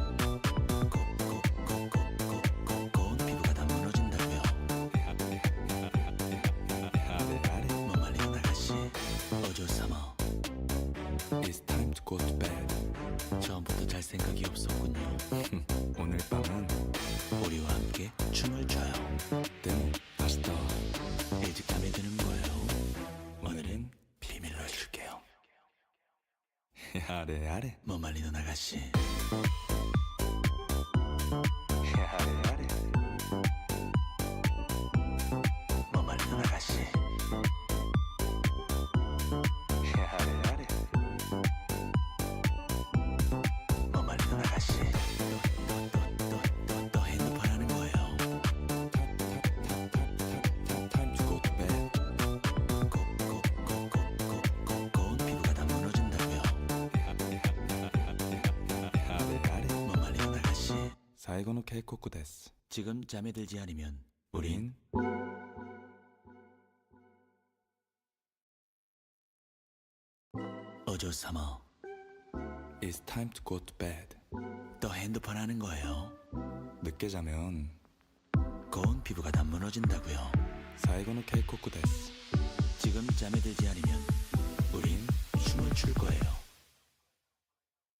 고운 피부가 다 무너진다고요. 뭐 말리는 아가씨. 어조 삼아. It's time to go to bed. 처음부터 잘 생각이 없었군요. 오늘 밤은 우리와 함께 춤을 춰요. 데모 아시다. 일찍 잠에 드는 거예요. 오늘은 비밀로 해줄게요. 야래 야래 뭐 말리는 아가씨. 야래 야래 뭐 말리는 아가씨. 야래 야래 뭐 말리는 아가씨. 또 핸드폰 하는 거예요. Time to go to bed. 고운 피부가 다 무너진다고요. 뭐 말리는 아가씨. 사이고노 케이코쿠 데스. 지금 잠에 들지 않으면 우린 어조 삼아. It's time to go to bed. 또 핸드폰 하는 거예요. 늦게 자면 거운 피부가 다 무너진다고요. 사이고노 케이코쿠 데스. 지금 잠에 들지 않으면